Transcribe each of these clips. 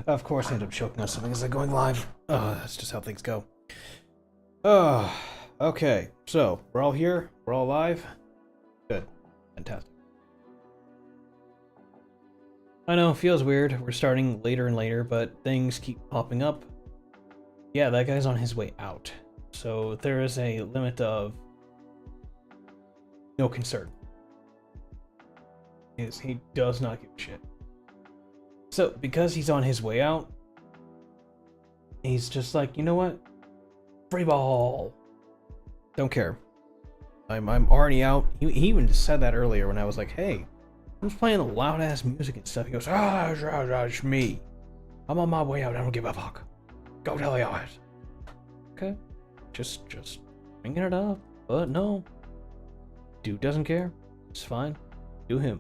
Of course I end up choking on something as I'm going live. Oh, that's just how things go. Oh, okay. So, we're all here? We're all live? Good. Fantastic. I know, it feels weird. We're starting later and later, but things keep popping up. Yeah, that guy's on his way out. So there is a limit of no concern. He does not give a shit. So, because he's on his way out, he's just like, you know what? Free ball. Don't care. I'm already out. He even just said that earlier when I was like, hey, who's playing the loud ass music and stuff? He goes, it's me. I'm on my way out. I don't give a fuck. Go tell the others. Okay. Just bringing it up. But no. Dude doesn't care. It's fine. Do him.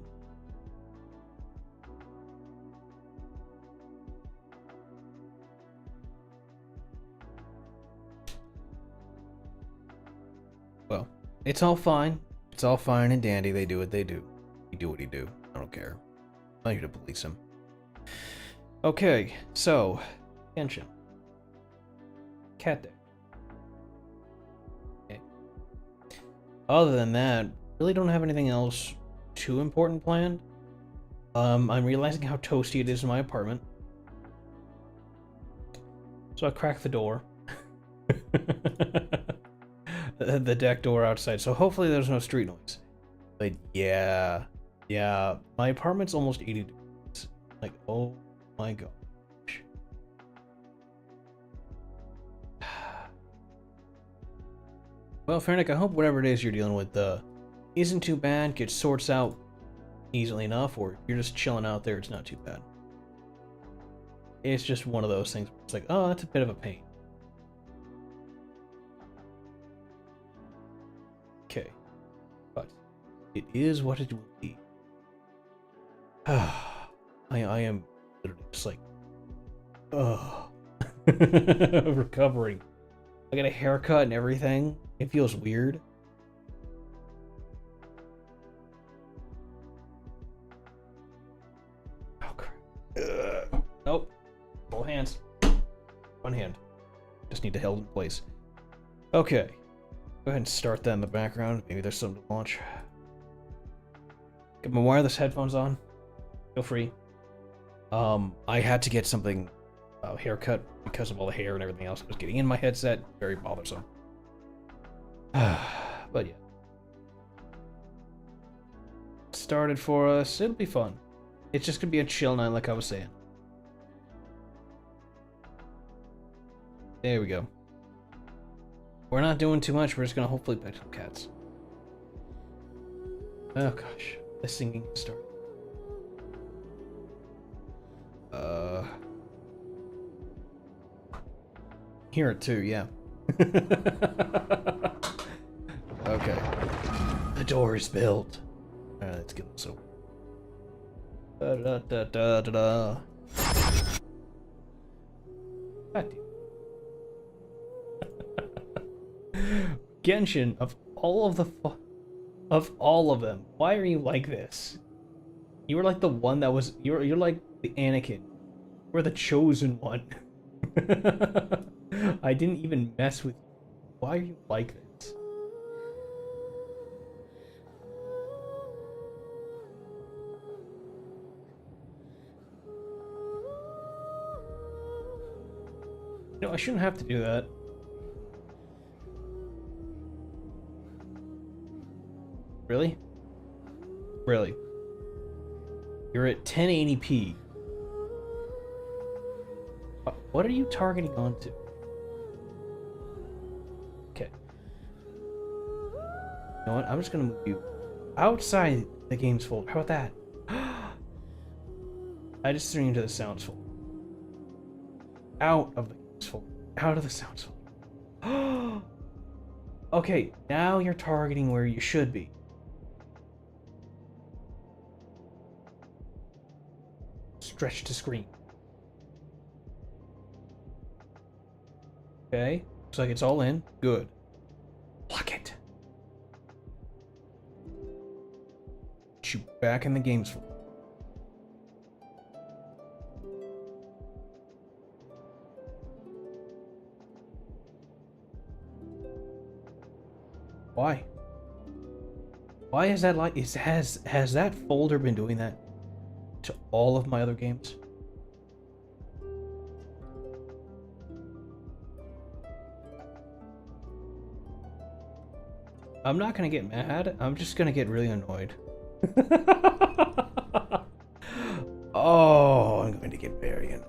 Well, it's all fine. It's all fine and dandy. They do what they do. He do what he do. I don't care. I'm not here to police him. Okay, so Genshin. Cat Day. Okay. Other than that, really don't have anything else too important planned. I'm realizing how toasty it is in my apartment. So I cracked the door. The deck door outside, so hopefully there's no street noise. But yeah, my apartment's almost 80 degrees. Like, oh my gosh. Well, Fernick, I hope whatever it is you're dealing with isn't too bad, gets sorts out easily enough, or if you're just chilling out there, it's not too bad. It's just one of those things where it's like, oh, that's a bit of a pain. Okay, but it is what it will be. I am literally just like, recovering. I got a haircut and everything. It feels weird. Oh crap! Nope. Both hands. One hand. Just need to hold in place. Okay. Go ahead and start that in the background. Maybe there's something to launch. Get my wireless headphones on. Feel free. I had to get something haircut because of all the hair and everything else that was getting in my headset. Very bothersome. But yeah. Started for us. It'll be fun. It's just gonna be a chill night like I was saying. There we go. We're not doing too much, we're just gonna hopefully pet some cats. Oh gosh, the singing started. Hear it too, yeah. Okay. The door is built. Alright, let's get this over. Da-da-da-da-da-da. God damn. Genshin, of all of them, why are you like this? You were like the one that was you're like the Anakin. You're the chosen one. I didn't even mess with you. Why are you like this? No, I shouldn't have to do that. Really? Really? You're at 1080p. What are you targeting onto? Okay. You know what? I'm just gonna move you outside the games folder. How about that? I just threw you into the sounds folder. Out of the games folder. Out of the sounds folder. Okay, now you're targeting where you should be. Stretch to screen. Okay, looks like it's all in. Good. Block it. Shoot back in the games folder. Why? Why is that like? Has that folder been doing that to all of my other games? I'm not gonna get mad. I'm just gonna get really annoyed. Oh, I'm going to get very annoyed.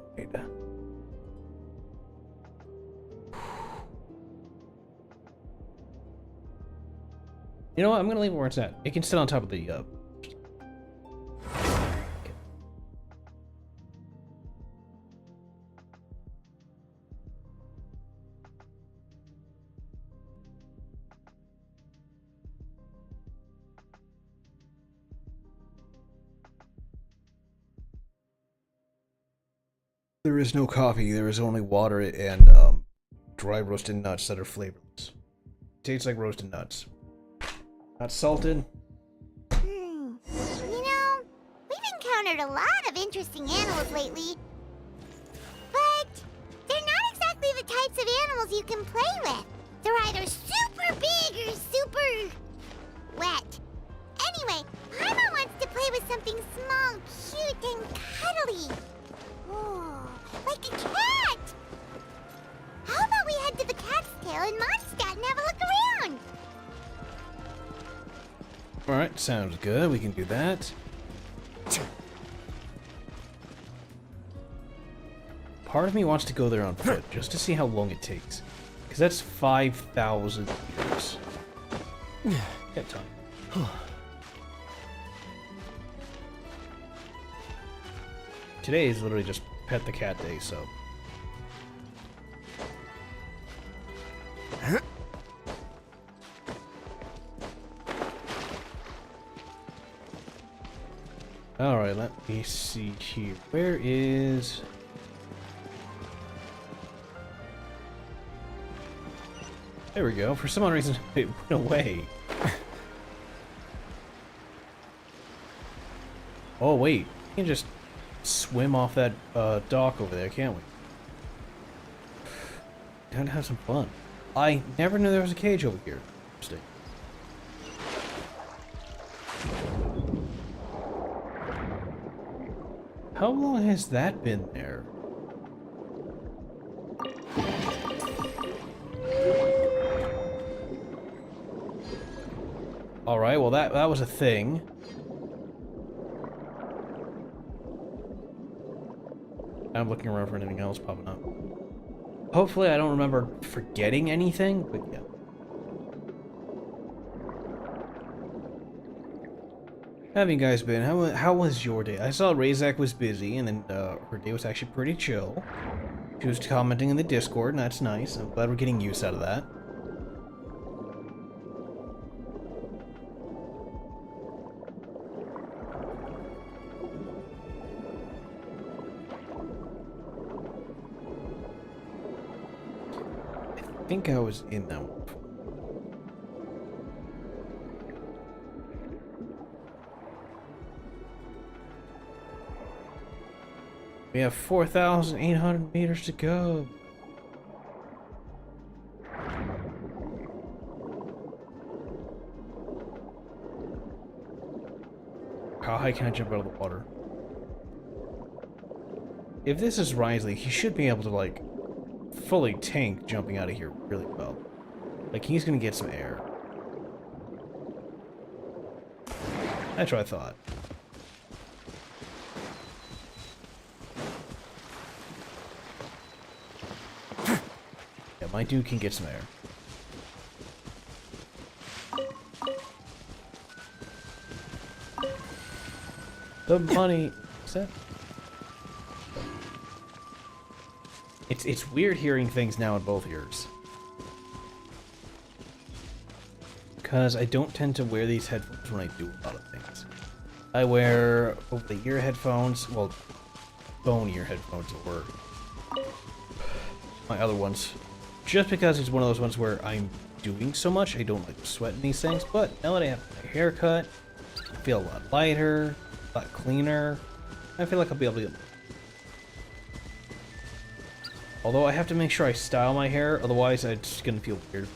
You know what? I'm going to leave it where it's at. It can sit on top of the... Okay. There is no coffee. There is only water and dry roasted nuts that are flavorless. Tastes like roasted nuts. Not salted. You know, we've encountered a lot of interesting animals lately. But they're not exactly the types of animals you can play with. They're either super big or super wet. Anyway, Paimon wants to play with something small, cute, and cuddly. Oh, like a cat! How about we head to the cat's tail in Mondstadt and have a look around? Alright, sounds good. We can do that. Part of me wants to go there on foot, just to see how long it takes. Because that's 5,000 years. Get time. Today is literally just pet the cat day, so... Alright, let me see here. Where is... There we go. For some odd reason, it went away. Oh, wait. We can just swim off that dock over there, can't we? Time to have some fun. I never knew there was a cage over here. Interesting. How long has that been there? Alright, well that was a thing. I'm looking around for anything else popping up. Hopefully I don't remember forgetting anything, but yeah. How have you guys been? How was your day? I saw Razak was busy, and then her day was actually pretty chill. She was commenting in the Discord, and that's nice. I'm glad we're getting use out of that. I think I was in that one before. We have 4,800 meters to go. How high can I jump out of the water? If this is Risley, he should be able to, like, fully tank jumping out of here really well. Like, he's gonna get some air. That's what I thought. Yeah, my dude can get some air. The money... What's that? It's weird hearing things now in both ears. Because I don't tend to wear these headphones when I do a lot of things. I wear over-the-ear headphones, well, bone-ear headphones or my other ones. Just because it's one of those ones where I'm doing so much, I don't like sweating these things. But now that I have my haircut, I feel a lot lighter, a lot cleaner. I feel like I'll be able to get... Although I have to make sure I style my hair, otherwise it's gonna feel weird.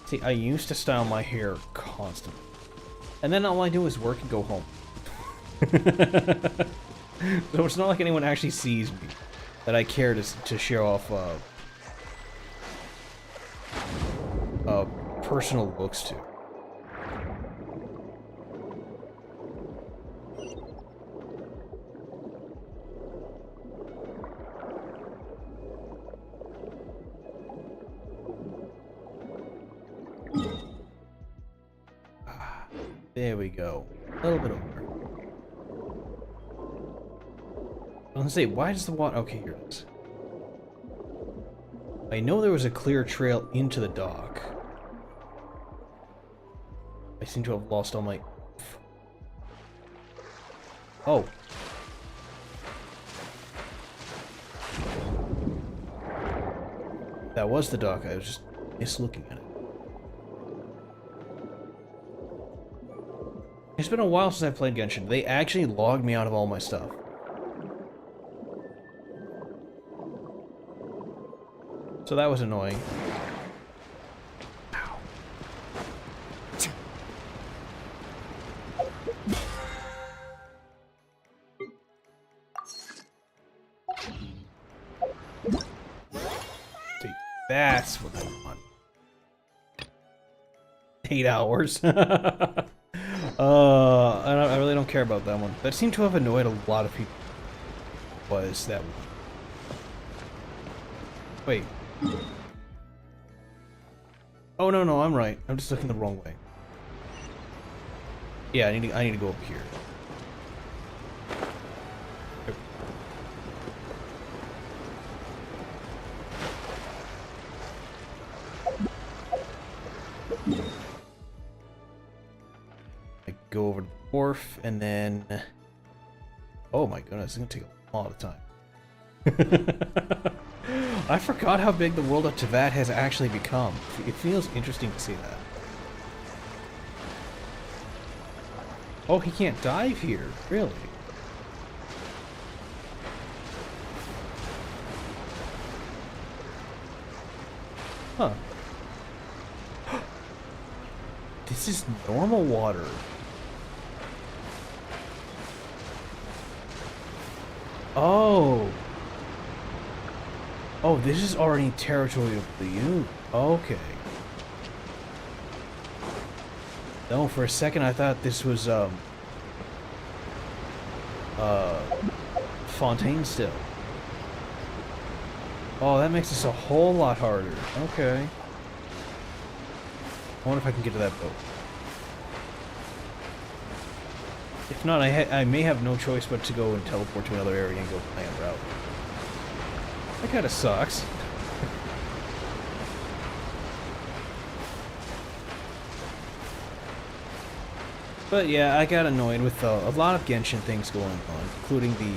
See, I used to style my hair constantly. And then all I do is work and go home. So it's not like anyone actually sees me that I care to show off personal looks to. There we go. A little bit over. I was gonna say, why does the water... Okay, here it is. I know there was a clear trail into the dock. I seem to have lost all my... Oh. That was the dock. I was just mislooking at it. It's been a while since I played Genshin. They actually logged me out of all my stuff. So that was annoying. Ow. See, that's what I want. 8 hours. I really don't care about that one. That seemed to have annoyed a lot of people. Was that one? Wait. Oh no, I'm right. I'm just looking the wrong way. Yeah, I need to go up here. I go over to the wharf and then... Oh my goodness, it's gonna take a lot of time. I forgot how big the world of Teyvat has actually become. It feels interesting to see that. Oh, he can't dive here. Really? Huh. This is normal water. Oh. Oh, this is already territory of the Yu. Okay. No, for a second I thought this was, Fontaine still. Oh, that makes this a whole lot harder. Okay. I wonder if I can get to that boat. If not, I may have no choice but to go and teleport to another area and go plan route. That kinda sucks. But yeah, I got annoyed with a lot of Genshin things going on, including the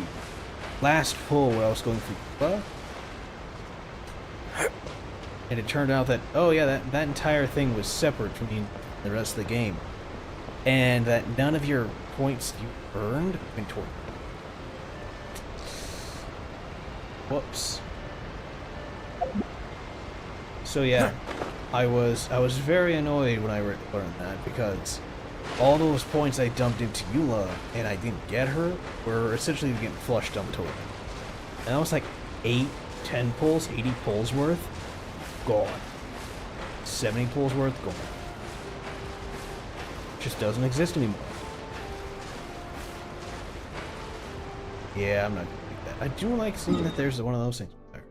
last pull where I was going through and it turned out that, oh yeah, that entire thing was separate from the rest of the game. And that none of your points you earned went toward. Whoops. So yeah, I was very annoyed when I learned that, because all those points I dumped into Eula and I didn't get her were essentially getting flush dumped toward me. And that was like 8, 10 pulls, 80 pulls worth, gone. 70 pulls worth, gone. Just doesn't exist anymore. Yeah, I'm not gonna do that. I do like seeing that there's one of those things there.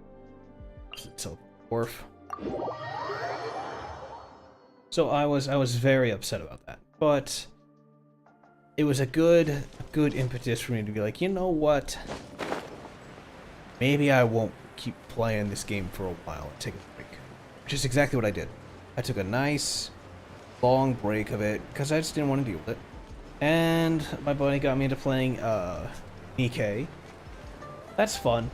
So, wharf. So I was very upset about that, but it was a good impetus for me to be like, you know what? Maybe I won't keep playing this game for a while and take a break. Which is exactly what I did. I took a nice long break of it because I just didn't want to deal with it. And my buddy got me into playing Nikkei. That's fun.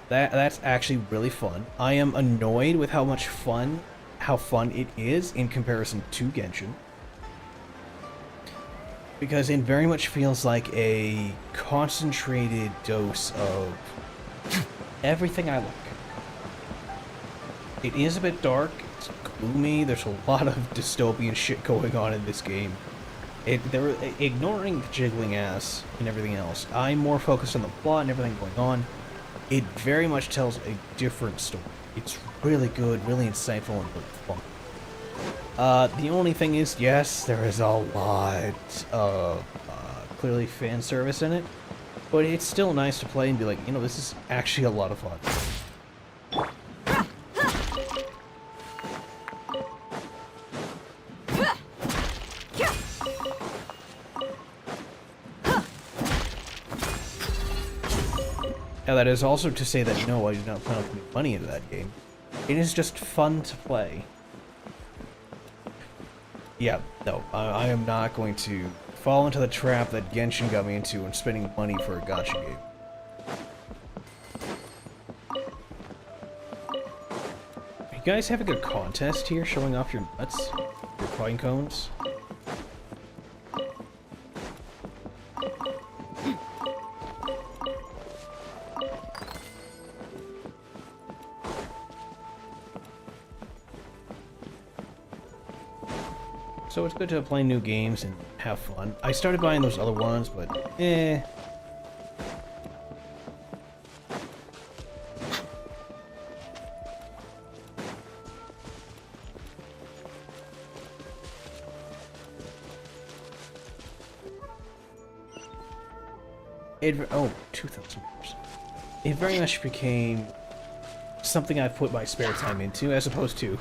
That's actually really fun. I am annoyed with how fun it is in comparison to Genshin. Because it very much feels like a concentrated dose of everything I like. It is a bit dark, it's gloomy. There's a lot of dystopian shit going on in this game. They're ignoring the jiggling ass and everything else. I'm more focused on the plot and everything going on. It very much tells a different story. It's really good, really insightful, and really fun. The only thing is, yes, there is a lot of clearly fan service in it, but it's still nice to play and be like, you know, this is actually a lot of fun. Now that is also to say that no, I do not plan on putting money into that game. It is just fun to play. Yeah, no, I am not going to fall into the trap that Genshin got me into and spending money for a gacha game. You guys having a contest here showing off your nuts? Your pine cones? So it's good to play new games and have fun. I started buying those other ones, but eh. Oh, 2,000 years. It very much became something I put my spare time into, as opposed to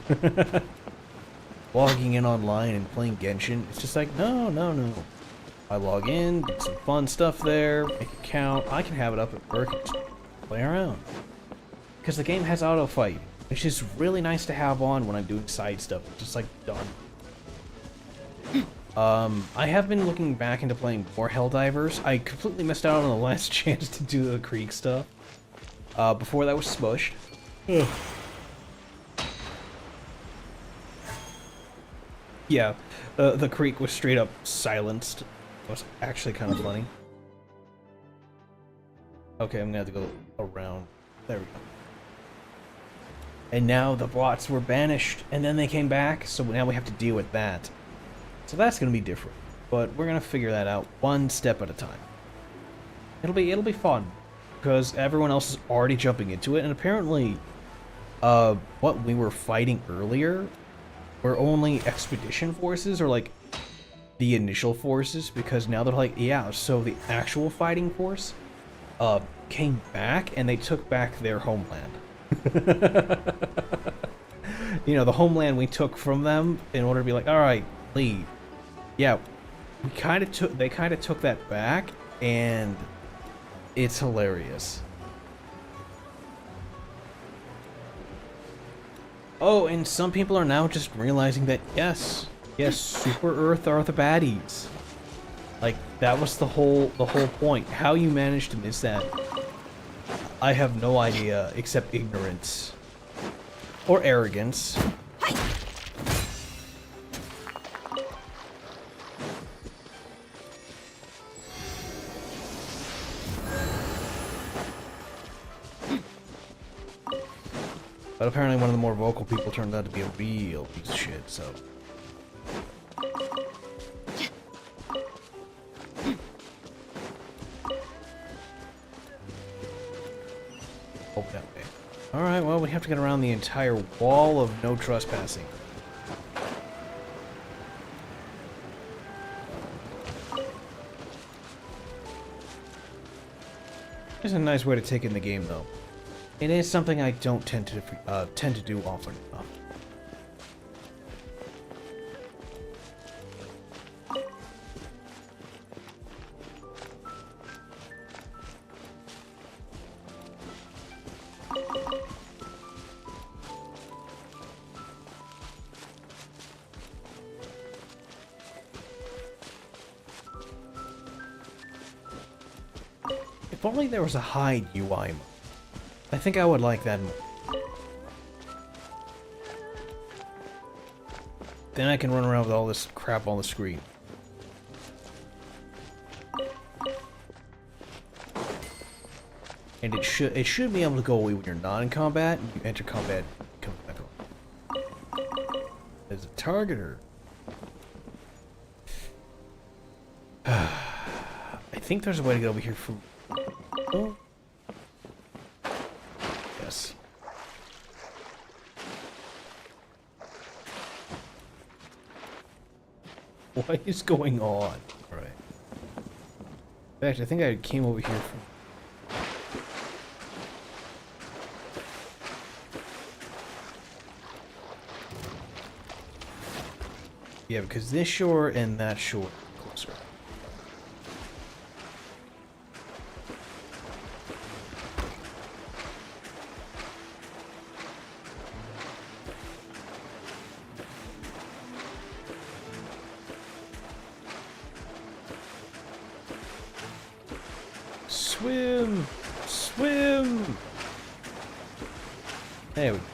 logging in online and playing Genshin. It's just like, no. I log in, get some fun stuff there, make a count. I can have it up at work and just play around. Because the game has auto fight, which is really nice to have on when I'm doing side stuff. It's just like done. I have been looking back into playing more Helldivers. I completely missed out on the last chance to do the Krieg stuff. Before that was smushed. Yeah, the creek was straight up silenced. It was actually kind of funny. Okay, I'm gonna have to go around. There we go. And now the bots were banished, and then they came back, so now we have to deal with that. So that's gonna be different, but we're gonna figure that out one step at a time. It'll be fun, because everyone else is already jumping into it, and apparently, what we were fighting earlier were only expedition forces, or like the initial forces, because now they're like, yeah, so the actual fighting force came back and they took back their homeland. You know, the homeland we took from them in order to be like, all right, leave. Yeah, they kind of took that back, and it's hilarious. Oh, and some people are now just realizing that yes, Super Earth are the baddies. Like, that was the whole point. How you managed to miss that, I have no idea, except ignorance or arrogance. But apparently one of the more vocal people turned out to be a real piece of shit, so... Oh, that way. Alright, well, we have to get around the entire wall of no trespassing. It's a nice way to take in the game, though. It is something I don't tend to do often enough. If only there was a hide UI mode. I think I would like that more. Then I can run around with all this crap on the screen. And it should be able to go away when you're not in combat, and you enter combat, come back on. target her. I think there's a way to get over here from... Oh. Yes. What is going on? Alright. In fact, I think I came over here from... Yeah, because this shore and that shore are closer. Swim! Swim! There we go.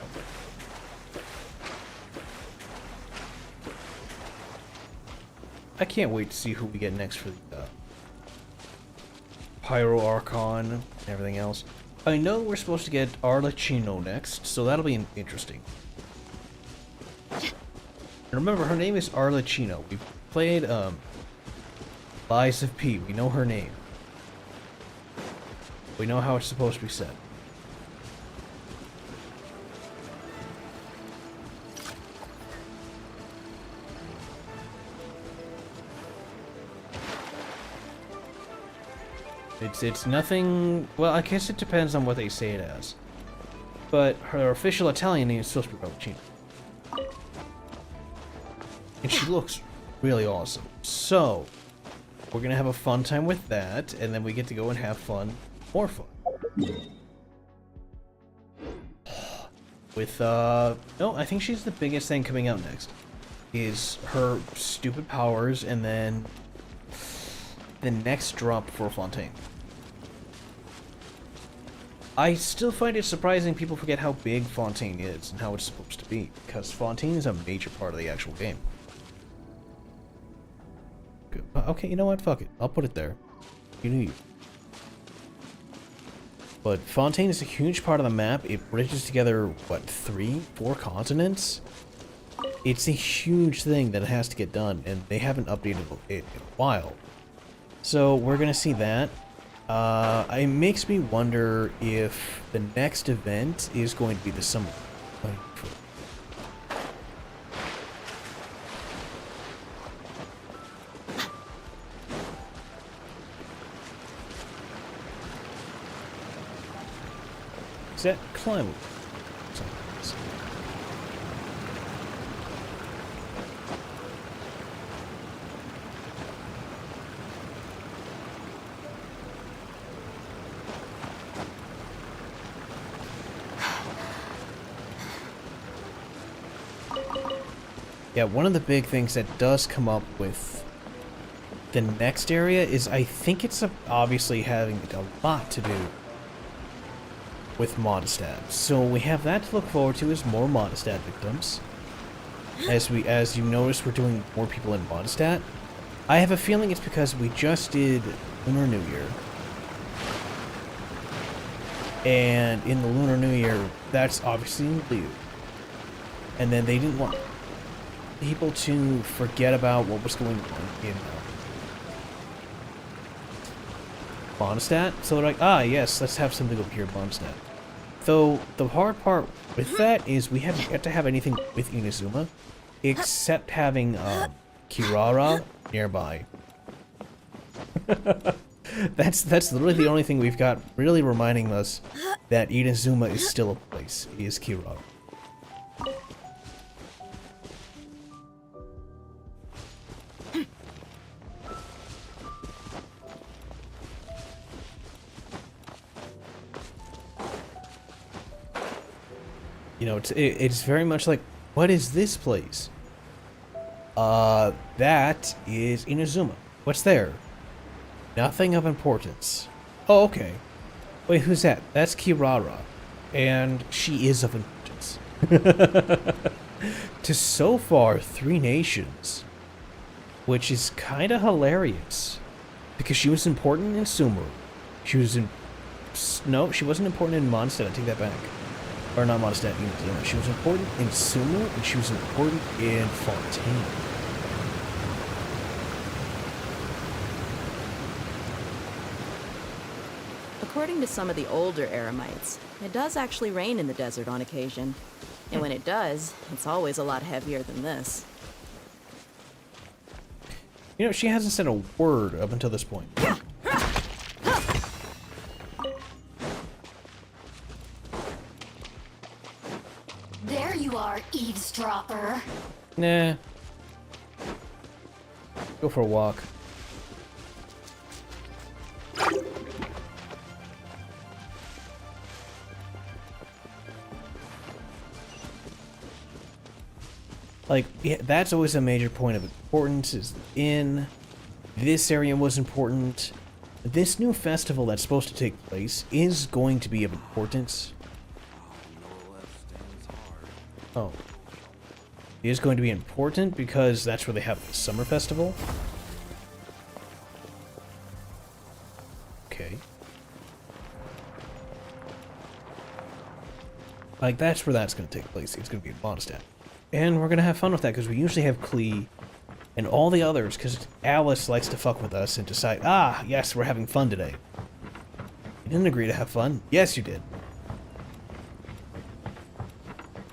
I can't wait to see who we get next for the Pyro Archon and everything else. I know we're supposed to get Arlecchino next, so that'll be interesting. And remember, her name is Arlecchino. We played Lies of P. We know her name. We know how it's supposed to be said. It's nothing... Well, I guess it depends on what they say it as. But her official Italian name is supposed to be Arlecchino. And she looks really awesome. So, we're gonna have a fun time with that, and then we get to go and have fun. More fun. With, no, I think she's the biggest thing coming out next. Is her stupid powers, and then the next drop for Fontaine. I still find it surprising people forget how big Fontaine is and how it's supposed to be, because Fontaine is a major part of the actual game. Good. Okay, you know what? Fuck it. I'll put it there. You know you. But Fontaine is a huge part of the map. It bridges together, what, 3, 4 continents? It's a huge thing that has to get done, and they haven't updated it in a while. So we're gonna see that. It makes me wonder if the next event is going to be the summer. Is that climb? Yeah, one of the big things that does come up with the next area is I think it's obviously having a lot to do with Mondstadt. So we have that to look forward to is more Mondstadt victims. As you notice, we're doing more people in Mondstadt. I have a feeling it's because we just did Lunar New Year. And in the Lunar New Year, that's obviously Liu. And then they didn't want people to forget about what was going on in Mondstadt. So they're like, ah, yes, let's have something over here in Mondstadt. Though the hard part with that is we haven't yet to have anything with Inazuma, except having Kirara nearby. That's literally the only thing we've got really reminding us that Inazuma is still a place, is Kirara. You know, it's very much like, what is this place? That is Inazuma. What's there? Nothing of importance. Oh, okay. Wait, who's that? That's Kirara. And she is of importance. To so far 3 nations. Which is kind of hilarious. Because she was important in Sumeru. She was in... No, she wasn't important in Mondstadt. I take that back. Or not Mondstadt, Unity. She was important in Sumu, and she was important in Fontaine. According to some of the older Eremites, it does actually rain in the desert on occasion. And when it does, it's always a lot heavier than this. You know, she hasn't said a word up until this point. There you are, eavesdropper. Nah. Go for a walk. Like, yeah, that's always a major point of importance, is in this area was important. This new festival that's supposed to take place is going to be of importance. Oh. It is going to be important because that's where they have the summer festival. Okay. Like, that's where that's going to take place. It's going to be in Mondstadt. And we're going to have fun with that, because we usually have Klee and all the others, because Alice likes to fuck with us and decide, ah, yes, we're having fun today. You didn't agree to have fun? Yes, you did.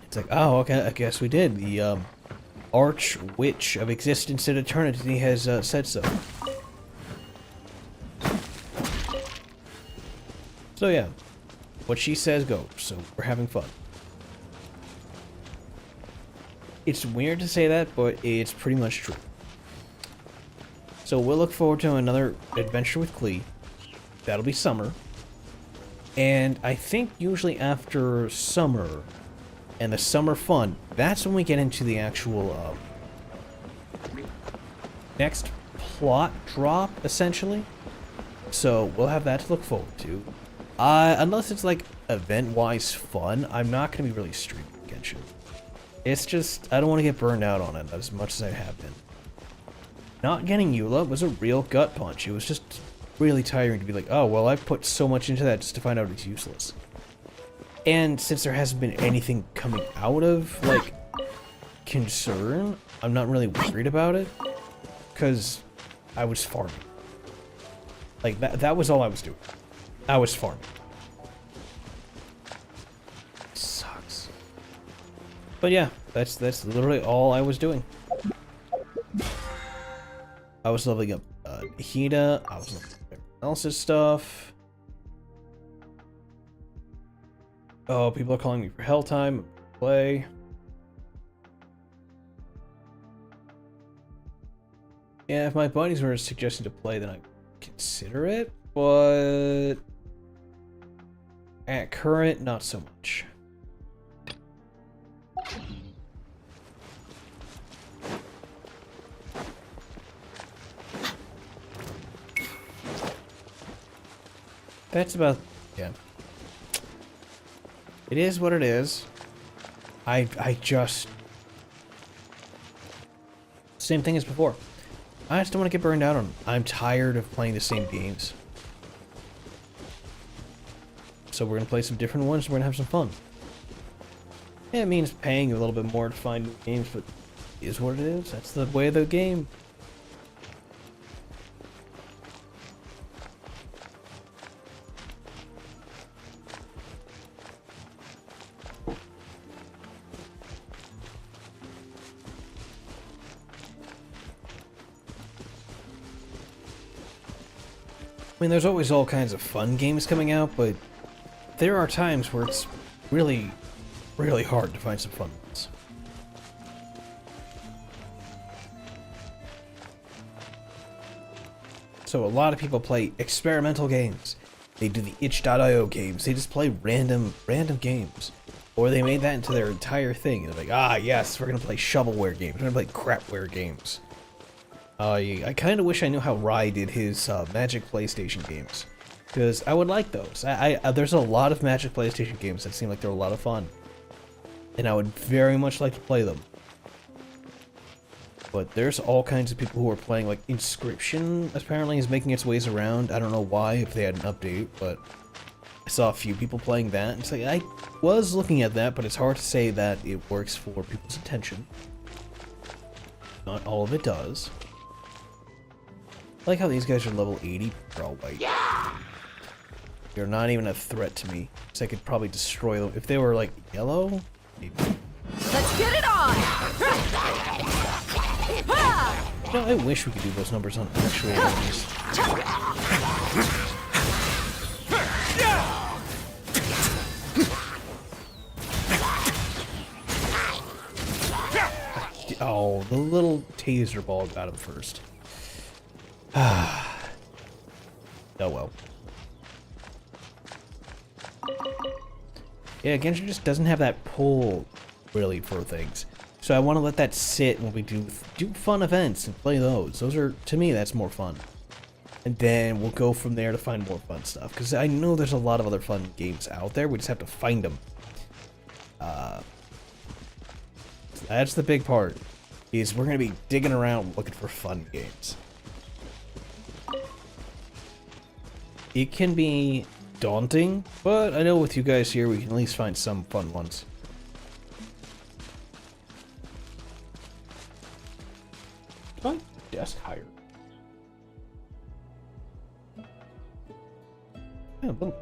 It's like, oh, okay, I guess we did. The, Arch Witch of Existence and Eternity has, said so. So, yeah. What she says goes, so we're having fun. It's weird to say that, but it's pretty much true. So we'll look forward to another adventure with Klee. That'll be summer. And I think usually after summer and the summer fun, that's when we get into the actual next plot drop, essentially. So we'll have that to look forward to. Unless it's like event-wise fun, I'm not going to be really streaming Genshin. It's just, I don't want to get burned out on it as much as I have been. Not getting Eula was a real gut punch. It was just really tiring to be like, oh, well, I've put so much into that just to find out it's useless. And since there hasn't been anything coming out of, like, concern, I'm not really worried about it. Because I was farming. Like, that was all I was doing. I was farming. But yeah, that's literally all I was doing. I was leveling up Hida, I was leveling up everyone else's stuff. Oh, people are calling me for hell time. Play. Yeah, if my buddies were suggesting to play, then I'd consider it, but at current, not so much. That's about, yeah. It is what it is. I just... Same thing as before. I just don't want to get burned out on them. I'm tired of playing the same games. So we're going to play some different ones, and we're going to have some fun. Yeah, it means paying a little bit more to find new games, but it is what it is. That's the way of the game. I mean, there's always all kinds of fun games coming out, but there are times where it's really, really hard to find some fun ones. So a lot of people play experimental games. They do the itch.io games. They just play random games. Or they made that into their entire thing. And they're like, ah, yes, we're going to play shovelware games. We're going to play crapware games. I kind of wish I knew how Rai did his Magic PlayStation games, because I would like those. There's a lot of Magic PlayStation games that seem like they're a lot of fun, and I would very much like to play them. But there's all kinds of people who are playing, like Inscription apparently is making its ways around. I don't know why, if they had an update, but I saw a few people playing that, and it's like, I was looking at that, but it's hard to say that it works for people's attention. Not all of it does. I like how these guys are level 80, they're all white. They're not even a threat to me, so I could probably destroy them. If they were, like, yellow, maybe. Let's get it on! You know, I wish we could do those numbers on actual enemies. Oh, the little taser ball got him first. Oh well. Yeah, Genshin just doesn't have that pull, really, for things. So I want to let that sit when we do fun events and play those. Those are, to me, that's more fun. And then we'll go from there to find more fun stuff. Because I know there's a lot of other fun games out there. We just have to find them. That's the big part. Is we're going to be digging around looking for fun games. It can be daunting, but I know with you guys here we can at least find some fun ones. My desk higher. Yeah, boom.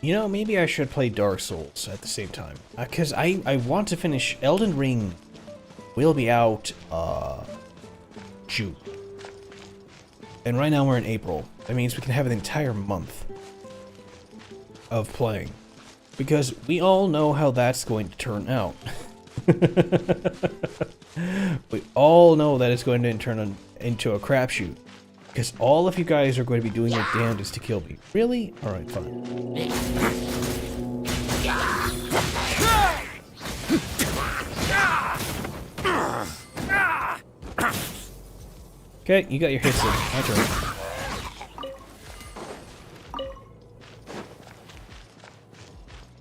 You know, maybe I should play Dark Souls at the same time. Because I want to finish Elden Ring. Will be out, June. And right now we're in April. That means we can have an entire month of playing. Because we all know how that's going to turn out. We all know that it's going to turn into a crapshoot. Because all of you guys are going to be doing your damnedest to kill me. Really? Alright, fine. Okay, you got your hits in. My turn.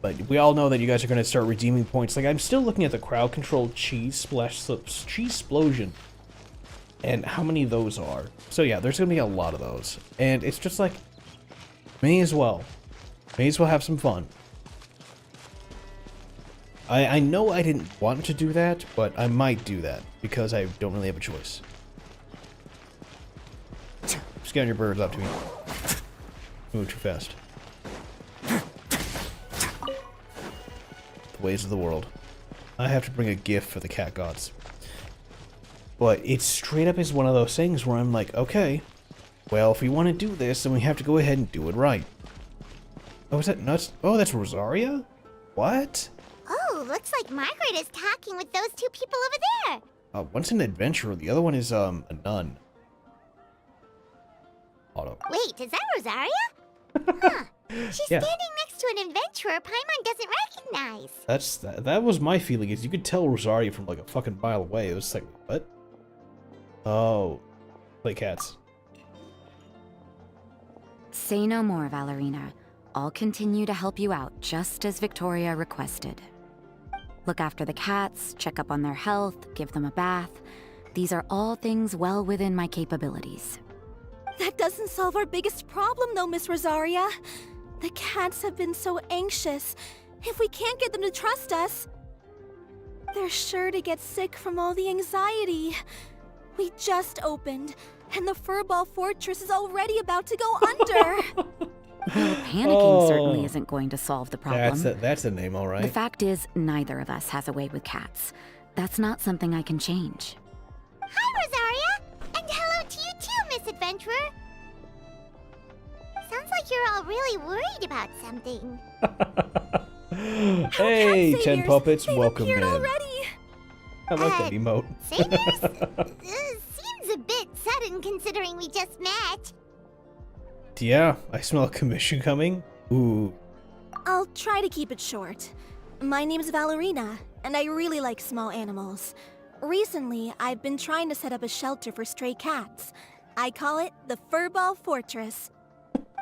But we all know that you guys are going to start redeeming points. Like, I'm still looking at the crowd-controlled cheese explosion. And how many of those are. So yeah, there's going to be a lot of those. And it's just like, may as well. May as well have some fun. I know I didn't want to do that, but I might do that. Because I don't really have a choice. Scan your birds up to me. Move too fast. The ways of the world. I have to bring a gift for the cat gods. But it straight up is one of those things where I'm like, okay, well, if we want to do this, then we have to go ahead and do it right. Oh, is that nuts? Oh, that's Rosaria? What? Oh, looks like Margaret is talking with those two people over there. One's an adventurer, the other one is, a nun. Auto. Wait, is that Rosaria? Huh. She's Yeah. standing next to an adventurer Paimon doesn't recognize. That was my feeling, is you could tell Rosaria from like a fucking mile away. It was like, what? Oh. Play cats. Say no more, Valerina. I'll continue to help you out, just as Victoria requested. Look after the cats, check up on their health, give them a bath. These are all things well within my capabilities. That doesn't solve our biggest problem, though, Miss Rosaria. The cats have been so anxious. If we can't get them to trust us, they're sure to get sick from all the anxiety. We just opened, and the Furball Fortress is already about to go under. Well, panicking certainly isn't going to solve the problem. That's a name, all right. The fact is, neither of us has a way with cats. That's not something I can change. Hi, Rosaria! And hello to you too, Miss Adventurer! Sounds like you're all really worried about something. Hey, Cat 10 saviors, puppets, they've welcome appeared in. already. I like that emote. Saviors? Seems a bit sudden considering we just met. Yeah, I smell a commission coming. Ooh. I'll try to keep it short. My name's Valerina, and I really like small animals. Recently, I've been trying to set up a shelter for stray cats. I call it the Furball Fortress.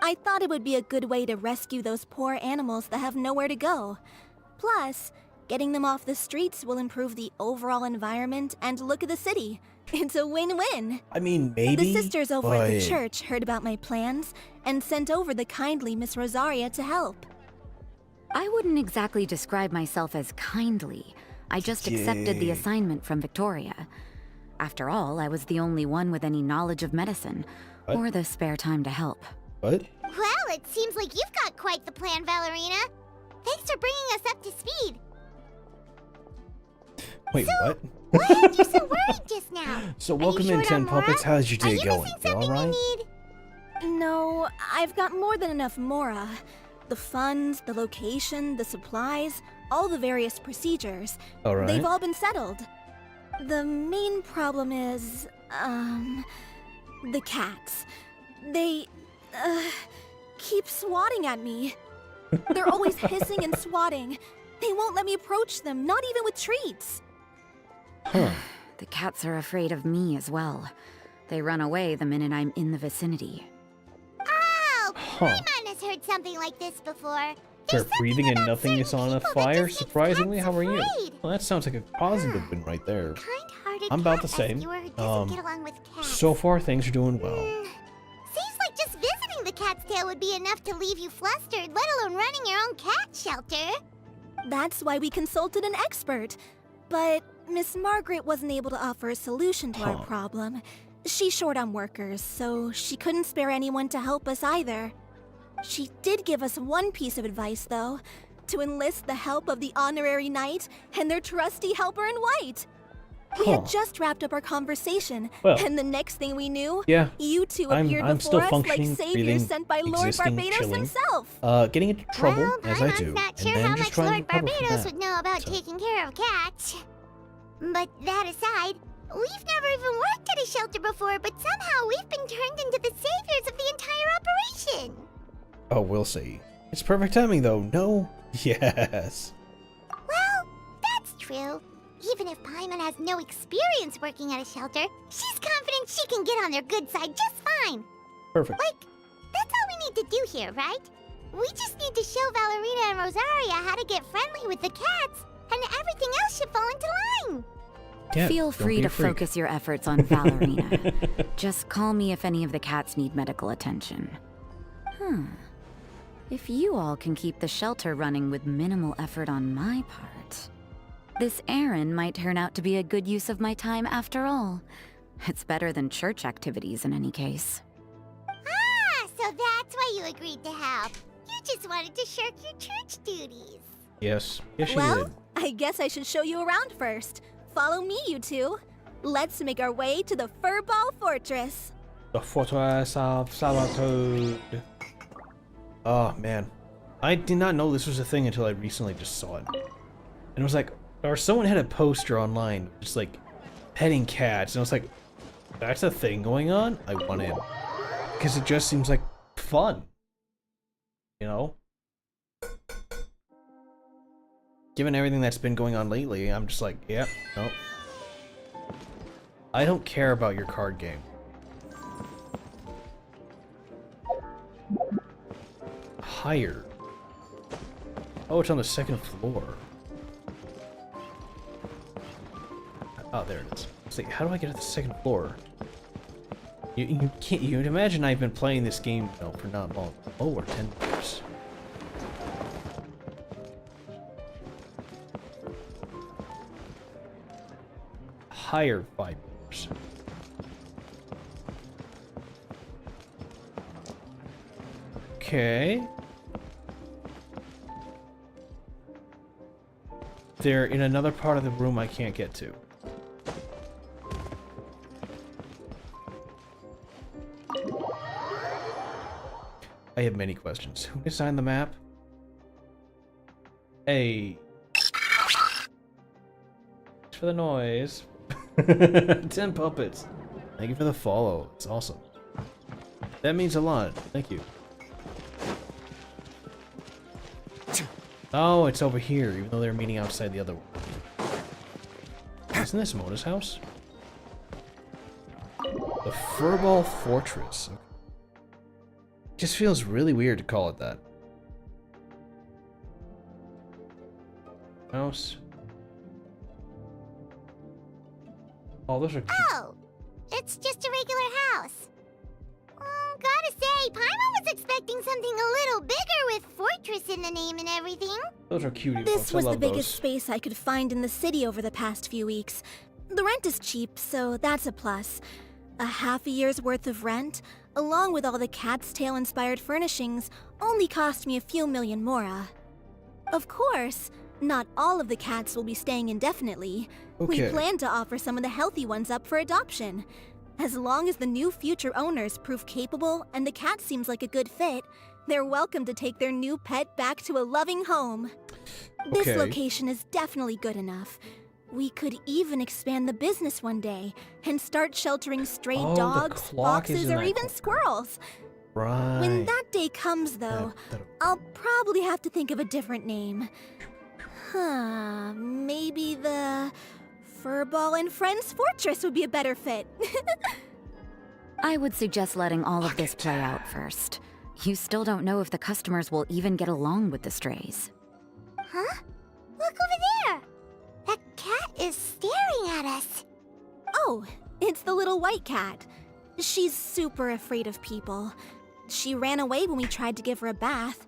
I thought it would be a good way to rescue those poor animals that have nowhere to go. Plus, Getting them off the streets will improve the overall environment and look of the city. It's a win-win. I mean, maybe. The sisters over at the but- church heard about my plans and sent over the kindly Miss Rosaria to help. I wouldn't exactly describe myself as kindly. I just accepted the Yeah. assignment from Victoria. After all, I was the only one with any knowledge of medicine, What? or the spare time to help. What? Well, it seems like you've got quite the plan, Valerina. Thanks for bringing us up to speed. Wait, what? Why aren't you so worried just now? So Are you welcome in short 10 on Mora? Puppets. How's your Are day you going? missing You something alright? you need? No, I've got more than enough Mora. The funds, the location, the supplies, all the various procedures. Alright. They've all been settled. The main problem is, the cats. They, keep swatting at me. They're always hissing and swatting. They won't let me approach them, not even with treats. Huh. The cats are afraid of me as well. They run away the minute I'm in the vicinity. Oh, Huh. Paimon has heard something like this before. Start breathing and nothing is on a fire? Surprisingly, how are you? Afraid. Well, that sounds like a positive win right there. Kind-hearted I'm about cat the same. rescuer who Um, doesn't get along with cats. So far, things are doing well. Seems like just visiting the cat's tail would be enough to leave you flustered, let alone running your own cat shelter. That's why we consulted an expert. But Miss Margaret wasn't able to offer a solution to our Huh. problem. She's short on workers, so she couldn't spare anyone to help us either. She did give us one piece of advice, though, to enlist the help of the Honorary Knight and their trusty helper in white. We Huh. had just wrapped up our conversation, Well, and the next thing we knew, Yeah. you two I'm- appeared I'm still before us like functioning, saviors breathing, sent by Lord existing, Barbados chilling. himself. Getting into trouble, Well, as I Paimon's do, not and sure then how just much trying to Lord recover from Barbados that. would know about So- taking care of cats. But that aside, we've never even worked at a shelter before, but somehow we've been turned into the saviors of the entire operation. Oh, we'll see. It's perfect timing, though. No? Yes. Well, that's true. Even if Paimon has no experience working at a shelter, she's confident she can get on their good side just fine. Perfect. Like, that's all we need to do here, right? We just need to show Valerina and Rosaria how to get friendly with the cats, and everything else should fall into line. Yeah, Feel don't free be a to freak. focus your efforts on Valerina. Just call me if any of the cats need medical attention. If you all can keep the shelter running with minimal effort on my part, this errand might turn out to be a good use of my time after all. It's better than church activities in any case. Ah, so that's why you agreed to help. You just wanted to shirk your church duties. Yes. Yes, she Well, did. I guess I should show you around first. Follow me, you two. Let's make our way to the Furball Fortress. The Fortress of Solitude. Oh, man. I did not know this was a thing until I recently just saw it. And it was like, or someone had a poster online, just like, petting cats. And I was like, that's a thing going on? I want in. Because it just seems like fun. You know? Given everything that's been going on lately, I'm just like, yeah, no. I don't care about your card game. Higher. Oh, it's on the second floor. Oh, there it is. It's like, how do I get to the second floor? You can't. You imagine I've been playing this game, you know, for not long. Over 10 years. Higher 5 years. Okay. They're in another part of the room I can't get to. I have many questions. Who designed the map? Hey. Thanks for the noise. 10 puppets. Thank you for the follow. It's awesome. That means a lot. Thank you. Oh, it's over here, even though they're meeting outside the other one. Isn't this Mona's house? The Furball Fortress. Okay. Just feels really weird to call it that. House. Oh, those are cute. Oh, it's just a regular house. Gotta say, Paimon was expecting something a little bigger with Fortress in the name and everything. Those are cutie This folks. I was the love biggest those. space I could find in the city over the past few weeks. The rent is cheap, so that's a plus. A half a year's worth of rent, along with all the Cat's Tail-inspired furnishings, only cost me a few million mora. Of course, not all of the cats will be staying indefinitely. Okay. We plan to offer some of the healthy ones up for adoption. As long as the new future owners prove capable and the cat seems like a good fit, they're welcome to take their new pet back to a loving home. This Okay. location is definitely good enough. We could even expand the business one day and start sheltering stray Oh, the dogs, clock is foxes, in or that even corner. squirrels. Right. When that day comes, though, That'll- I'll probably have to think of a different name. Maybe the Furball and Friends Fortress would be a better fit. I would suggest letting all of this play out first. You still don't know if the customers will even get along with the strays. Huh? Look over there! That cat is staring at us. Oh, it's the little white cat. She's super afraid of people. She ran away when we tried to give her a bath.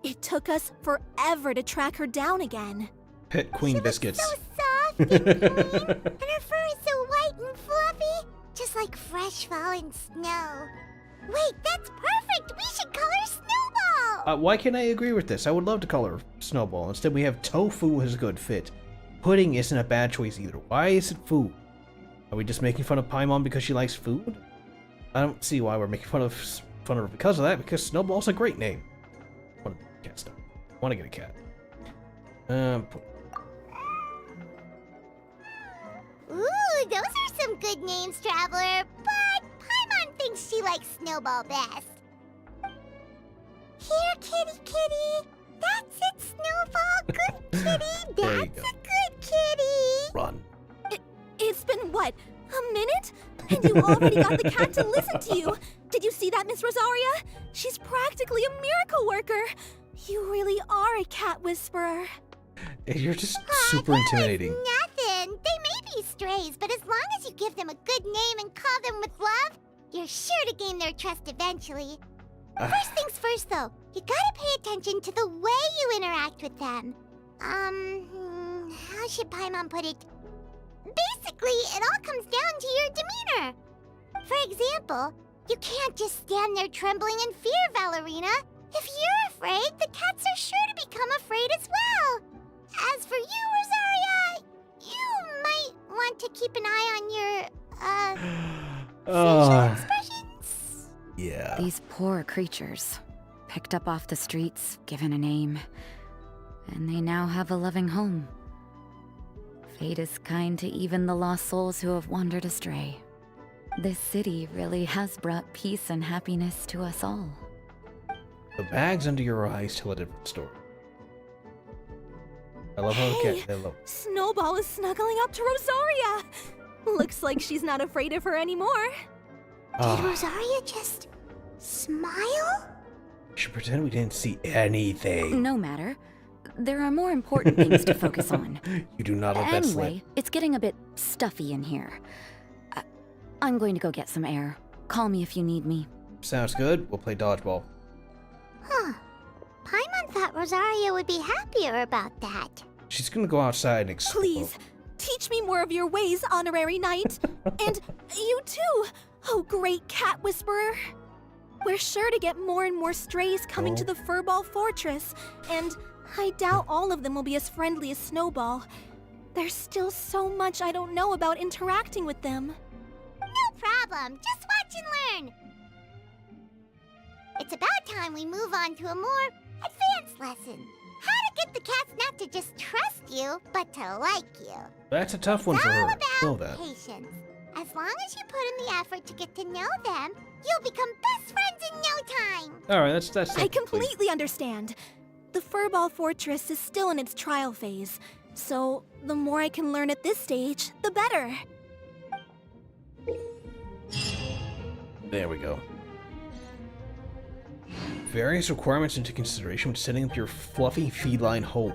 It took us forever to track her down again. Pet Queen She biscuits. looks so soft and clean, and her fur is so white and fluffy, just like fresh fallen snow. Wait, that's perfect! We should call her Snowball! Why can't I agree with this? I would love to color Snowball. Instead, we have Tofu as a good fit. Pudding isn't a bad choice either. Why is it food? Are we just making fun of Paimon because she likes food? I don't see why we're making fun of her because of that, because Snowball's a great name. I want a cat stuff. I want to get a cat. Ooh, those are some good names, Traveler, but Paimon thinks she likes Snowball best. Here, kitty kitty! That's it, Snowball! Good kitty! There you That's go. a good kitty! Run. It's been, what, a minute? And you already got the cat to listen to you. Did you see that, Miss Rosaria? She's practically a miracle worker. You really are a cat whisperer. You're just super intimidating. Nothing. They may be strays, but as long as you give them a good name and call them with love, you're sure to gain their trust eventually. First things first, though, you gotta pay attention to the way you interact with them. How should Paimon put it? Basically, it all comes down to your demeanor. For example, you can't just stand there trembling in fear, Valerina. If you're afraid, the cats are sure to become afraid as well. As for you, Rosaria, you might want to keep an eye on your, facial expressions. Yeah. These poor creatures, picked up off the streets, given a name, and they now have a loving home. Fate is kind to even the lost souls who have wandered astray. This city really has brought peace and happiness to us all. The bags under your eyes tell a different story. I love how the Hey. cat. I love. Snowball is snuggling up to Rosaria. Looks like she's not afraid of her anymore. Did Ah, Rosaria just smile? we should pretend we didn't see anything. No matter. There are more important things to focus on. You do not let that slip. Anyway, it's getting a bit stuffy in here. I'm going to go get some air. Call me if you need me. Sounds good. We'll play dodgeball. Huh. Paimon thought Rosaria would be happier about that. She's gonna go outside and explore. Please, teach me more of your ways, honorary knight. And you too, oh great cat whisperer. We're sure to get more and more strays coming to the Furball Fortress, and I doubt all of them will be as friendly as Snowball. There's still so much I don't know about interacting with them. No problem. Just watch and learn. It's about time we move on to a more advanced lesson. How to get the cats not to just trust you, but to like you. That's a tough one It's for all her. Know about that. patience. As long as you put in the effort to get to know them, you'll become best friends in no time. All right, that's. I completely understand. The Furball Fortress is still in its trial phase, so the more I can learn at this stage, the better. There we go. Various requirements into consideration when setting up your fluffy feline home.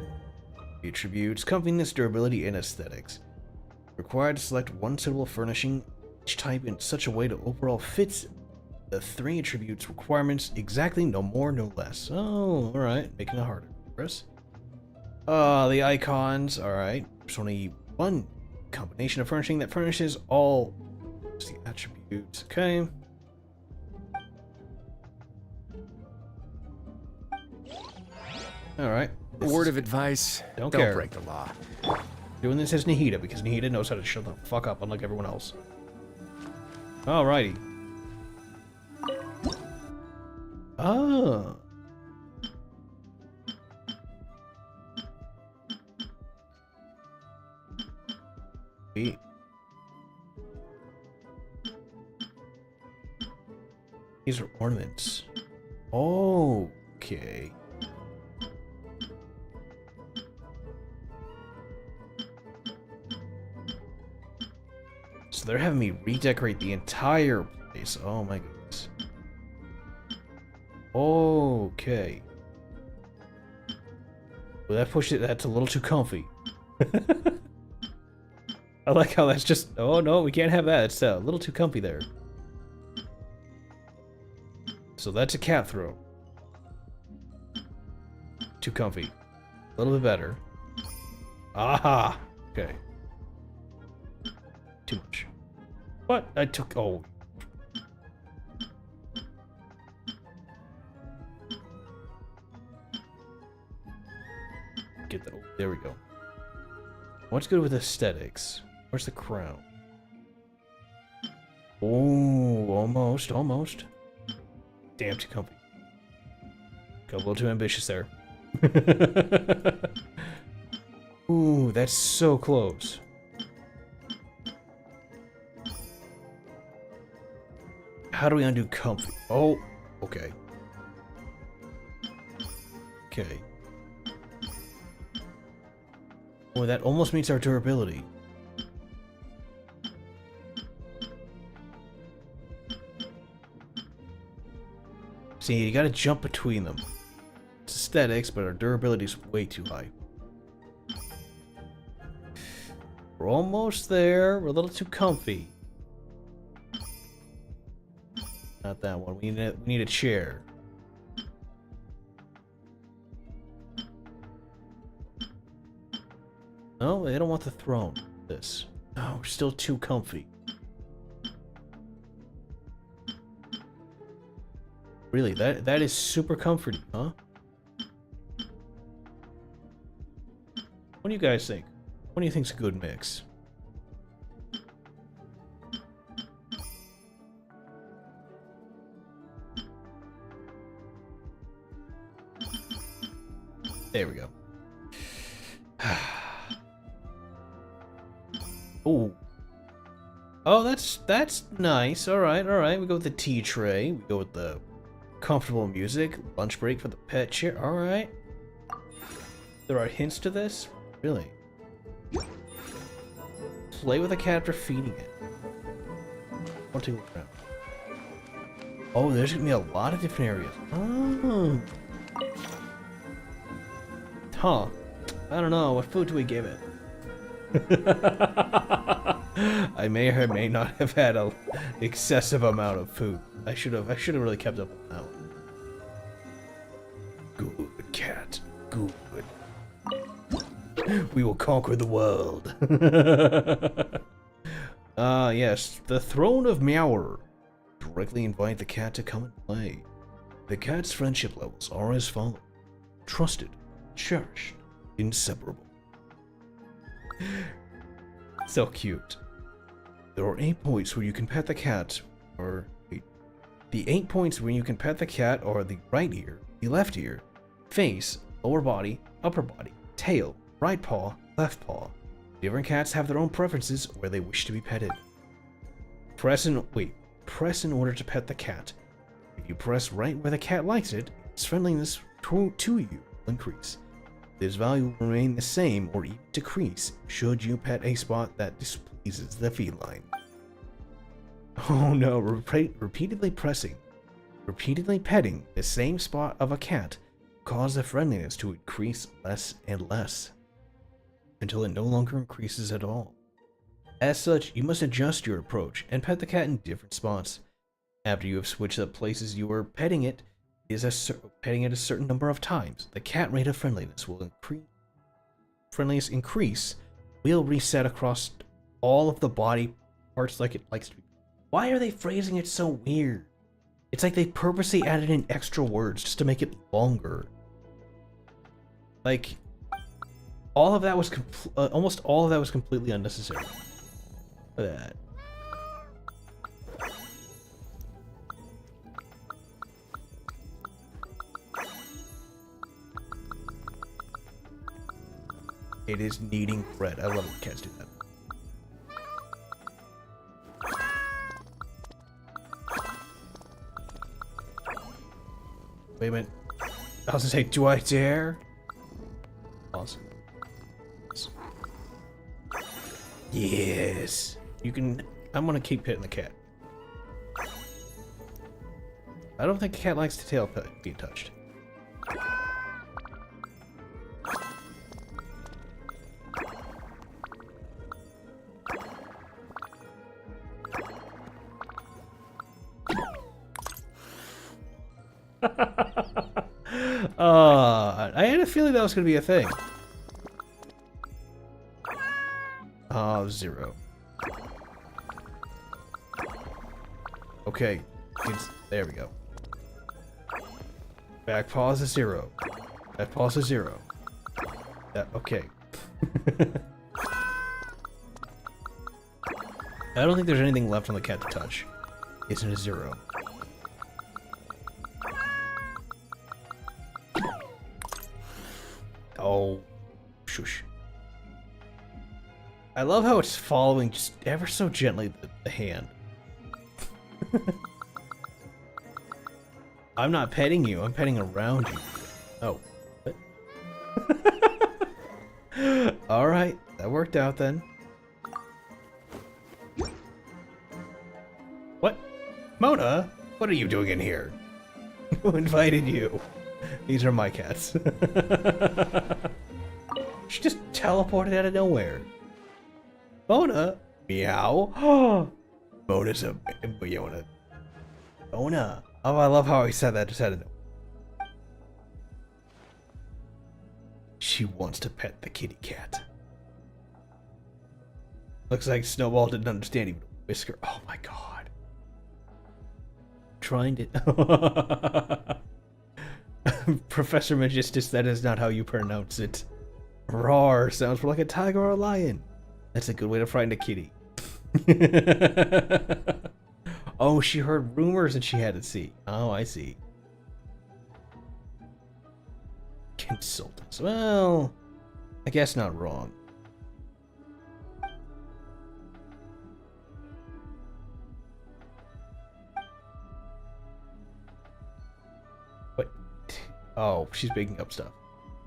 Attributes, comfiness, durability, and aesthetics. Required to select one suitable furnishing each type in such a way to overall fits the 3 attributes requirements exactly, no more, no less. Oh, alright, making it harder for us. The icons, alright. There's only one combination of furnishing that furnishes all the attributes, okay. Alright. Word of advice, Don't don't care. break the law. Doing this as Nahida because Nahida knows how to shut the fuck up unlike everyone else. Alrighty. Ah. Wait. These are ornaments. Okay. So they're having me redecorate the entire place. Oh my goodness. Okay. Well, that pushed it. That's a little too comfy. I like how that's just. Oh no, we can't have that. It's a little too comfy there. So that's a cat throw. Too comfy. A little bit better. Aha! Okay. Too much. What? I took. Oh. Get that. Oh, there we go. What's good with aesthetics? Where's the crown? Oh, almost, almost. Damn, too comfy. Got a little too ambitious there. Ooh, that's so close. How do we undo comfy? Oh, okay. Okay. Oh, that almost meets our durability. See, you gotta jump between them. It's aesthetics, but our durability is way too high. We're almost there. We're a little too comfy. Not that one. We need a chair. No, they don't want the throne. This. Oh, we're still too comfy. Really, that is super comforting, huh? What do you guys think? What do you think's a good mix? There we go. Oh. Oh, that's nice. All right, all right. We go with the tea tray. We go with the comfortable music. Lunch break for the pet chair. All right. There are hints to this? Really? Play with a cat after feeding it. I'll take a look around. Oh, there's gonna be a lot of different areas. Oh. Huh. I don't know. What food do we give it? I may or may not have had a excessive amount of food. I should have really kept up with that one. Good cat. Good. We will conquer the world. Yes, the throne of Meower. Directly invite the cat to come and play. The cat's friendship levels are as follows: trusted, cherished, inseparable. So cute. There are 8 points where you can pet the cat, or wait, the 8 points where you can pet the cat are the right ear, the left ear, face, lower body, upper body, tail, right paw, left paw. Different cats have their own preferences where they wish to be petted. Press in order to pet the cat. If you press right where the cat likes it, its friendliness to you will increase. This value will remain the same or even decrease should you pet a spot that displeases the feline. Oh no, repeatedly petting the same spot of a cat cause the friendliness to increase less and less. until it no longer increases at all. As such, you must adjust your approach and pet the cat in different spots. After you have switched up places you are petting it, petting it a certain number of times, the cat rate of friendliness will increase, will reset across all of the body parts like it likes to be. Why are they phrasing it so weird? It's like they purposely added in extra words just to make it longer. Like, all of that was almost all of that was completely unnecessary. Look at that. It is kneading bread. I love it when cats do that. Wait a minute. I was gonna say, do I dare? Pause. Yes. You can. I'm gonna keep petting the cat. I don't think the cat likes the tail being touched. I had a feeling that was going to be a thing. Oh, 0. Okay, there we go. Back pause is 0. Back pause is 0. Okay. I don't think there's anything left on the cat to touch. Isn't a 0. Oh, shush. I love how it's following just ever so gently the hand. I'm not petting you, I'm petting around you. Oh. Alright, that worked out then. What? Mona? What are you doing in here? Who invited you? These are my cats. She just teleported out of nowhere. Mona? Meow? Mona's a Mona. Mona. Oh, I love how he said that just out of nowhere. She wants to pet the kitty cat. Looks like Snowball didn't understand even Whisker. Oh my god. Trying to... Professor Magistus, that is not how you pronounce it. Roar sounds more like a tiger or a lion. That's a good way to frighten a kitty. Oh, she heard rumors and she had to see. Oh, I see. Consultants. Well, I guess not wrong. What? Oh, she's making up stuff.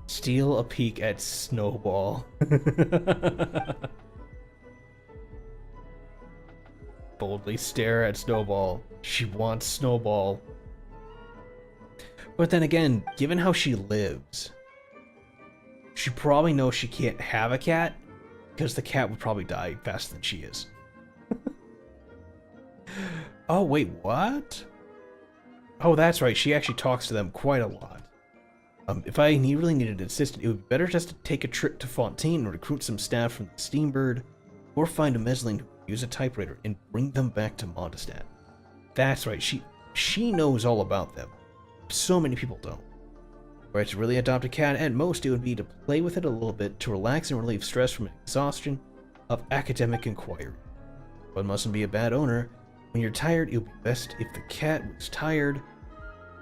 Steal a peek at Snowball. Boldly stare at Snowball. She wants Snowball. But then again, given how she lives, she probably knows she can't have a cat because the cat would probably die faster than she is. Oh, wait, what? Oh, that's right. She actually talks to them quite a lot. If I really needed an assistant, it would be better just to take a trip to Fontaine and recruit some staff from the Steambird, or find a Mesling who can use a typewriter and bring them back to Mondstadt. That's right. She knows all about them. So many people don't. Were I to really adopt a cat, at most it would be to play with it a little bit to relax and relieve stress from exhaustion of academic inquiry. One mustn't be a bad owner. When you're tired, it would be best if the cat was tired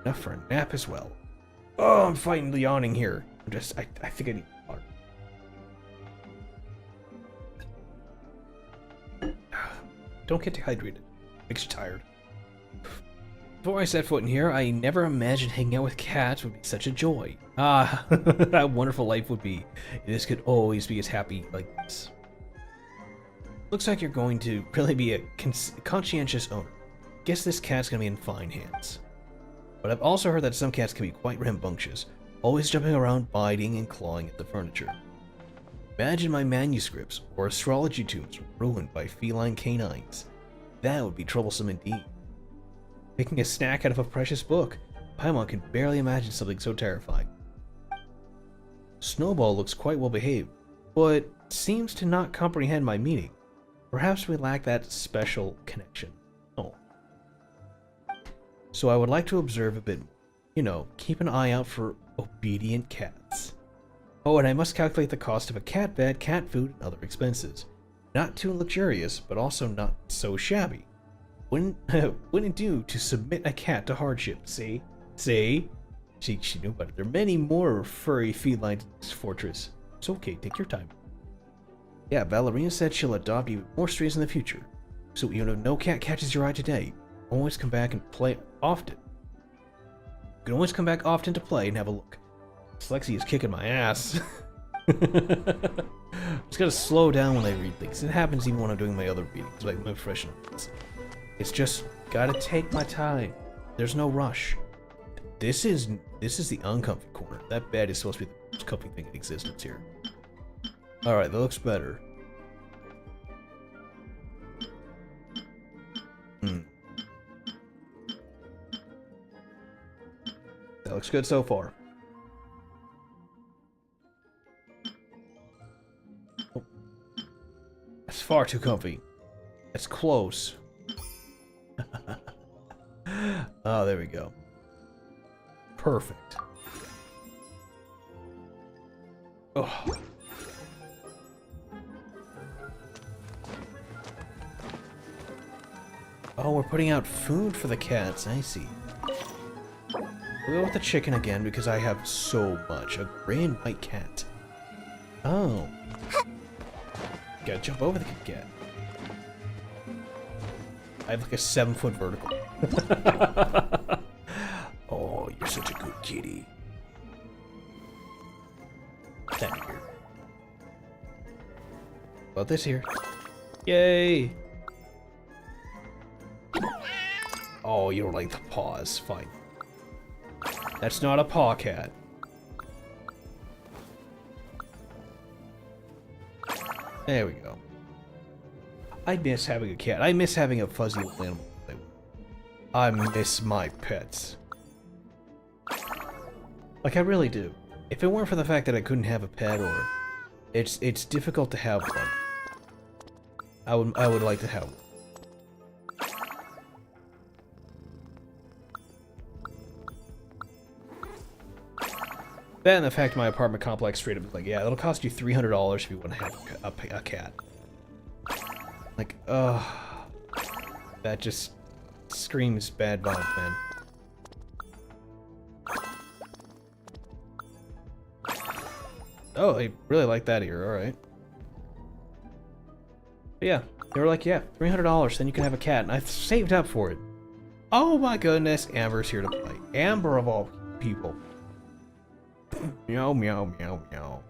enough for a nap as well. Oh, I'm fighting the yawning here. I think I need water. Don't get dehydrated. Makes you tired. Before I set foot in here, I never imagined hanging out with cats would be such a joy. Ah, how wonderful life would be if this could always be as happy like this. Looks like you're going to really be a conscientious owner. Guess this cat's gonna be in fine hands. But I've also heard that some cats can be quite rambunctious, always jumping around, biting and clawing at the furniture. Imagine my manuscripts or astrology tombs ruined by feline canines. That would be troublesome indeed. Making a snack out of a precious book. Paimon can barely imagine something so terrifying. Snowball looks quite well behaved, but seems to not comprehend my meaning. Perhaps we lack that special connection. Oh. So I would like to observe a bit more. You know, keep an eye out for obedient cats. Oh, and I must calculate the cost of a cat bed, cat food, and other expenses. Not too luxurious, but also not so shabby. Wouldn't do to submit a cat to hardship, see? See? She knew about it. There are many more furry felines in this fortress. It's okay, take your time. Yeah, Ballerina said she'll adopt even more strays in the future. So even if no cat catches your eye today, always come back and play often. You can always come back often to play and have a look. Slexy is kicking my ass. Just gotta slow down when I read things. It happens even when I'm doing my other readings, like my professional ones. It's just gotta take my time. There's no rush. This is the uncomfy corner. That bed is supposed to be the most comfy thing in existence here. Alright, that looks better. That looks good so far. Oh. That's far too comfy. That's close. Oh, there we go. Perfect. Oh. Oh, we're putting out food for the cats. I see. We'll go with the chicken again because I have so much. A gray and white cat. Oh. Gotta jump over the cat. I have like a 7-foot vertical. Oh, you're such a good kitty. That here. About this here. Yay! Oh, you don't like the paws. Fine. That's not a paw cat. There we go. I miss having a cat. I miss having a fuzzy little animal. I miss my pets. Like, I really do. If it weren't for the fact that I couldn't have a pet, or it's difficult to have one, I would like to have one. That and the fact my apartment complex straight up is like, yeah, it'll cost you $300 if you want to have a cat. Like, that just screams bad vibes, man. Oh, I really like that ear, alright. Yeah, they were like, yeah, $300, then you can have a cat, and I saved up for it. Oh my goodness, Amber's here to play. Amber of all people. Meow, meow, meow, meow.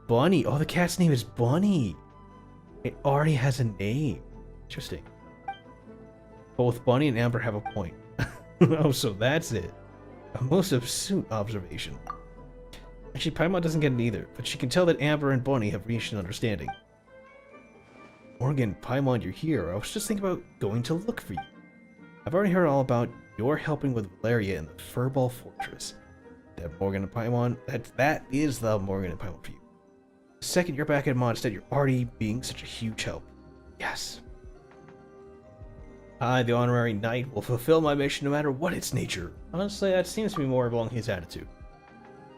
Bunny. Oh, the cat's name is Bunny. It already has a name. Interesting. Both Bunny and Amber have a point. Oh, so that's it. A most astute observation. Actually, Paimon doesn't get it either, but she can tell that Amber and Bunny have reached an understanding. Morgan, Paimon, you're here. I was just thinking about going to look for you. I've already heard all about your helping with Valeria in the Furball Fortress. That Morgan and Paimon, that is the Morgan and Paimon for you. The second you're back at Mondstadt, you're already being such a huge help. Yes. I, the honorary knight, will fulfill my mission no matter what its nature. Honestly, that seems to be more along his attitude.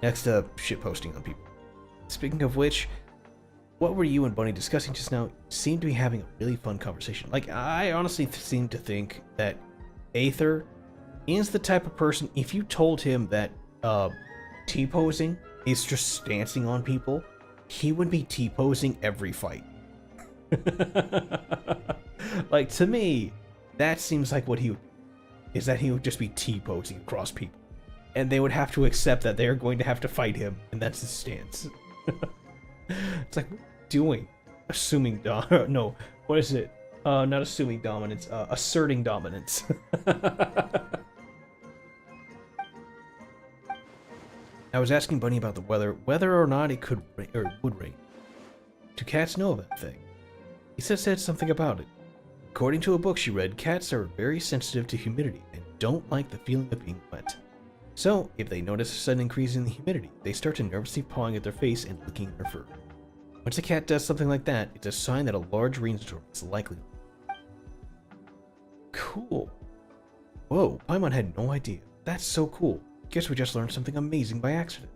Next up, shitposting on people. Speaking of which, what were you and Bunny discussing just now? You seem to be having a really fun conversation. Like, I honestly seem to think that Aether is the type of person, if you told him that T-posing is just stancing on people, he would be T-posing every fight. Like, to me, that seems like what he would, is that he would just be T-posing across people. And they would have to accept that they're going to have to fight him, and that's his stance. It's like, what are you doing? Assuming no, what is it? Not assuming dominance, asserting dominance. I was asking Bunny about the weather, whether or not it could rain, or would rain. Do cats know of that thing? He said something about it. According to a book she read, cats are very sensitive to humidity and don't like the feeling of being wet. So, if they notice a sudden increase in the humidity, they start to nervously pawing at their face and licking their fur. Once a cat does something like that, it's a sign that a large rainstorm is likely. Cool. Whoa, Paimon had no idea. That's so cool. Guess we just learned something amazing by accident.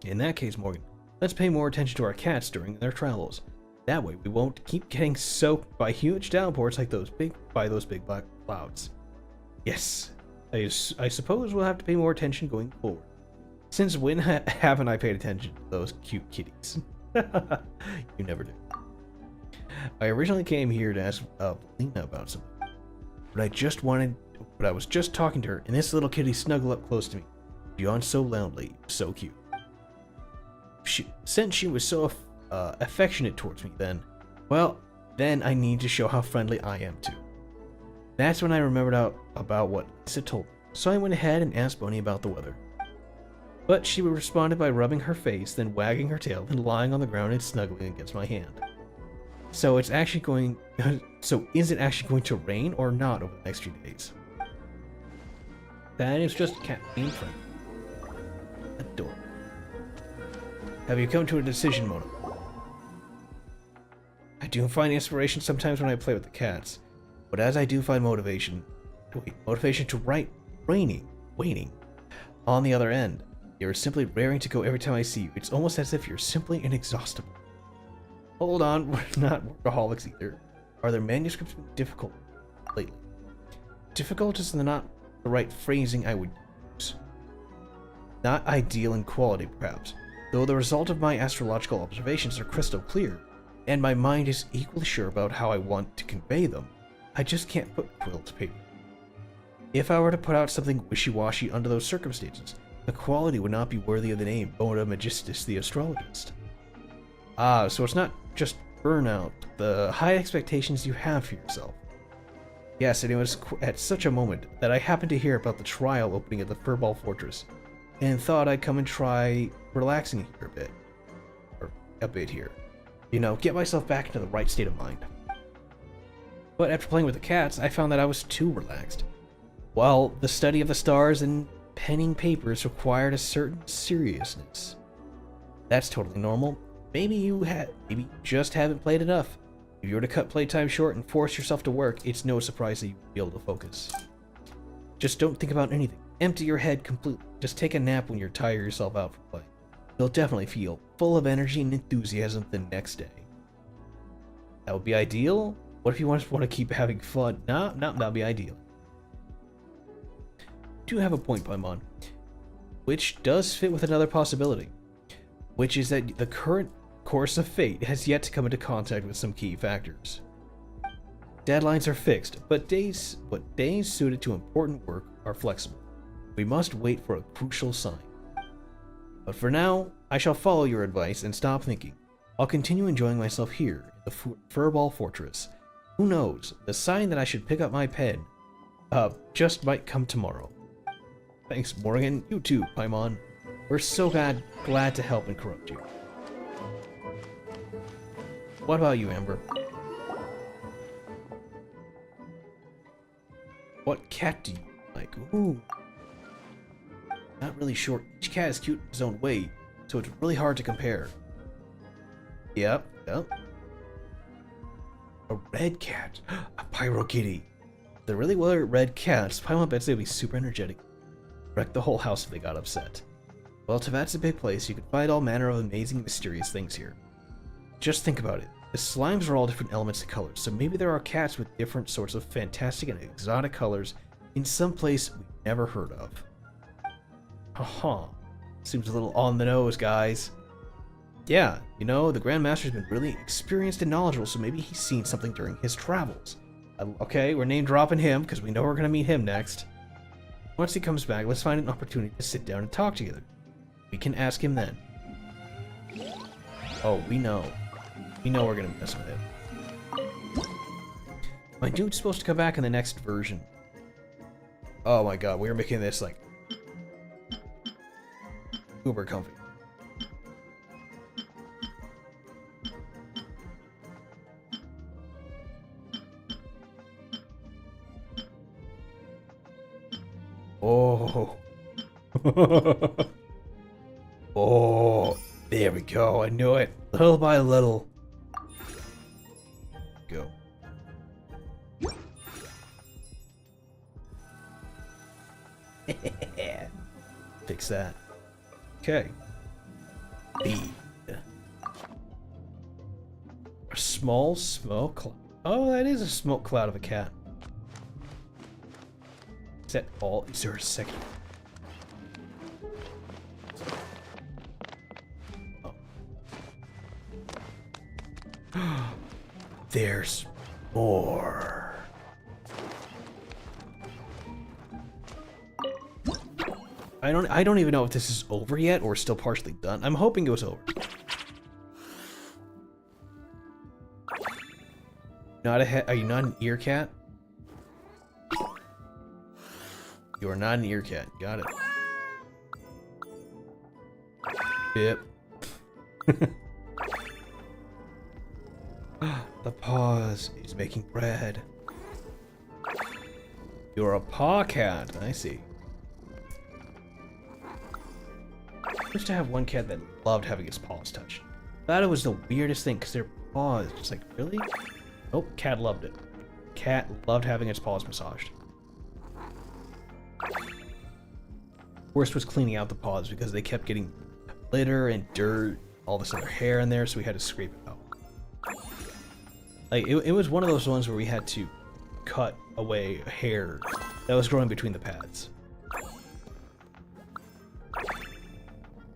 In that case, Morgan, let's pay more attention to our cats during their travels. That way, we won't keep getting soaked by huge downpours like those big black clouds. Yes, I suppose we'll have to pay more attention going forward. Since when haven't I paid attention to those cute kitties? You never do. I originally came here to ask Lena about something, but I was just talking to her, and this little kitty snuggled up close to me, yawned so loudly, so cute. Since she was so affectionate towards me, then I need to show how friendly I am too. That's when I remembered about what Lisa told me, so I went ahead and asked Bonnie about the weather. But she responded by rubbing her face, then wagging her tail, then lying on the ground and snuggling against my hand. So is it actually going to rain or not over the next few days? That is just a cat being friendly. Adorable. Have you come to a decision, Mona? I do find inspiration sometimes when I play with the cats, but as I do find motivation to write waiting. On the other end, you're simply raring to go every time I see you. It's almost as if you're simply inexhaustible. Hold on, we're not workaholics either. Are their manuscripts been difficult lately? Difficult is not the right phrasing I would use. Not ideal in quality, perhaps, though the result of my astrological observations are crystal clear, and my mind is equally sure about how I want to convey them. I just can't put quill to paper. If I were to put out something wishy-washy under those circumstances, the quality would not be worthy of the name Bona Magistus the Astrologist. Ah, so it's not just burnout, the high expectations you have for yourself. Yes, and it was at such a moment that I happened to hear about the trial opening at the Furball Fortress, and thought I'd come and try relaxing here a bit. Or a bit here. You know, get myself back into the right state of mind. But after playing with the cats, I found that I was too relaxed. While the study of the stars and penning papers required a certain seriousness. That's totally normal. Maybe you just haven't played enough. If you were to cut playtime short and force yourself to work, it's no surprise that you won't be able to focus. Just don't think about anything. Empty your head completely. Just take a nap when you're tired yourself out from play. You'll definitely feel full of energy and enthusiasm the next day. That would be ideal. What if you just want to keep having fun? No, that'd be ideal. Do have a point, Paimon, which does fit with another possibility, which is that the current course of fate has yet to come into contact with some key factors. Deadlines are fixed, but days suited to important work are flexible. We must wait for a crucial sign. But for now, I shall follow your advice and stop thinking. I'll continue enjoying myself here in the Furball Fortress. Who knows, the sign that I should pick up my pen just might come tomorrow. Thanks, Morgan. You too, Paimon. We're so glad to help and corrupt you. What about you, Amber? What cat do you like? Ooh. Not really sure. Each cat is cute in his own way, so it's really hard to compare. Yep. A red cat. A pyro kitty. If they really were red cats, Paimon bets they'd be super energetic. Wreck the whole house if they got upset. Well, Teyvat's a big place. You can find all manner of amazing, mysterious things here. Just think about it. The slimes are all different elements and colors, so maybe there are cats with different sorts of fantastic and exotic colors in some place we've never heard of. Haha. Seems a little on the nose, guys. Yeah, you know, the Grand Master's been really experienced and knowledgeable, so maybe he's seen something during his travels. Okay, we're name dropping him, because we know we're going to meet him next. Once he comes back, let's find an opportunity to sit down and talk together. We can ask him then. Oh, we know. We know we're gonna mess with him. My dude's supposed to come back in the next version. Oh my god, we are making this like... Uber comfy. Oh. Oh, there we go. I knew it. Little by little. Go. Fix that. Okay. Feed. A small smoke cloud. Oh, that is a smoke cloud of a cat. Is that all? Is there a second? Oh. There's more. I don't even know if this is over yet or still partially done. I'm hoping it was over. Not a head. Are you not an ear cat? You are not an ear cat. Got it. Yep. The paws is making bread. You're a paw cat. I see. I used to have one cat that loved having his paws touched. Thought it was the weirdest thing because their paws just like, really? Nope, cat loved it. Cat loved having its paws massaged. Worst was cleaning out the paws because they kept getting litter and dirt, all this other hair in there, so we had to scrape it out. Like, it was one of those ones where we had to cut away hair that was growing between the pads.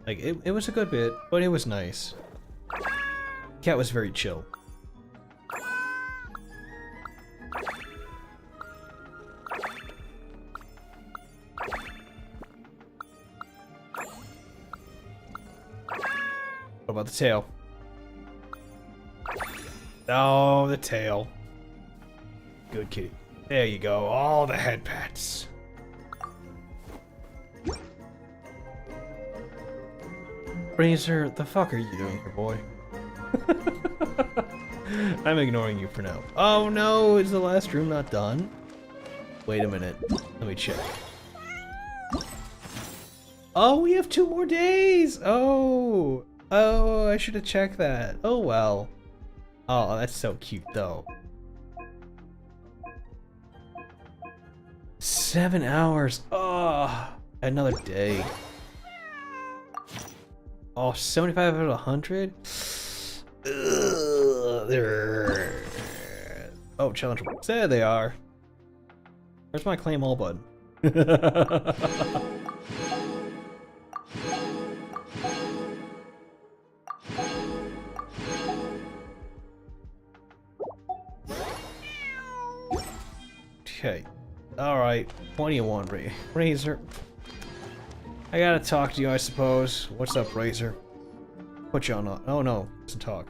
Like, it was a good bit, but it was nice. Cat was very chill. What about the tail? Oh, the tail. Good kitty. There you go. All the head pats. Razor, the fuck are you doing here, boy? I'm ignoring you for now. Oh no, is the last room not done? Wait a minute. Let me check. Oh, we have 2 more days! Oh! Oh, I should have checked that. Oh well. Oh, that's so cute though. 7 hours. Oh, another day. Oh, 75 out of 100? Oh, challenge rewards. There they are. Where's my claim all button? Okay. Alright. What do you want, Razor? I gotta talk to you, I suppose. What's up, Razor? Put you on. Oh no, doesn't talk.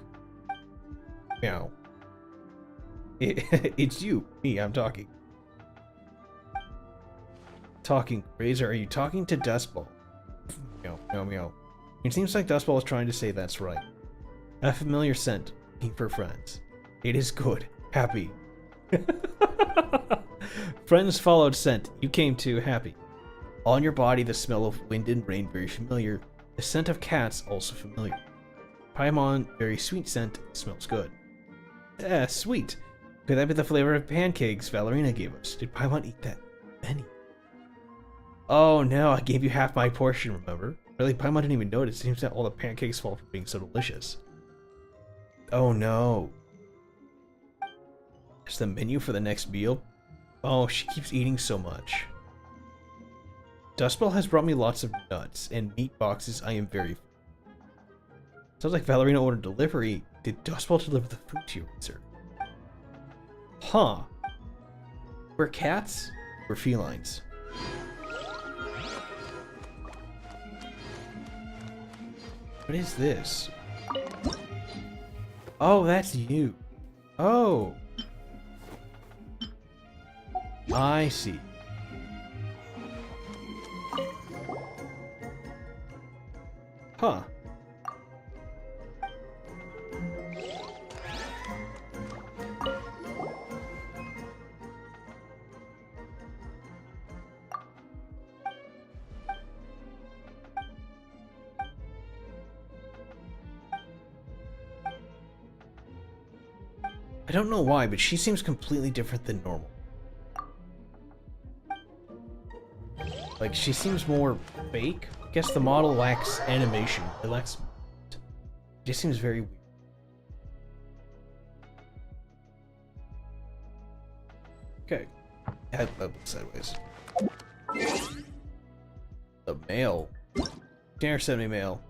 Meow. It's you. Me, I'm talking. Talking. Razor, are you talking to Dustball? Meow, meow, meow. It seems like Dustball is trying to say that's right. A familiar scent. Looking for friends. It is good. Happy. Friends followed scent. You came too. Happy. On your body, the smell of wind and rain very familiar. The scent of cats also familiar. Paimon, very sweet scent, smells good. Sweet. Could that be the flavor of pancakes Valerina gave us? Did Paimon eat that many? Oh no, I gave you half my portion, remember? Really, Paimon didn't even notice. It seems that all the pancakes fall from being so delicious. Oh no. Is the menu for the next meal? Oh, she keeps eating so much. Dustball has brought me lots of nuts and meat boxes. I am very... Sounds like Valerina ordered delivery. Did Dustball deliver the food to you, sir? Huh. We're cats? We're felines. What is this? Oh, that's you. Oh. I see. Huh. I don't know why, but she seems completely different than normal. Like, she seems more fake. I guess the model lacks animation. It lacks... It just seems very weird. Okay. Head up sideways. The mail. Tanner sent me mail.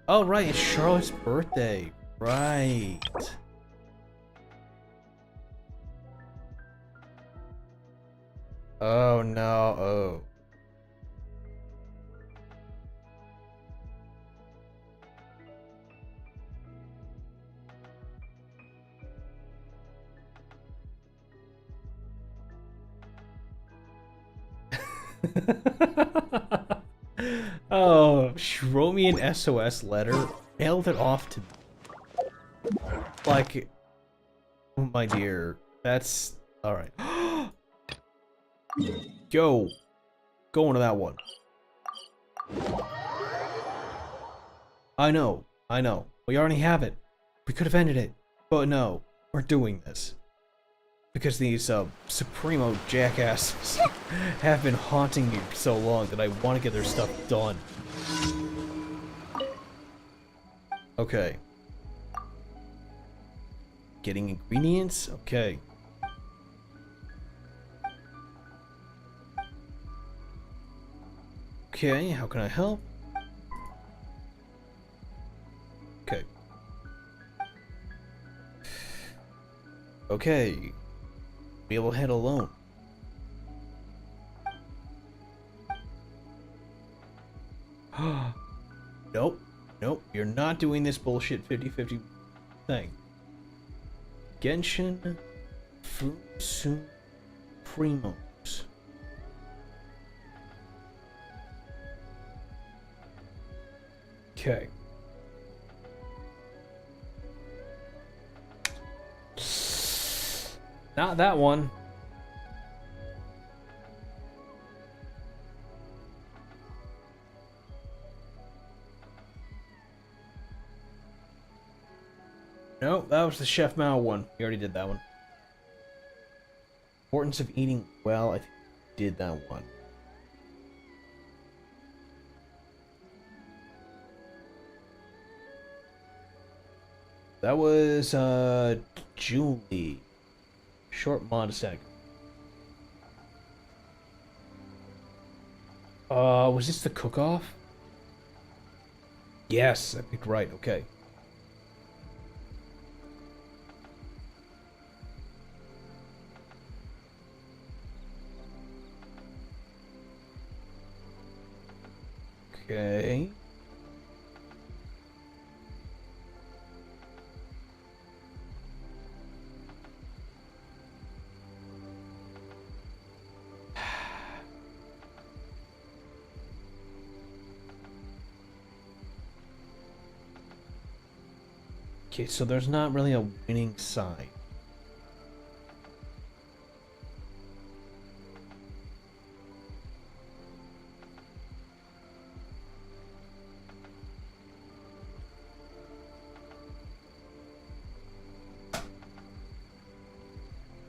Oh, right, it's Charlotte's birthday. Right. Oh no, oh. Oh, she wrote me an SOS letter, mailed it off to me. Like, oh my dear, that's alright. Yo, go into that one. I know. We already have it. We could have ended it, but no, we're doing this. Because these, Supremo jackasses have been haunting me for so long that I want to get their stuff done. Okay. Getting ingredients? Okay. Okay, how can I help? Okay. Okay. Be able to head alone. Nope. Nope. You're not doing this bullshit 50-50 thing. Genshin Supremos. Okay. Not that one. No, that was the Chef Mao one. We already did that one. Importance of eating well. I think we did that one. That was, Julie. Short monoseg. Was this the cook-off? Yes, I picked right, okay. Okay. Okay, so there's not really a winning side.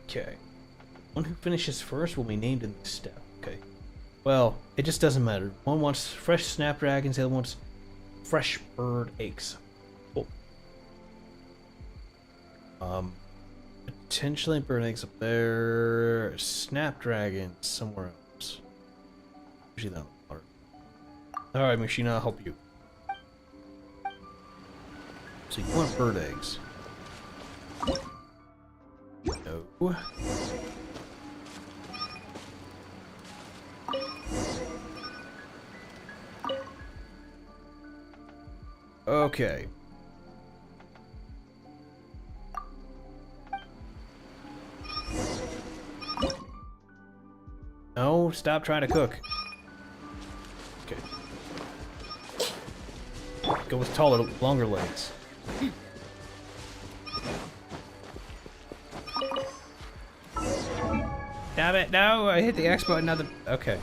Okay. One who finishes first will be named in this step. Okay. Well, it just doesn't matter. One wants fresh snapdragons, the other wants fresh bird eggs. Cool. Potentially bird eggs up there. Snapdragon somewhere else. Usually that one. Alright, machine, I'll help you. So you want bird eggs. No. Okay. No, stop trying to cook. Okay. go with taller, longer legs. Damn it, no! I hit the X button, not the... Okay.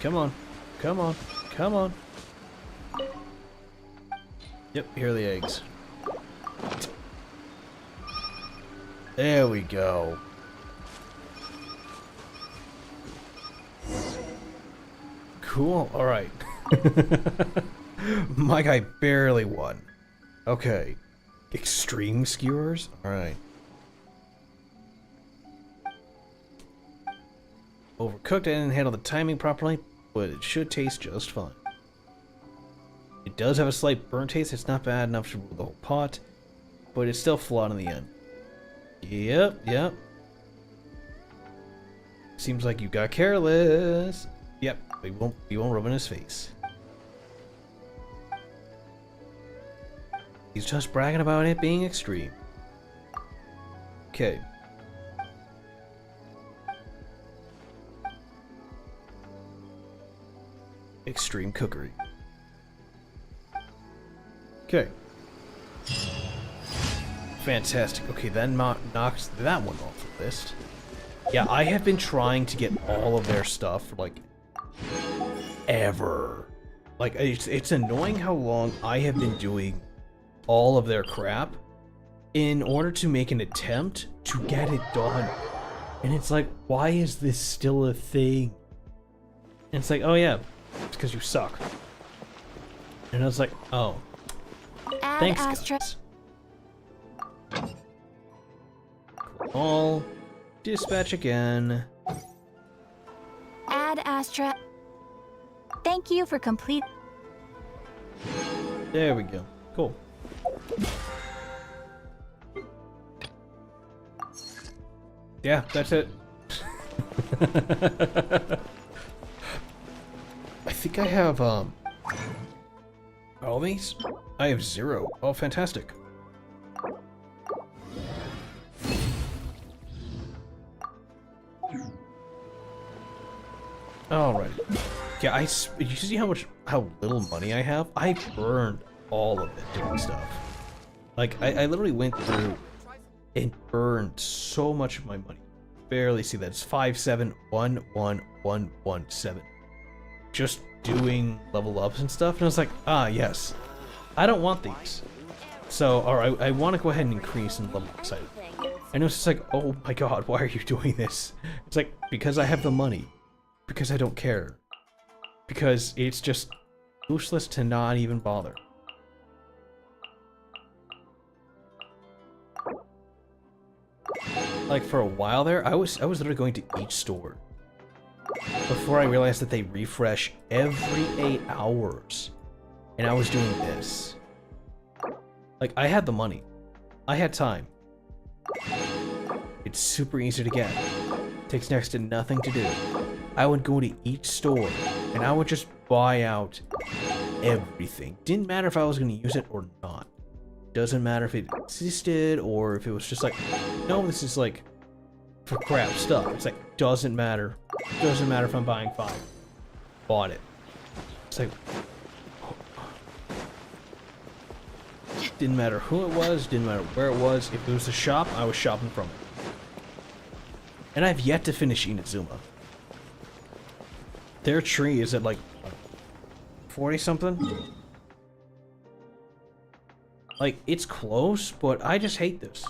Come on. Come on. Come on. Yep, here are the eggs. There we go. Cool, alright. My guy barely won. Okay. Extreme skewers? Alright. Overcooked, I didn't handle the timing properly, but it should taste just fine. It does have a slight burnt taste, it's not bad enough to rule the whole pot, but it's still flawed in the end. Yep, yep. Seems like you got careless. Yep, we won't rub in his face. He's just bragging about it being extreme. Okay. Extreme cookery. Okay. Fantastic. Okay, that knocks that one off the list. Yeah, I have been trying to get all of their stuff for, like, ever. Like, it's annoying how long I have been doing all of their crap in order to make an attempt to get it done. And it's like, why is this still a thing? And it's like, oh yeah, it's because you suck. And I was like, oh. Add Thanks, Astra. guys. All dispatch again. Add Astra. Thank you for complete. There we go. Cool. Yeah, that's it. I think I have all these? I have 0. Oh, fantastic. Alright. Yeah, you see how little money I have? I burned all of it doing stuff. Like, I literally went through and burned so much of my money. Barely see that. It's 571117. Just doing level ups and stuff, and I was like, ah, yes. I don't want these. So, alright, I want to go ahead and increase in level up side. I know it's just like, oh my god, why are you doing this? It's like, because I have the money. Because I don't care. Because it's just useless to not even bother. Like, for a while there, I was literally going to each store. Before I realized that they refresh every 8 hours. And I was doing this. Like, I had the money. I had time. It's super easy to get. Takes next to nothing to do. I would go to each store, and I would just buy out everything. Didn't matter if I was going to use it or not. Doesn't matter if it existed, or if it was just like, no, this is like, for crap stuff. It's like, doesn't matter. Doesn't matter if I'm buying 5. Bought it. It's like, didn't matter who it was, didn't matter where it was. If it was a shop, I was shopping from it. And I've yet to finish Inazuma. Their tree is at like 40 something. Like, it's close, but I just hate this.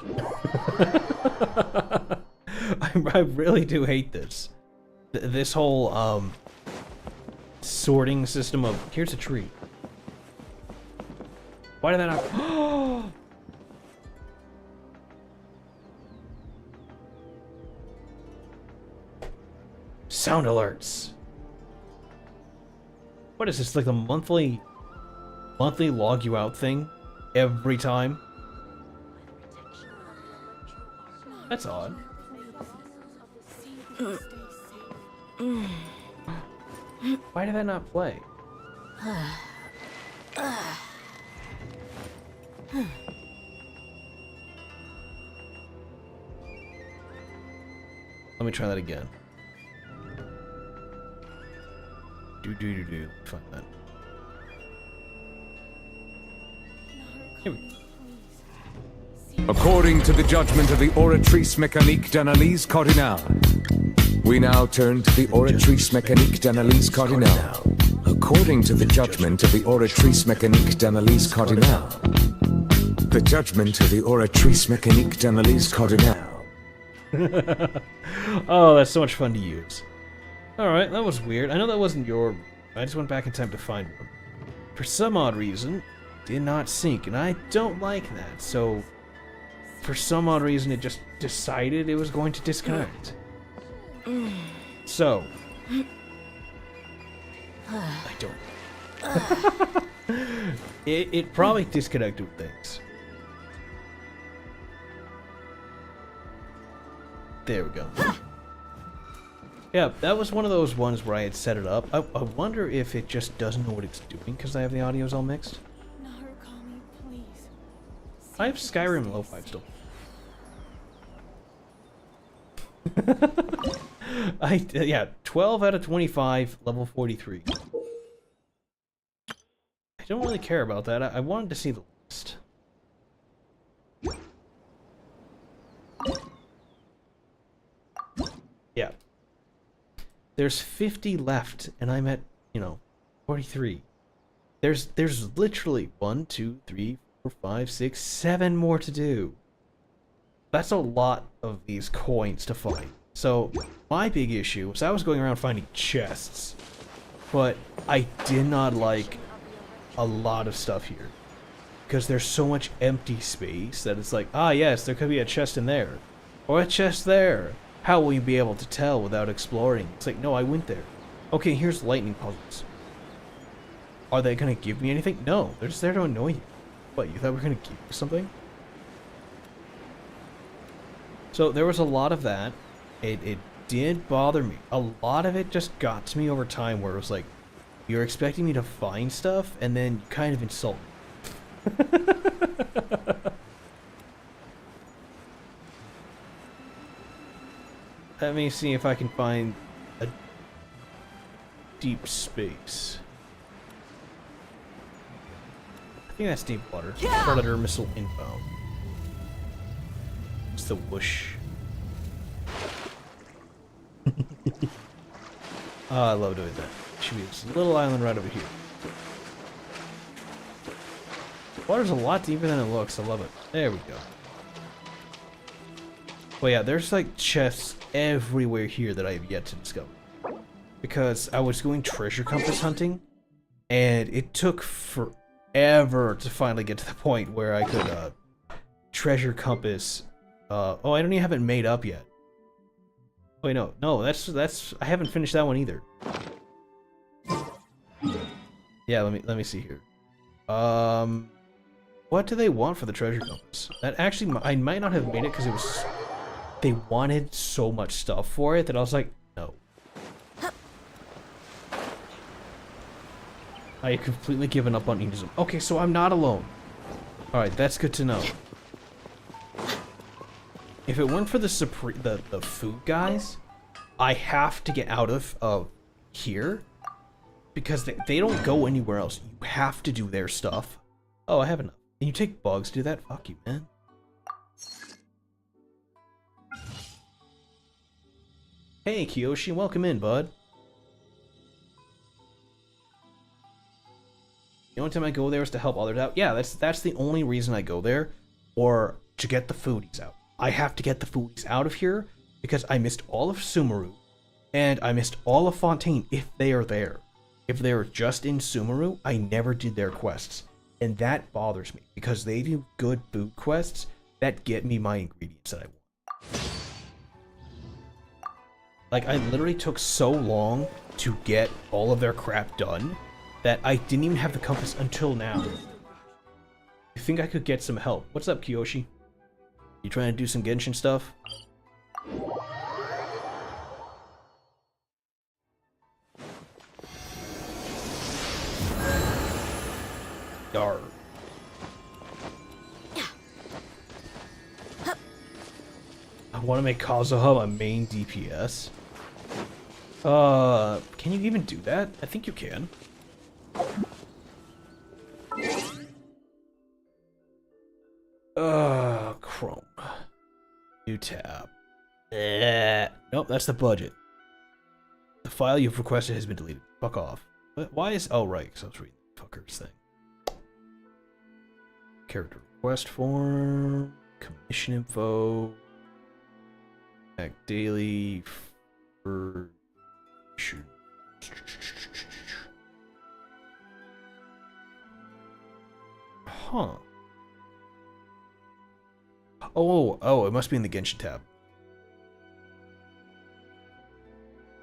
I really do hate this. This whole sorting system of, here's a tree. Why did that not? Sound alerts. What is this, like the monthly log you out thing every time? That's odd. Why did that not play? Let me try that again. Find that. Here we go. According to the judgment of the Oratrice Mécanique d'Analyse Cardinale, we now turn to the Oratrice Mécanique d'Analyse Cardinale. According to the judgment of the Oratrice Mécanique d'Analyse Cardinale. The judgment of the Oratrice Mécanique d'Analyse Cardinale. Oh, that's so much fun to use. Alright, that was weird. I know that wasn't your... I just went back in time to find one. For some odd reason, it did not sync, and I don't like that, so... For some odd reason, it just decided it was going to disconnect. So... I don't... it probably disconnected things. There we go. Yeah, that was one of those ones where I had set it up. I wonder if it just doesn't know what it's doing because I have the audios all mixed. I have Skyrim Lo-Fi still. Yeah, 12 out of 25, level 43. I don't really care about that. I wanted to see the list. Yeah. There's 50 left, and I'm at, 43. There's literally 1, 2, 3, 4, 5, 6, 7 more to do. That's a lot of these coins to find. So, my big issue was I was going around finding chests, but I did not like a lot of stuff here. Because there's so much empty space that it's like, ah yes, there could be a chest in there. Or a chest there. How will you be able to tell without exploring? It's like, no, I went there. Okay, here's lightning puzzles. Are they gonna give me anything? No, they're just there to annoy you. What, you thought we were gonna give you something? So there was a lot of that. It did bother me. A lot of it just got to me over time where it was like, you're expecting me to find stuff and then you kind of insult me. Let me see if I can find a deep space. I think that's deep water. Predator missile inbound. It's the whoosh. Oh, I love doing that. Should be this little island right over here. Water's a lot deeper than it looks. I love it. There we go. Well, yeah, there's like chests everywhere here that I have yet to discover. Because I was going treasure compass hunting, and it took forever to finally get to the point where I could treasure compass. Oh, I don't even have it made up yet. Wait, no, that's I haven't finished that one either. Yeah, let me see here. What do they want for the treasure compass? That actually, I might not have made it because it was. They wanted so much stuff for it that I was like, no. I had completely given up on Edism. Okay, so I'm not alone. Alright, that's good to know. If it weren't for the food guys, I have to get out of here. Because they don't go anywhere else. You have to do their stuff. Oh, I have enough. Can you take bugs to do that? Fuck you, man. Hey, Kiyoshi, welcome in, bud. The only time I go there is to help others out. Yeah, that's the only reason I go there, or to get the foodies out. I have to get the foodies out of here because I missed all of Sumeru, and I missed all of Fontaine if they are there. If they are just in Sumeru, I never did their quests, and that bothers me because they do good food quests that get me my ingredients that I want. Like, I literally took so long to get all of their crap done that I didn't even have the compass until now. I think I could get some help. What's up, Kiyoshi? You trying to do some Genshin stuff? Yarr. I want to make Kazuha my main DPS. Can you even do that? I think you can. Chrome. New tab. Nope, that's the budget. The file you've requested has been deleted. Fuck off. Why is... Oh, right, because I was reading the fucker's thing. Character request form. Commission info. Back daily. For... Huh. Oh, it must be in the Genshin tab.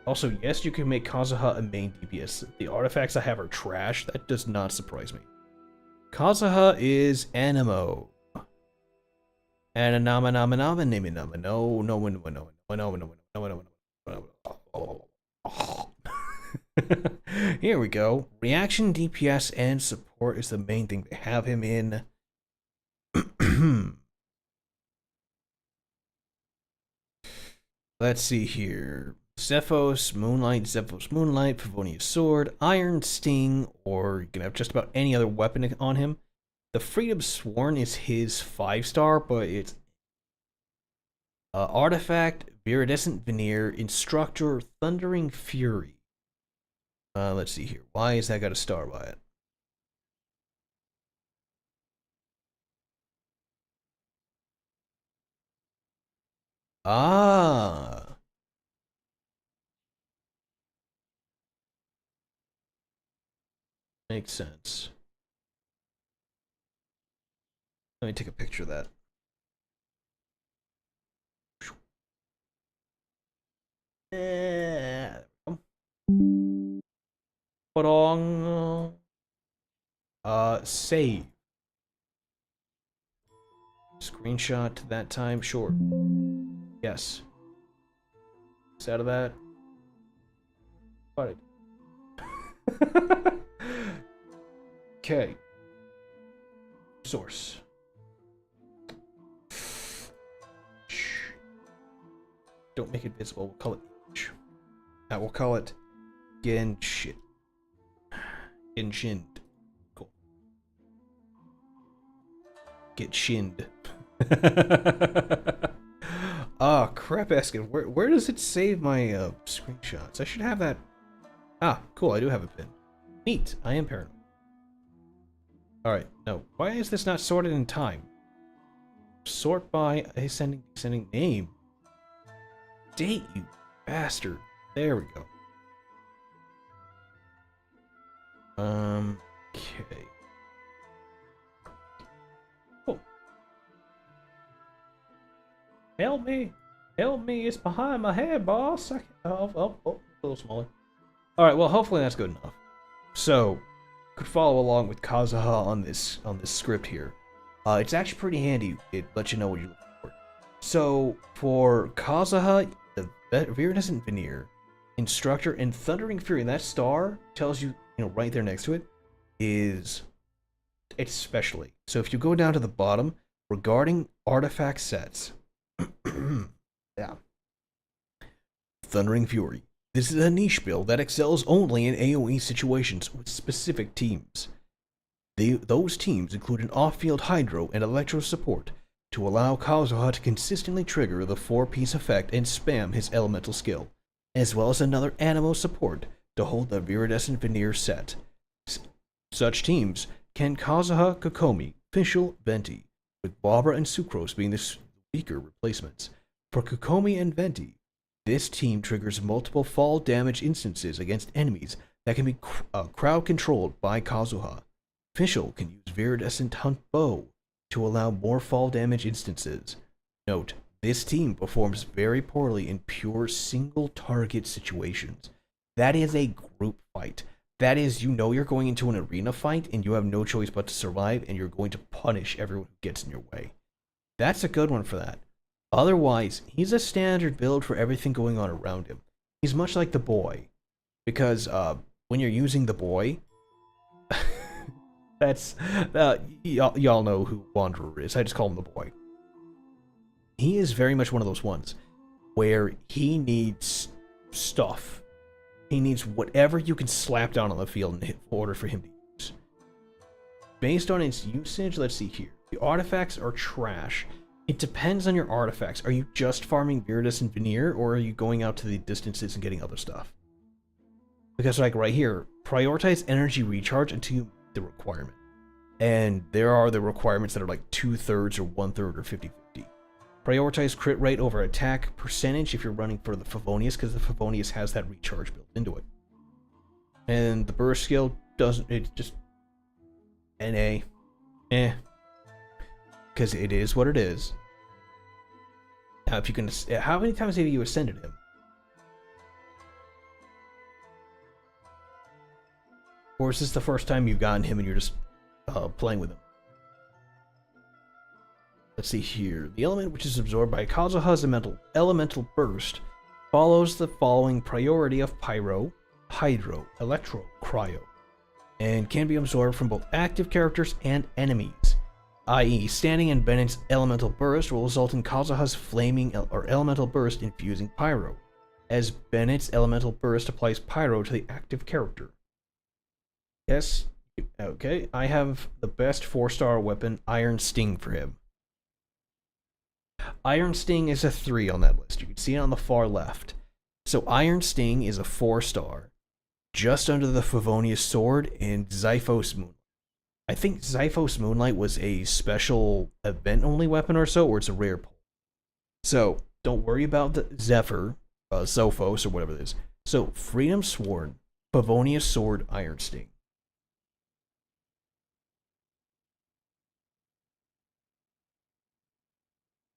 Also, yes, you can make Kazuha a main DPS. The artifacts I have are trash. That does not surprise me. Kazuha is Animo. Here we go. Reaction, DPS, and support is the main thing they have him in. Let's see here. Zephos, Moonlight, Favonius Sword, Iron Sting, or you can have just about any other weapon on him. The Freedom Sworn is his 5-star, but it's Artifact, Viridescent Veneer, Instructor, Thundering Fury. Let's see here. Why has that got a star by it? Ah. Makes sense. Let me take a picture of that. Put on save. Screenshot to that time, sure. Yes. It's out of that. What? Okay. Source. Don't make it visible. We'll call it image. We'll call it Genshin. Genshin. Cool. Get shinned. Ah, crap asking. Where does it save my screenshots? I should have that. Ah, cool. I do have a pin. Neat. I am paranoid. Alright, no. Why is this not sorted in time? Sort by ascending name. Date, you bastard. There we go. Okay. Oh. Help me. Help me. It's behind my head, boss. Oh, a little smaller. Alright, well, hopefully that's good enough. So, could follow along with Kazuha on this script here. It's actually pretty handy. It lets you know what you're looking for. So, for Kazuha, the Viridescent Veneer, Instructor, and Thundering Fury, and that star tells you, right there next to it, it's specially. So if you go down to the bottom, regarding artifact sets, yeah. Thundering Fury. This is a niche build that excels only in AoE situations with specific teams. Those teams include an off-field Hydro and Electro support to allow Kazuha to consistently trigger the 4-piece effect and spam his elemental skill, as well as another Animo support to hold the Viridescent Veneer set. Such teams can Kazuha, Kokomi, Fischl, Venti, with Barbara and Sucrose being the weaker replacements. For Kokomi and Venti, this team triggers multiple fall damage instances against enemies that can be crowd controlled by Kazuha. Fischl can use Viridescent Hunt Bow to allow more fall damage instances. Note, this team performs very poorly in pure single target situations. That is a group fight. That is, you're going into an arena fight and you have no choice but to survive, and you're going to punish everyone who gets in your way. That's a good one for that. Otherwise, he's a standard build for everything going on around him. He's much like the boy, because when you're using the boy, that's y'all know who Wanderer is. I just call him the boy. He is very much one of those ones where he needs stuff He needs whatever you can slap down on the field in order for him to use. Based on its usage, let's see here. The artifacts are trash. It depends on your artifacts. Are you just farming Viridis and Veneer, or are you going out to the distances and getting other stuff? Because like right here, prioritize energy recharge until you meet the requirement. And there are the requirements that are like 2/3 or 1/3 or 50/50. Prioritize crit rate over attack percentage if you're running for the Favonius, because the Favonius has that recharge built into it. And the burst skill doesn't, it's just NA. Because it is what it is. Now if you can, how many times have you ascended him? Or is this the first time you've gotten him and you're just playing with him? Let's see here. The element which is absorbed by Kazuha's elemental burst follows the following priority of Pyro, Hydro, Electro, Cryo, and can be absorbed from both active characters and enemies. I.e., standing in Bennett's elemental burst will result in Kazuha's flaming or elemental burst infusing Pyro, as Bennett's elemental burst applies Pyro to the active character. Yes, okay, I have the best 4-star weapon, Iron Sting, for him. Iron Sting is a 3 on that list. You can see it on the far left. So Iron Sting is a 4-star, just under the Favonius Sword and Xiphos Moonlight. I think Xiphos Moonlight was a special event-only weapon or so, or it's a rare pull. So don't worry about the Zephyr, Sophos, or whatever it is. So Freedom Sword, Favonius Sword, Iron Sting.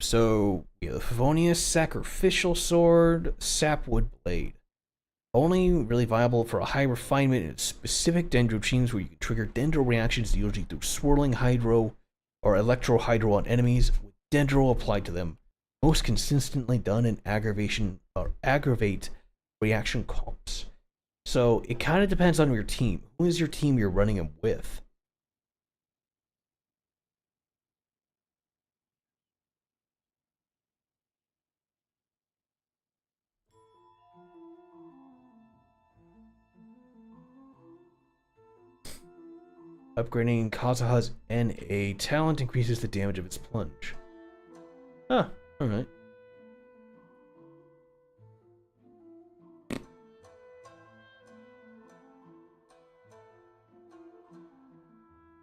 So, yeah, the Favonius Sacrificial Sword, Sapwood Blade. Only really viable for a high refinement in specific Dendro teams where you can trigger Dendro reactions usually through Swirling Hydro or Electro Hydro on enemies with Dendro applied to them. Most consistently done in aggravate reaction comps. So, it kind of depends on your team. Who is your team you're running them with? Upgrading Kazuha's NA talent increases the damage of its plunge. Ah, alright.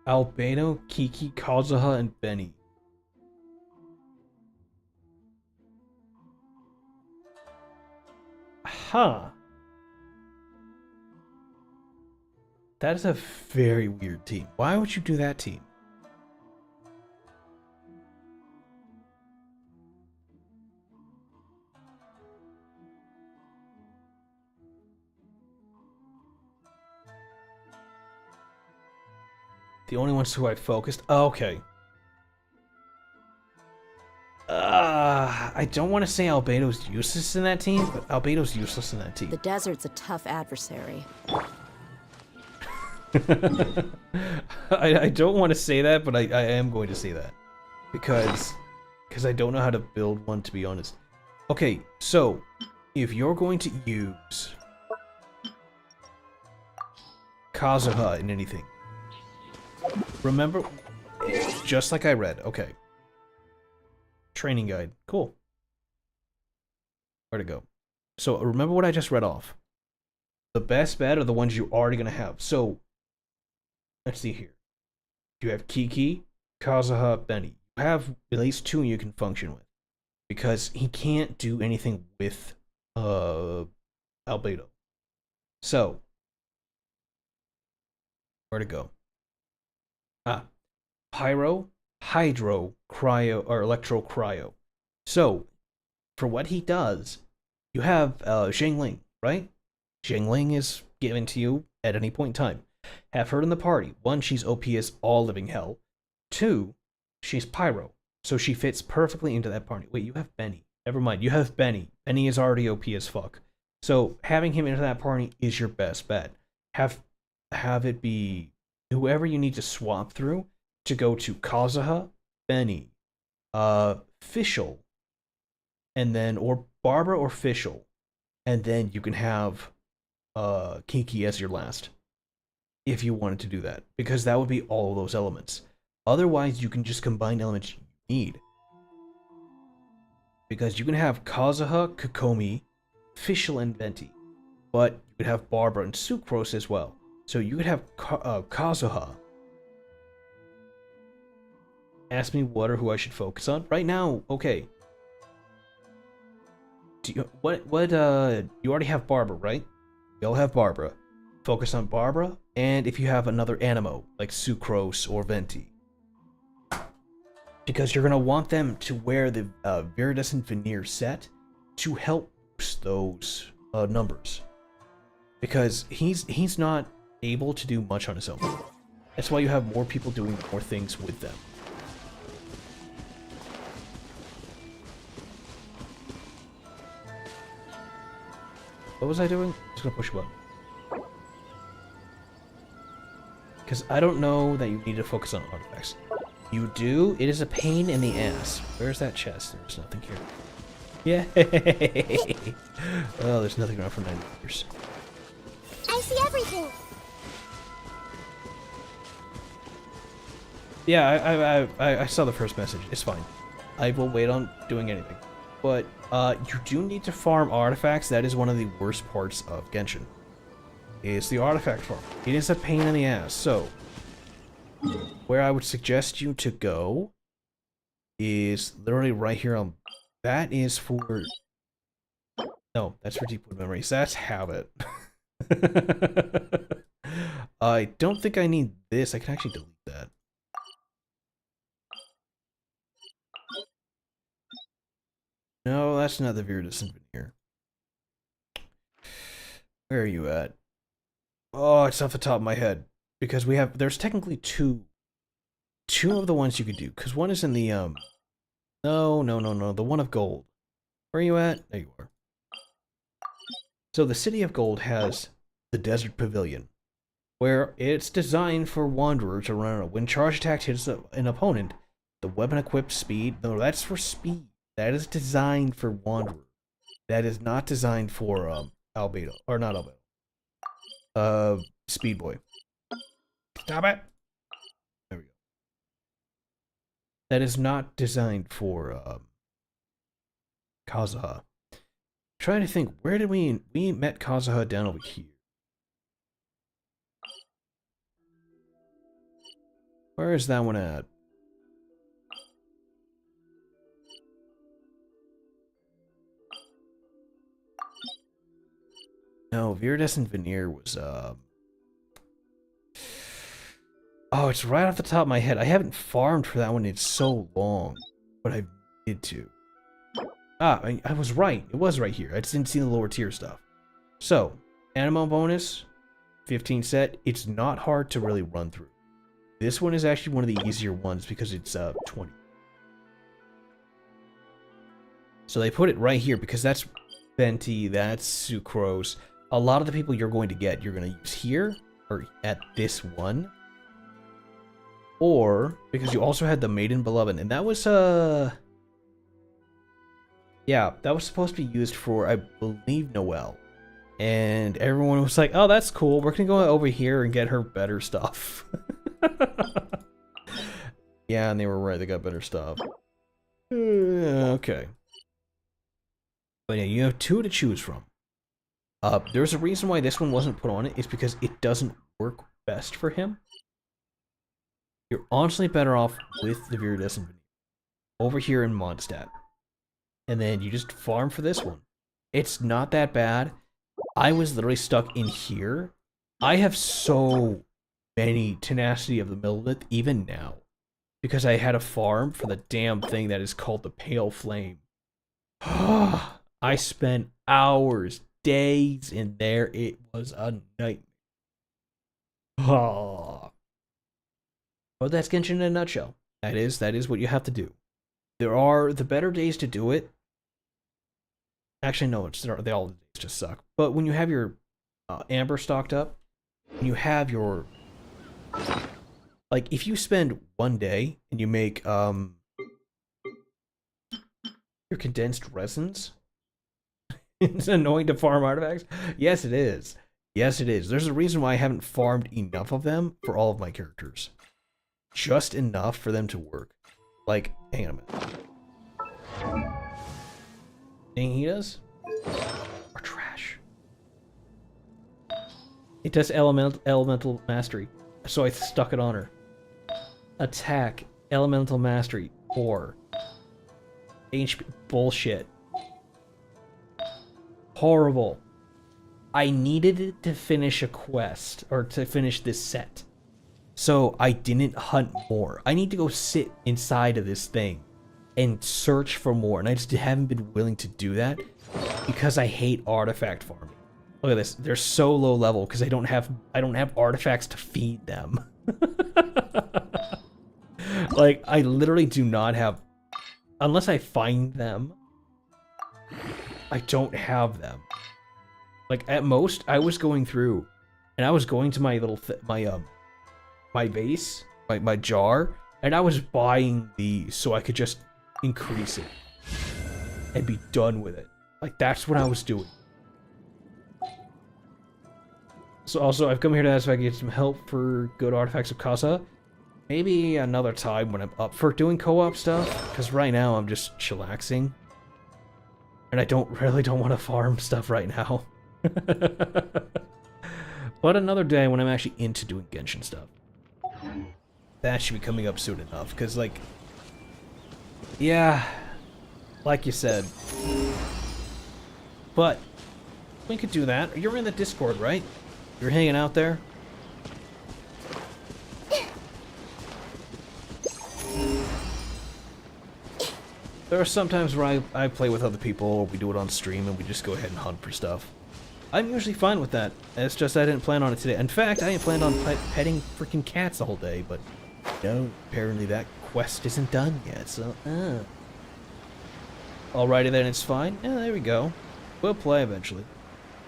Albedo, Kiki, Kazuha, and Benny. Huh. That is a very weird team. Why would you do that team? The only ones who I focused. Oh, okay. I don't want to say Albedo's useless in that team, but Albedo's useless in that team. The desert's a tough adversary. I don't want to say that, but I am going to say that. Because I don't know how to build one, to be honest. Okay, so if you're going to use Kazuha in anything, remember, just like I read, okay. Training guide, cool. Where to go? So remember what I just read off. The best bet are the ones you're already going to have. So, let's see here. You have Kiki, Kazuha, Benny. You have at least 2 you can function with. Because he can't do anything with Albedo. So, where to go? Pyro, Hydro, Cryo, or Electro Cryo. So, for what he does, you have Xiangling, right? Xiangling is given to you at any point in time. Have her in the party. 1, she's OP as all living hell. 2, she's Pyro. So she fits perfectly into that party. Wait, you have Benny. Never mind, you have Benny. Benny is already OP as fuck. So having him into that party is your best bet. Have it be whoever you need to swap through to go to Kazuha, Benny, Fischl, and then, or Barbara or Fischl. And then you can have Kinky as your last. If you wanted to do that. Because that would be all of those elements. Otherwise, you can just combine elements you need. Because you can have Kazuha, Kokomi, Fischl, and Venti. But you could have Barbara and Sucrose as well. So you could have Kazuha. Ask me what or who I should focus on. Right now, okay. Do you, you already have Barbara, right? You all have Barbara. Focus on Barbara, and if you have another Animo, like Sucrose or Venti. Because you're going to want them to wear the Viridescent Veneer set to help boost those numbers. Because he's not able to do much on his own. That's why you have more people doing more things with them. What was I doing? I'm just gonna push a button. Because I don't know that you need to focus on artifacts. You do? It is a pain in the ass. Where's that chest? There's nothing here. Yay! Oh, there's nothing around for 9 years. I see everything. Yeah, I saw the first message. It's fine. I will wait on doing anything. But you do need to farm artifacts. That is one of the worst parts of Genshin. Is the artifact farm. It is a pain in the ass. So, where I would suggest you to go is literally right here on... That is for... No, that's for Deepwood Memories. That's Habit. I don't think I need this. I can actually delete that. No, that's not the Viridescent Veneer. Where are you at? Oh, it's off the top of my head. Because we have... There's technically two of the ones you could do. Because one is in the... No. The one of gold. Where are you at? There you are. So the City of Gold has the Desert Pavilion. Where it's designed for Wanderer to run around. When charge attack hits an opponent, the weapon equipped speed... No, that's for speed. That is designed for Wanderer. That is not designed for Albedo. Or not Albedo. Speed Boy. Stop it! There we go. That is not designed for Kazuha. I'm trying to think, where did we met Kazuha down over here? Where is that one at? No, Viridescent Veneer was, Oh, it's right off the top of my head. I haven't farmed for that one in so long, but I need to. Ah, I was right. It was right here. I just didn't see the lower tier stuff. So, Animo bonus, 15 set. It's not hard to really run through. This one is actually one of the easier ones because it's 20. So they put it right here because that's Venti, that's Sucrose. A lot of the people you're going to get, you're going to use here, or at this one. Or, because you also had the Maiden Beloved, and that was, yeah, that was supposed to be used for, I believe, Noelle. And everyone was like, oh, that's cool, we're gonna go over here and get her better stuff. Yeah, and they were right, they got better stuff. Okay. But yeah, you have two to choose from. There's a reason why this one wasn't put on it. It's because it doesn't work best for him. You're honestly better off with the Viridescent Veneer over here in Mondstadt. And then you just farm for this one. It's not that bad. I was literally stuck in here. I have so many Tenacity of the Millelith even now. Because I had a farm for the damn thing that is called the Pale Flame. I spent hours, days in there. It was a nightmare. But that's Genshin in a nutshell. That is what you have to do. There are the better days to do it. Actually, no, they all days just suck. But when you have your Amber stocked up, when you have your... Like, if you spend one day and you make your condensed resins, it's annoying to farm artifacts. Yes, it is. Yes, it is. There's a reason why I haven't farmed enough of them for all of my characters. Just enough for them to work. Like, hang on a minute. Thing he does? Or trash. It does elemental mastery. So I stuck it on her. Attack, elemental mastery, or HP bullshit. Horrible. I needed it to finish a quest, or to finish this set. So I didn't hunt more. I need to go sit inside of this thing and search for more, and I just haven't been willing to do that because I hate artifact farming. Look at this. They're so low level because I don't have artifacts to feed them. Like, I literally do not have, unless I find them, I don't have them. Like, at most, I was going through, and I was going to my little, my base, my jar, and I was buying these so I could just increase it and be done with it. Like, that's what I was doing. So also, I've come here to ask if I can get some help for good artifacts of Casa. Maybe another time when I'm up for doing co-op stuff, because right now I'm just chillaxing. And I really don't want to farm stuff right now. But another day when I'm actually into doing Genshin stuff. That should be coming up soon enough, because, like... Yeah, like you said. But, we could do that. You're in the Discord, right? You're hanging out there? There are some times where I play with other people, or we do it on stream, and we just go ahead and hunt for stuff. I'm usually fine with that. It's just I didn't plan on it today. In fact, I didn't plan on petting freaking cats the whole day, but no, apparently that quest isn't done yet, so, Alrighty then, it's fine. Yeah, there we go. We'll play eventually.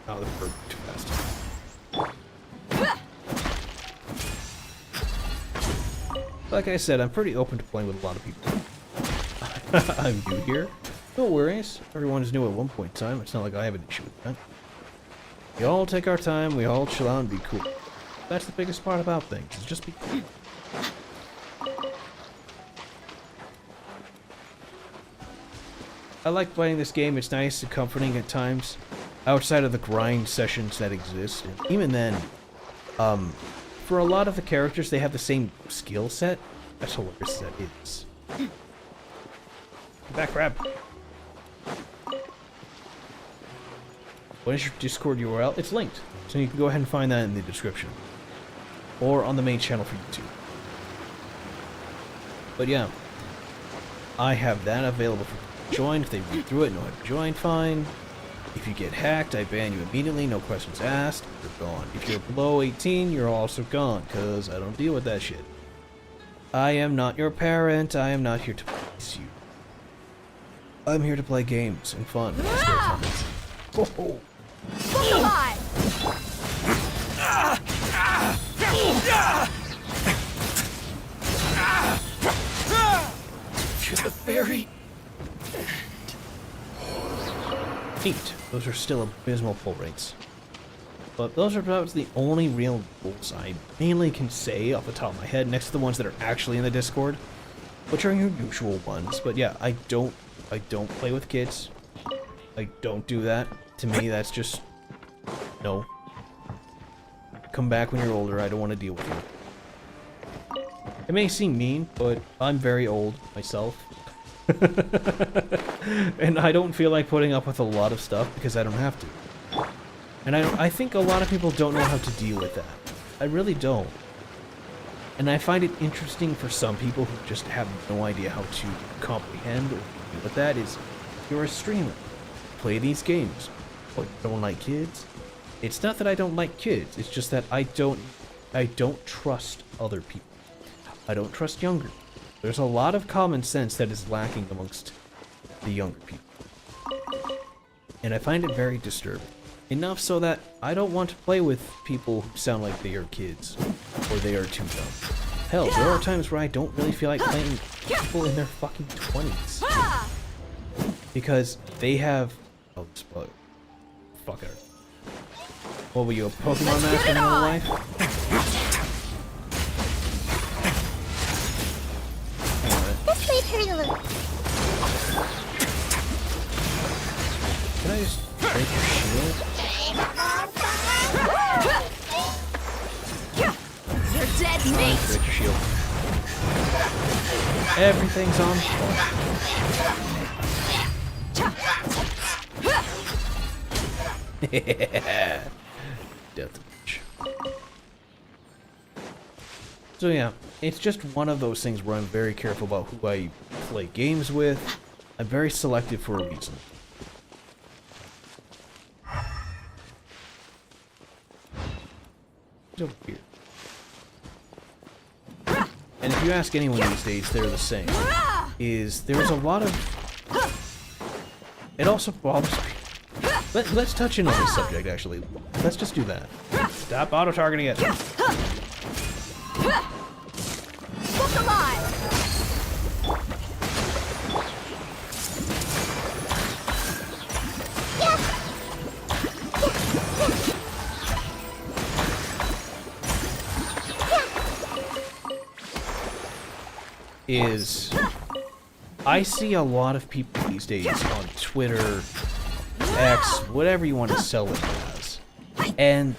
Oh, the bird too fast. Like I said, I'm pretty open to playing with a lot of people. I'm new here. No worries. Everyone is new at one point in time. It's not like I have an issue with that. We all take our time, we all chill out and be cool. That's the biggest part about things, is just be cool. I like playing this game. It's nice and comforting at times, outside of the grind sessions that exist. And even then, for a lot of the characters, they have the same skill set. That's hilarious, that is. Back grab. What is your Discord URL? It's linked, so you can go ahead and find that in the description. Or on the main channel for YouTube. But yeah, I have that available for join. If they read through it, know how to join, fine. If you get hacked, I ban you immediately, no questions asked, you're gone. If you're below 18, you're also gone, because I don't deal with that shit. I am not your parent, I am not here to police you. I'm here to play games and fun. Oh. To the very end. Those are still abysmal pull rates. But those are about the only real rules I mainly can say off the top of my head, next to the ones that are actually in the Discord, which are your usual ones. But yeah, I don't play with kids. I don't do that. To me, that's just no. Come back when you're older. I don't want to deal with you. It may seem mean, but I'm very old myself. And I don't feel like putting up with a lot of stuff because I don't have to. And I think a lot of people don't know how to deal with that. I really don't. And I find it interesting for some people who just have no idea how to comprehend or deal with that is, you're a streamer. Play these games. But you don't like kids? It's not that I don't like kids, it's just that I don't trust other people. I don't trust younger. There's a lot of common sense that is lacking amongst the younger people. And I find it very disturbing. Enough so that I don't want to play with people who sound like they are kids, or they are too young. Hell, there are times where I don't really feel like playing with people in their fucking 20s. Because they have... Oh, fuck it. What were you, a Pokemon master in real life? This might hurt a little. Can I just break your shield? You're dead meat! Break your shield. Everything's on point. Death wish. So yeah, it's just one of those things where I'm very careful about who I play games with. I'm very selective for a reason. It's over here. And if you ask anyone these days, they're the same. There's a lot of... It also bothers me. Let's touch in on this subject, actually. Let's just do that. Stop auto-targeting it. Book alive! I see a lot of people these days on Twitter, X, whatever you want to sell it as, and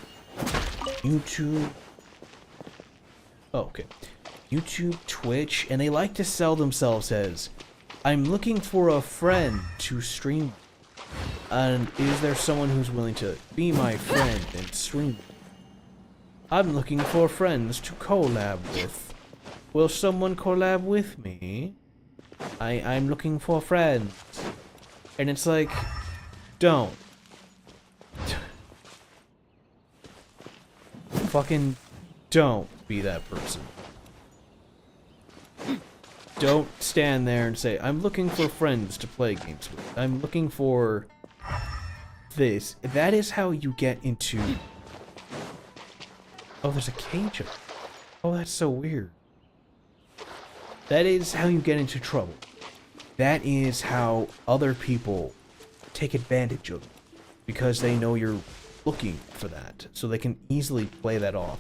YouTube. Oh, okay. YouTube, Twitch, and they like to sell themselves as, I'm looking for a friend to stream. And is there someone who's willing to be my friend and stream? I'm looking for friends to collab with. Will someone collab with me? I'm looking for friends. And it's like, don't. Fucking don't be that person. Don't stand there and say, I'm looking for friends to play games with. I'm looking for this. That is how you get into... Oh, there's a cage up. Oh, that's so weird. That is how you get into trouble. That is how other people take advantage of you. Because they know you're looking for that. So they can easily play that off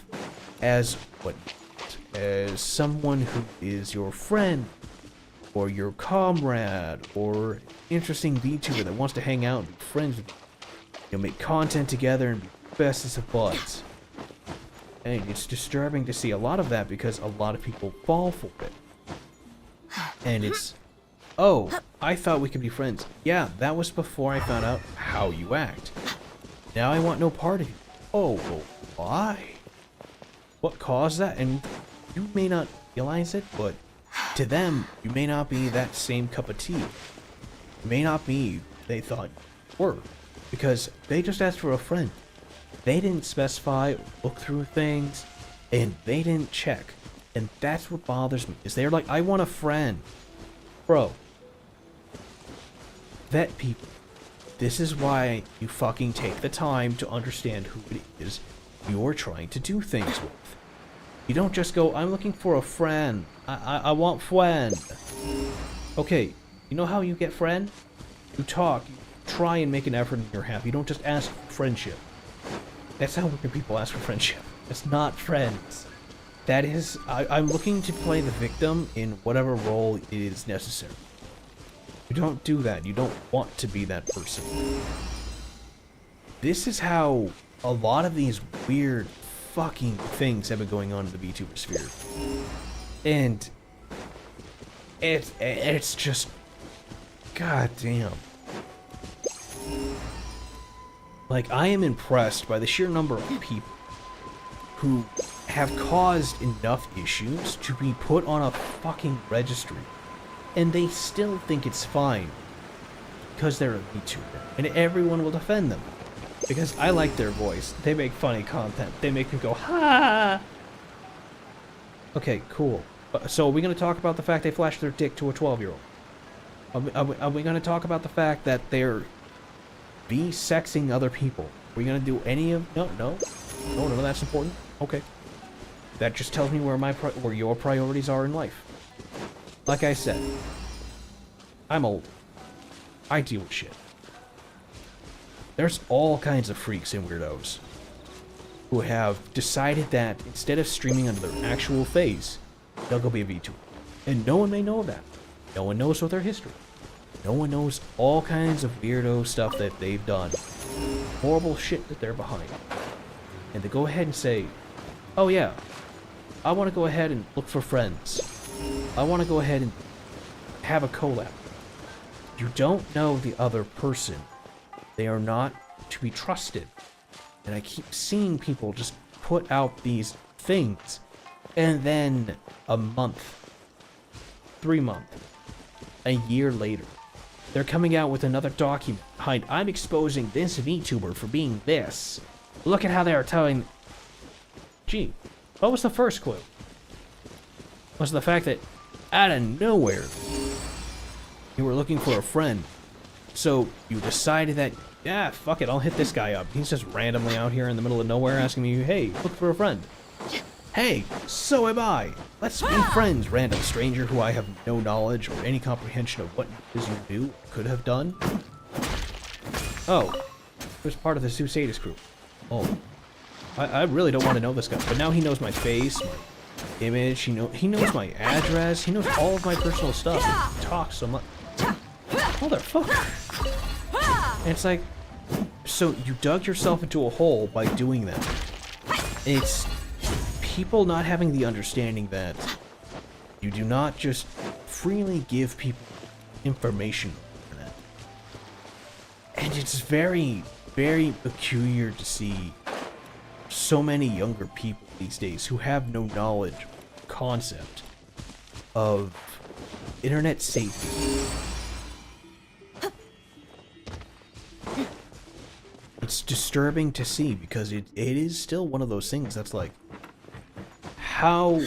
as what? As someone who is your friend, or your comrade, or interesting VTuber that wants to hang out and be friends with you. You'll make content together and be bestest of buds. And it's disturbing to see a lot of that because a lot of people fall for it. And it's, oh, I thought we could be friends. Yeah, that was before I found out how you act. Now I want no part of you. Oh, well, why? What caused that? And you may not realize it, but to them, you may not be that same cup of tea. You may not be they thought you were. Because they just asked for a friend. They didn't specify, look through things, and they didn't check. And that's what bothers me, is they're like, I want a friend. Bro. Vet people. This is why you fucking take the time to understand who it is you're trying to do things with. You don't just go, I'm looking for a friend. I want friend. Okay, you know how you get friend? You talk, you try and make an effort in your half. You don't just ask for friendship. That's how wicked people ask for friendship. It's not friends. That is, I'm looking to play the victim in whatever role is necessary. You don't do that. You don't want to be that person. This is how a lot of these weird fucking things have been going on in the VTuber sphere. And it's just, goddamn. Like, I am impressed by the sheer number of people who have caused enough issues to be put on a fucking registry. And they still think it's fine. Because they're a VTuber. And everyone will defend them. Because I like their voice. They make funny content. They make me go, ha! Okay, cool. So are we going to talk about the fact they flashed their dick to a 12-year-old? Are we going to talk about the fact that they're sexing other people? Are we going to do any of... No, none of that's important. Okay. That just tells me where your priorities are in life. Like I said, I'm old. I deal with shit. There's all kinds of freaks and weirdos. who have decided that instead of streaming under their actual face, they'll go be a VTuber. And no one may know that. No one knows what their history. No one knows all kinds of weirdo stuff that they've done. Horrible shit that they're behind. And they go ahead and say, oh yeah, I want to go ahead and look for friends. I want to go ahead and have a collab. You don't know the other person. They are not to be trusted. And I keep seeing people just put out these things, and then a month, 3 months, a year later, they're coming out with another document behind, I'm exposing this VTuber for being this. Look at how they are telling. Gee, what was the first clue? Was the fact that out of nowhere you were looking for a friend, so you decided that, yeah, fuck it, I'll hit this guy up. He's just randomly out here in the middle of nowhere asking me, hey, look for a friend. Hey, so am I. Let's be friends, random stranger who I have no knowledge or any comprehension of what it is you do, could have done. Oh, he was part of the Susadis group. Oh, I really don't want to know this guy, but now he knows my face, my image, he knows my address, he knows all of my personal stuff. He talks so much. Motherfucker. And it's like, so you dug yourself into a hole by doing that. It's people not having the understanding that you do not just freely give people information on that. And it's very, very peculiar to see so many younger people these days who have no knowledge, concept of internet safety. It's disturbing to see because it is still one of those things that's like, how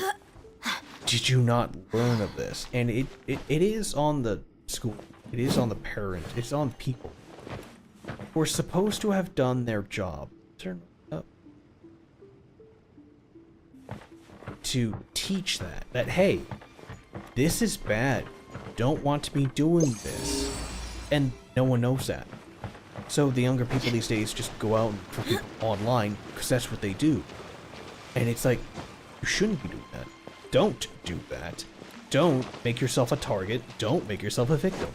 did you not learn of this? And it is on the school, it is on the parent, it's on people who are supposed to have done their job. Turn up. To teach that hey, this is bad. You don't want to be doing this. And no one knows that. So the younger people these days just go out and for people online because that's what they do. And it's like, you shouldn't be doing that. Don't do that. Don't make yourself a target. Don't make yourself a victim.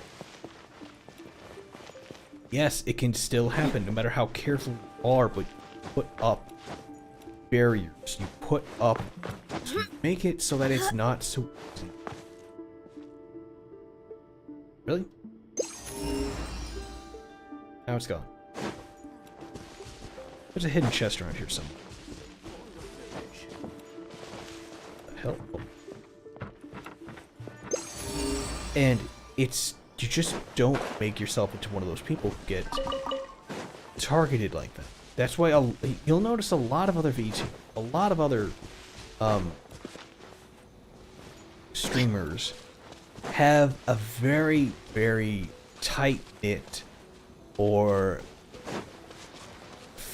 Yes, it can still happen no matter how careful you are, but you put up barriers. You put up to make it so that it's not so easy. Really? Now it's gone. There's a hidden chest around here somewhere. What the hell? And it's, you just don't make yourself into one of those people who get targeted like that. That's why you'll notice a lot of other VTubers, a lot of other streamers have a very, very tight-knit or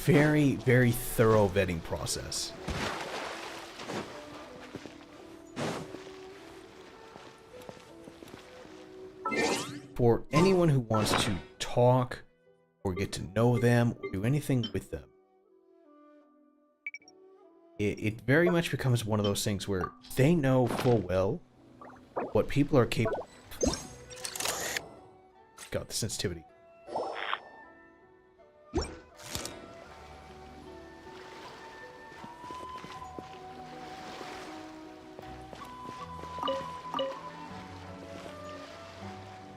very, very thorough vetting process. For anyone who wants to talk or get to know them or do anything with them, it very much becomes one of those things where they know full well what people are capable of. God, the sensitivity.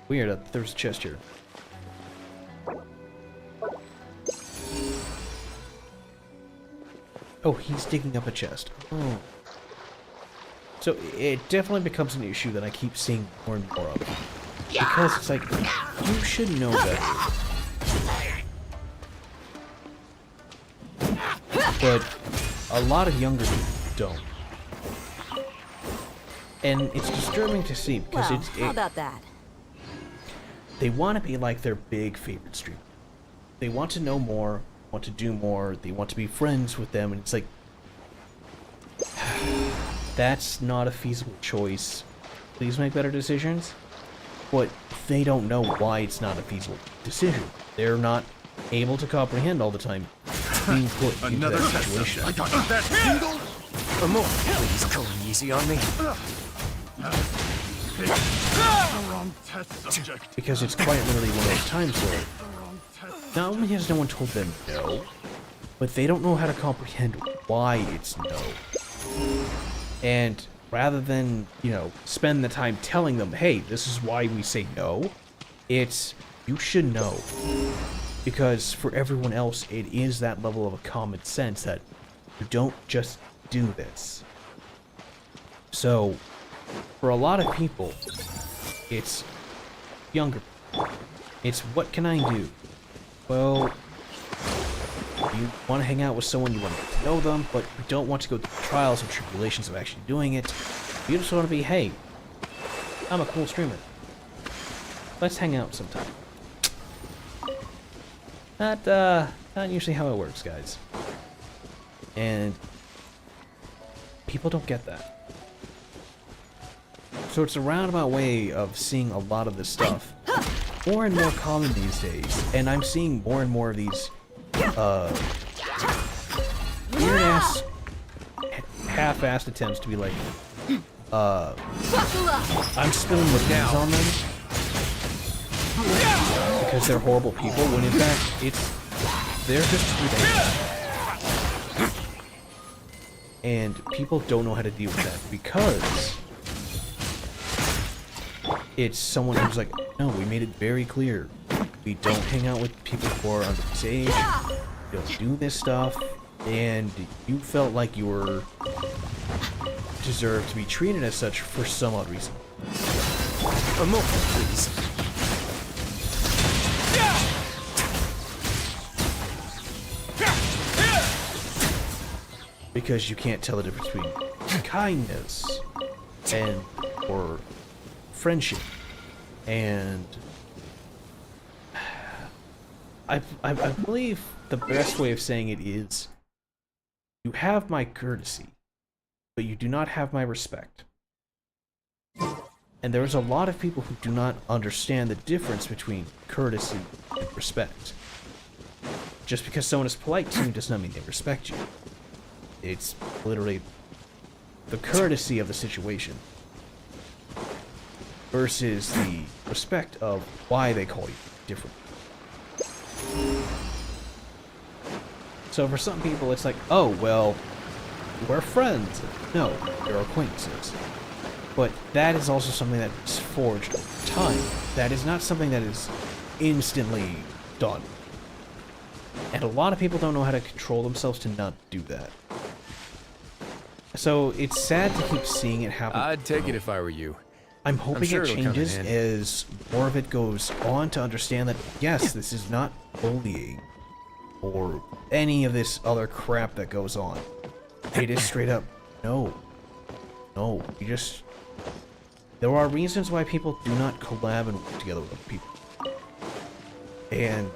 Weird, there's a chest here. Oh, he's digging up a chest. Oh. So it definitely becomes an issue that I keep seeing more and more of. Because it's like, you should know better. But a lot of younger people don't. And it's disturbing to see because Well, how about that? They want to be like their big favorite streamer. They want to know more, want to do more, they want to be friends with them, and it's like, that's not a feasible choice. Please make better decisions. But they don't know why it's not a feasible decision. They're not able to comprehend all the time being put into Another that test situation. subject. I got that needle. Amor, please go easy on me. Wrong test subject. Because it's quite literally one of those times where not only has no one told them no, but they don't know how to comprehend why it's no. And rather than, you know, spend the time telling them, hey, this is why we say no, it's, you should know. Because for everyone else, it is that level of a common sense that you don't just do this. So, for a lot of people, it's younger. It's, what can I do? Well, you want to hang out with someone, you want to get to know them, but you don't want to go through the trials and tribulations of actually doing it. You just want to be, hey, I'm a cool streamer. Let's hang out sometime. Not usually how it works, guys. And people don't get that. So it's a roundabout way of seeing a lot of this stuff. More and more common these days, and I'm seeing more and more of these weird-ass, half-assed attempts to be like, I'm spilling the beans on them because they're horrible people, when in fact, they're just who they are. And people don't know how to deal with that because it's someone who's like, no, we made it very clear. We don't hang out with people who are under this age. We don't do this stuff. And you felt like you were deserved to be treated as such for some odd reason. Amor, please. Because you can't tell the difference between kindness and or friendship. And I believe the best way of saying it is, you have my courtesy, but you do not have my respect. And there's a lot of people who do not understand the difference between courtesy and respect. Just because someone is polite to you does not mean they respect you. It's literally the courtesy of the situation versus the respect of why they call you different. So for some people it's like, oh, well, we're friends. No, they're acquaintances. But that is also something that is forged over time. That is not something that is instantly done. And a lot of people don't know how to control themselves to not do that. So it's sad to keep seeing it happen. I'd take it if I were you. I'm hoping sure it it'll come in changes handy. as more of it goes on to understand that, yes, this is not bullying or any of this other crap that goes on. It is straight up, no. No, you just... There are reasons why people do not collab and work together with other people. And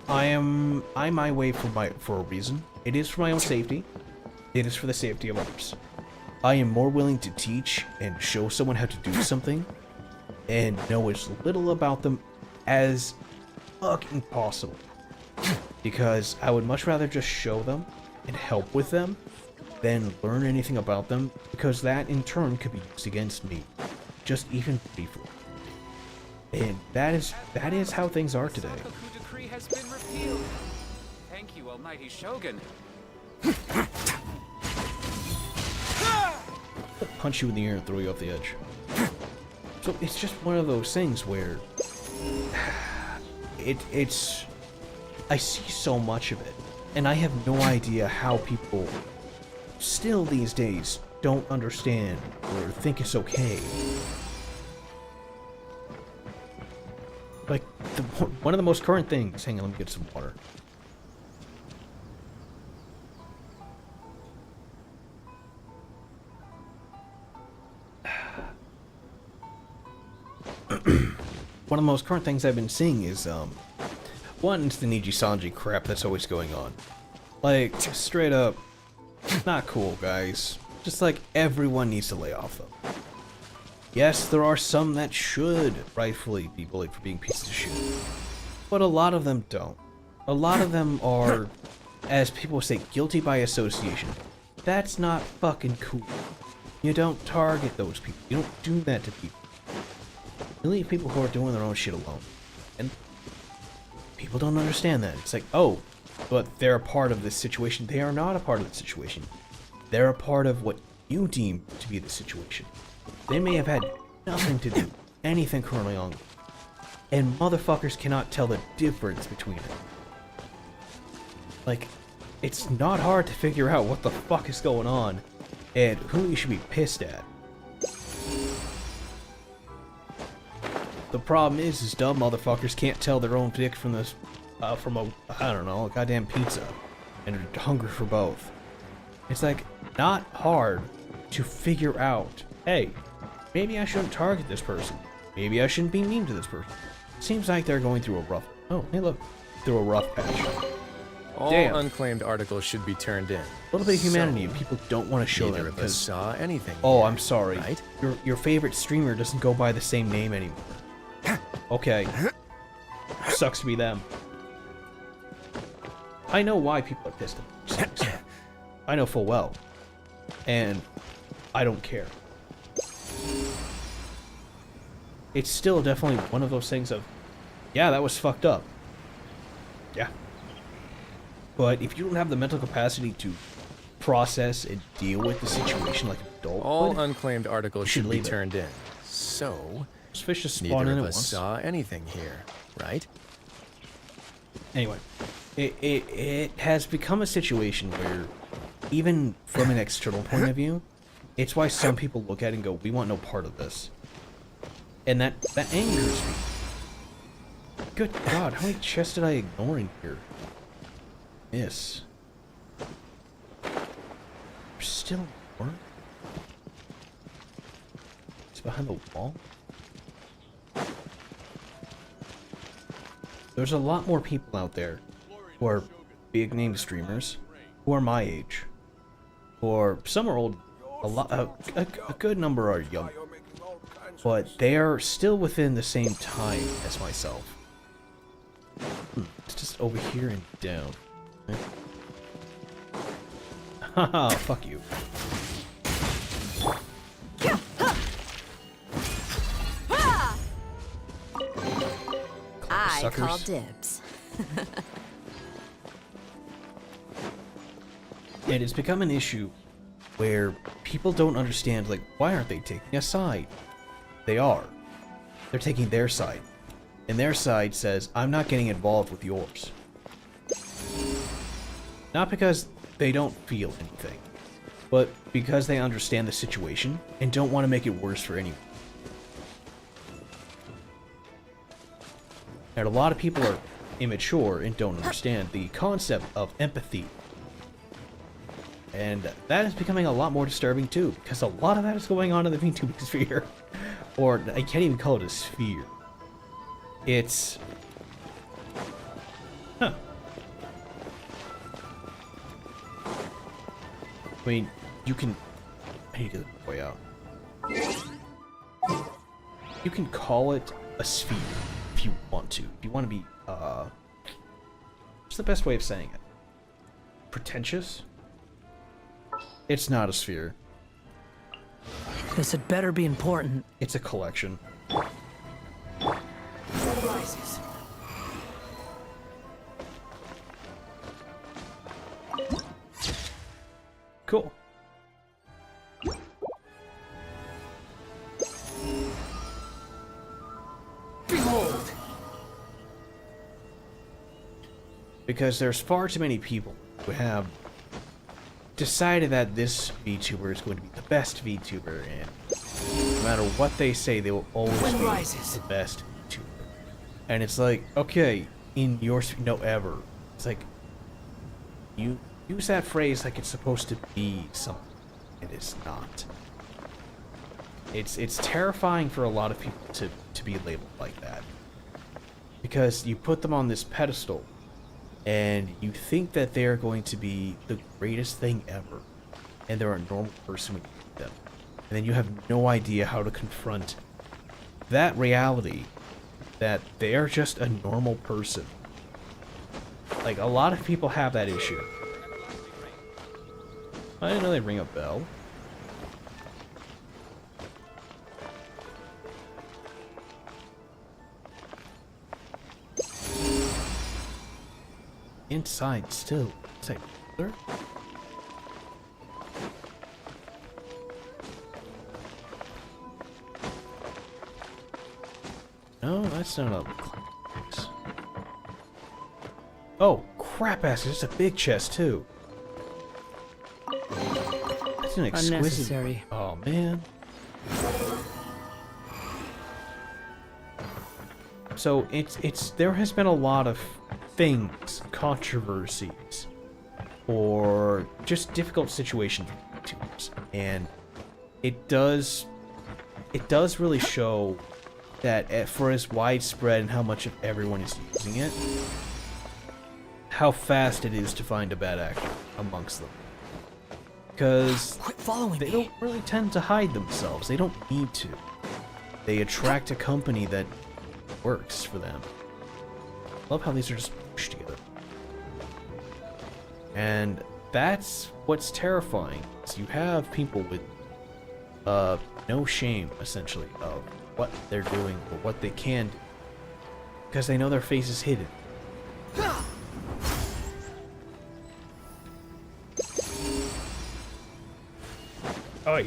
I'm my way for a reason. It is for my own safety. It is for the safety of others. I am more willing to teach and show someone how to do something and know as little about them as fucking possible. Because I would much rather just show them and help with them than learn anything about them, because that in turn could be used against me, just even briefly. And that is how things are today. The decree has been repealed. Thank you, Almighty Shogun. Punch you in the ear and throw you off the edge. So it's just one of those things where it's I see so much of it, and I have no idea how people still these days don't understand or think it's okay. Like, one of the most current things... Hang on, let me get some water. One of the most current things I've been seeing is, one, it's the Niji Sanji crap that's always going on. Like, straight up, not cool, guys. Just like, everyone needs to lay off them. Yes, there are some that should rightfully be bullied for being pieces of shit. But a lot of them don't. A lot of them are as people say, guilty by association. That's not fucking cool. You don't target those people. You don't do that to people. You leave people who are doing their own shit alone. And people don't understand that. It's like, oh, but they're a part of this situation. They are not a part of the situation. They're a part of what you deem to be the situation. They may have had nothing to do with anything currently on. And motherfuckers cannot tell the difference between it. Like, it's not hard to figure out what the fuck is going on and who you should be pissed at. The problem is dumb motherfuckers can't tell their own dick from this, from a, I don't know, a goddamn pizza, and are hungry for both. It's like, not hard to figure out, hey, maybe I shouldn't target this person. Maybe I shouldn't be mean to this person. Seems like they're going through a rough, oh, hey look, through a rough patch. All Damn. unclaimed articles should be turned in. A little bit of humanity, and people don't want to show Neither that of us because, saw anything. oh, here, I'm sorry, right? your favorite streamer doesn't go by the same name anymore. Okay. Sucks to be them. I know why people are pissed at me. I know full well. And I don't care. It's still definitely one of those things of, yeah, that was fucked up. Yeah. But if you don't have the mental capacity to process and deal with the situation like an adult All would, unclaimed articles should should be leave it. turned in. So, those fish just spawn neither in of at us once. saw anything here, right? Anyway, it has become a situation where, even from an external point of view, it's why some people look at it and go, we want no part of this. And that angers me. Good God, how many chests did I ignore in here? Miss. There's still more? It's behind the wall? There's a lot more people out there who are big name streamers who are my age, or some are old. A good number are young, but they are still within the same time as myself. It's just over here and down. Haha, fuck you. I Suckers. call dibs. And it's become an issue where people don't understand, like, why aren't they taking a side? They are. They're taking their side. And their side says, I'm not getting involved with yours. Not because they don't feel anything, but because they understand the situation and don't want to make it worse for anyone. And a lot of people are immature and don't understand the concept of empathy. And that is becoming a lot more disturbing too, because a lot of that is going on in the VTuber sphere. Or, I can't even call it a sphere. It's... Huh. I mean, you can... I need to get the way out. You can call it a sphere if you want to. If you want to be, what's the best way of saying it? Pretentious? It's not a sphere. This had better be important. It's a collection. Cool. Behold! Because there's far too many people who have decided that this VTuber is going to be the best VTuber, and no matter what they say, they will always be the best VTuber. And it's like, okay, in your no ever. It's like, you use that phrase like it's supposed to be something. It is not. It's terrifying for a lot of people to be labeled like that. Because you put them on this pedestal, and you think that they're going to be the greatest thing ever, and they're a normal person when you meet them. And then you have no idea how to confront that reality, that they're just a normal person. Like, a lot of people have that issue. I didn't know they'd ring a bell. Inside still. It's like, there? No, that's not a box. Oh, crap ass, it's a big chest too. That's an exquisite. Unnecessary. Oh man. So it's there has been a lot of things, controversies, or just difficult situations with YouTubers, and it does really show that for as widespread and how much of everyone is using it, how fast it is to find a bad actor amongst them. Because Quit following they me. don't really tend to hide themselves. They don't need to. They attract a company that works for them. I love how these are just pushed together. And that's what's terrifying. Is you have people with no shame, essentially, of what they're doing or what they can do. Because they know their face is hidden. Oi.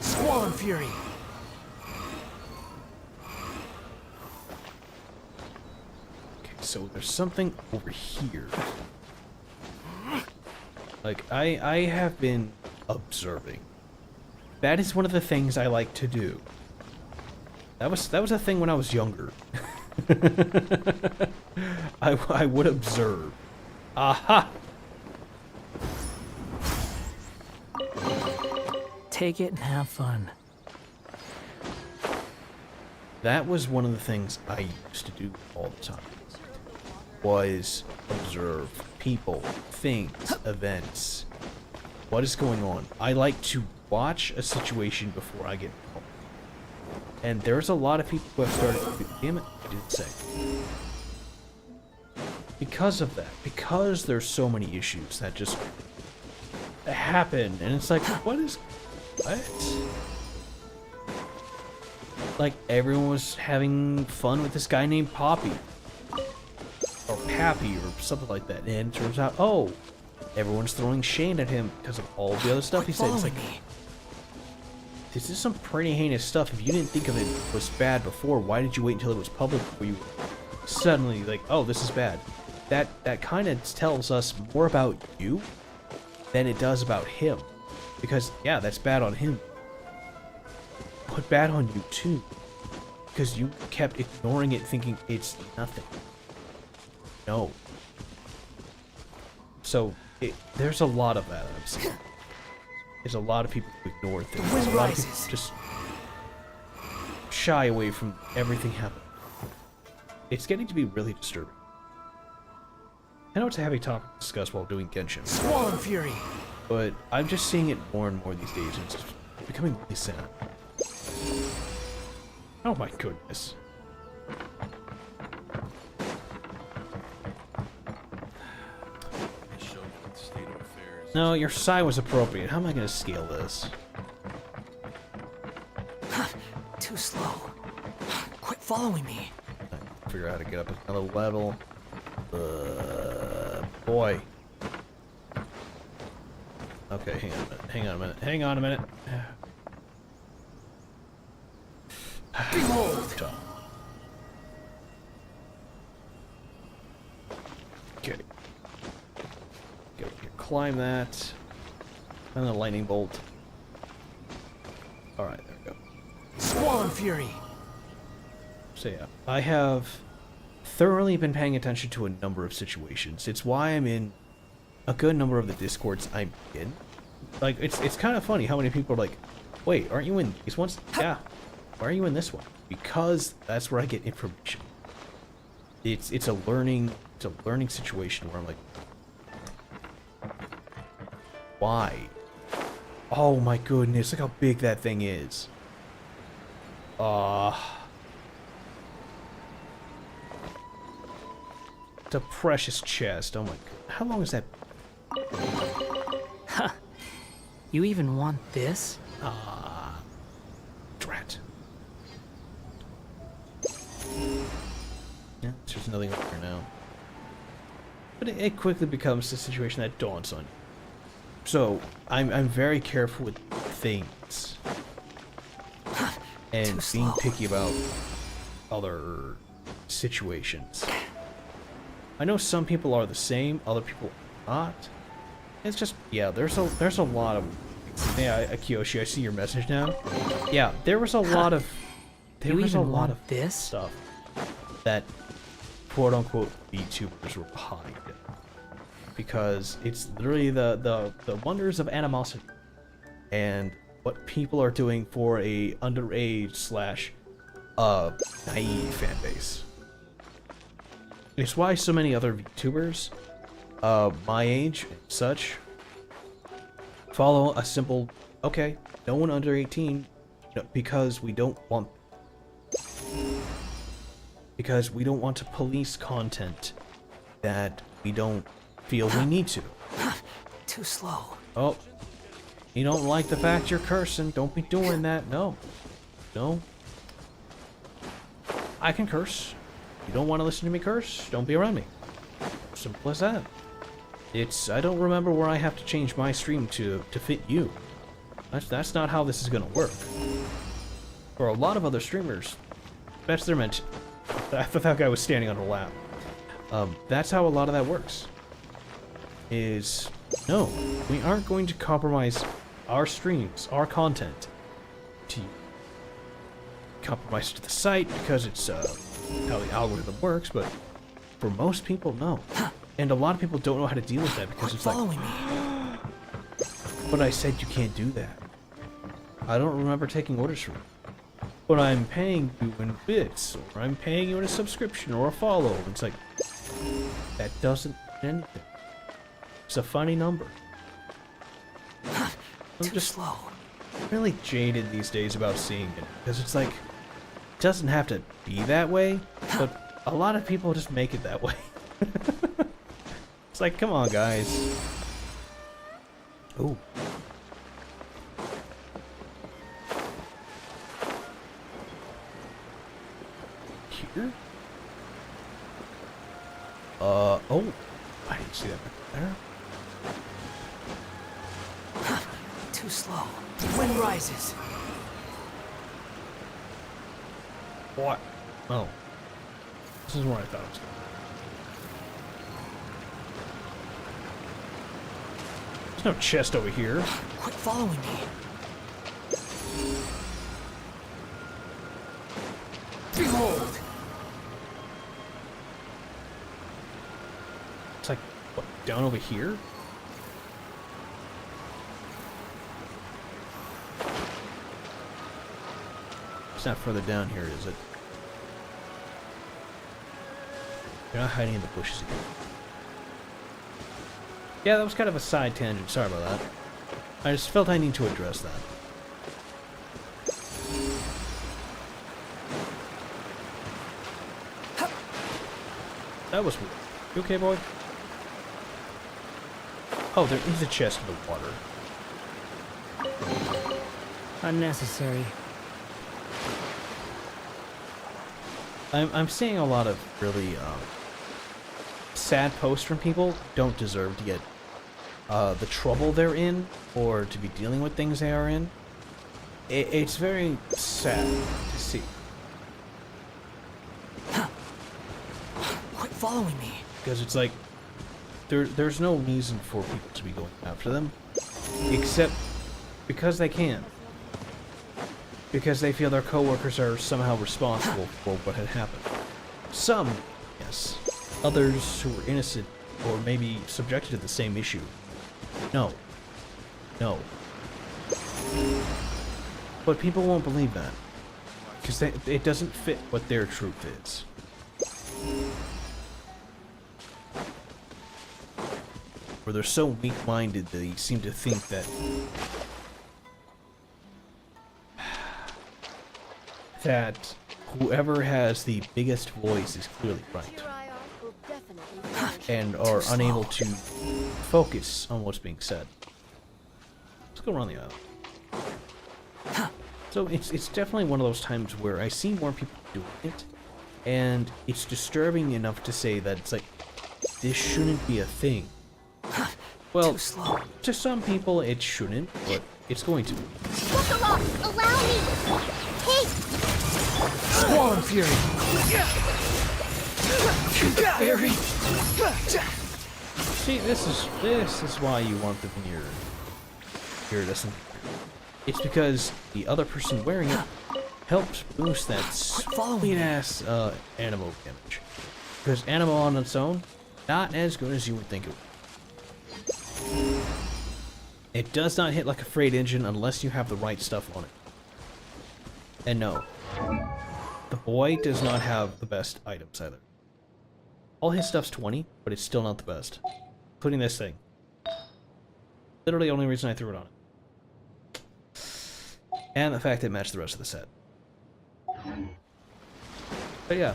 Squall and Fury. Okay, so there's something over here. Like, I have been observing. That is one of the things I like to do. That was a thing when I was younger. I would observe. Aha! Take it and have fun. That was one of the things I used to do all the time. Was observe people, things, events. What is going on? I like to watch a situation before I get involved. And there's a lot of people who have started to do, damn it, I didn't say. Because of that, because there's so many issues that just happen, and it's like, what? Like, everyone was having fun with this guy named Poppy. Or Pappy, or something like that. And it turns out, oh, everyone's throwing shade at him because of all the other stuff he said. It's like, this is some pretty heinous stuff. If you didn't think of it was bad before, why did you wait until it was public before you suddenly, like, oh, this is bad? That kind of tells us more about you than it does about him. Because, yeah, that's bad on him. But bad on you, too. Because you kept ignoring it, thinking it's nothing. No. So, there's a lot of that I've seen. There's a lot of people who ignore things. The wind A lot of people rises. just shy away from everything happening. It's getting to be really disturbing. I know it's a heavy topic to discuss while doing Genshin. Squall and Fury. But I'm just seeing it more and more these days, and it's becoming really sad. Oh my goodness. No, your sigh was appropriate. How am I going to scale this? Too slow. Quit following me. I can figure out how to get up another level. Boy. Okay, hang on a minute. Hang on a minute. Behold! Okay. Go here, climb that. And the lightning bolt. Alright, there we go. Squall and Fury. So yeah, I have thoroughly been paying attention to a number of situations. It's why I'm in a good number of the Discords I'm in. Like, it's kind of funny how many people are like, wait, aren't you in these ones? Yeah. Why are you in this one? Because that's where I get information. It's a learning situation where I'm like, why? Oh my goodness, look how big that thing is. It's a precious chest. Oh my god. How long is that? Huh. You even want this? Drat. Yeah, there's nothing over here now. But it quickly becomes the situation that dawns on you. So, I'm very careful with things. And being picky about other situations. I know some people are the same, other people are not. It's just, yeah, there's a lot of... Yeah, Kiyoshi, I see your message now. Yeah, there was a lot of... There was a lot of this stuff that quote-unquote VTubers were behind. Because it's literally the wonders of animosity. And what people are doing for a underage slash naive fan base. It's why so many other VTubers my age and such follow a simple, okay, no one under 18, because we don't want to police content that we don't feel we need to. Too slow. Oh, you don't like the fact you're cursing, don't be doing that. No. I can curse. You don't want to listen to me curse? Don't be around me. Simple as that. I don't remember where I have to change my stream to fit you. That's not how this is gonna work. For a lot of other streamers, that's their mention. I thought that guy was standing on a lap. That's how a lot of that works. No, we aren't going to compromise our streams, our content, to compromise to the site because it's how the algorithm works, but for most people, no. And a lot of people don't know how to deal with that because it's like, but I said you can't do that. I don't remember taking orders from you. But I'm paying you in bits, or I'm paying you in a subscription or a follow. It's like, that doesn't mean anything. It's a funny number. I'm just really jaded these days about seeing it, because it's like, it doesn't have to be that way, but a lot of people just make it that way. It's like, come on, guys. Ooh. Here? Oh. I didn't see that back there. Too slow. The wind rises. What? Oh. This is where I thought it was going. There's no chest over here. Quit following me. Behold! It's like, what, down over here? It's not further down here, is it? You're not hiding in the bushes again. Yeah, that was kind of a side tangent. Sorry about that. I just felt I need to address that. That was weird. You okay, boy? Oh, there is a chest in the water. Unnecessary. I'm seeing a lot of really sad posts from people who don't deserve to get the trouble they're in or to be dealing with things they are in. It's very sad to see. Quit following me. Because it's like, there's no reason for people to be going after them, except because they can. Because they feel their coworkers are somehow responsible for what had happened. Some, yes. Others who were innocent or maybe subjected to the same issue. No. No. But people won't believe that. Because it doesn't fit what their truth is. Or they're so weak-minded that they seem to think that whoever has the biggest voice is clearly right. will definitely and are unable to focus on what's being said. Let's go around the aisle. So it's definitely one of those times where I see more people doing it, and it's disturbing enough to say that it's like, this shouldn't be a thing. Well, to some people it shouldn't, but it's going to be. Allow me! Hey! Squall and Fury! Fury! See, this is why you want the veneer. Iridescent. It's because the other person wearing it helps boost that sweet-ass Animo damage. Because Animo on its own, not as good as you would think it would. It does not hit like a freight engine unless you have the right stuff on it. And no, the boy does not have the best items either. All his stuff's 20, but it's still not the best. Including this thing. Literally the only reason I threw it on it. And the fact that it matched the rest of the set. But yeah.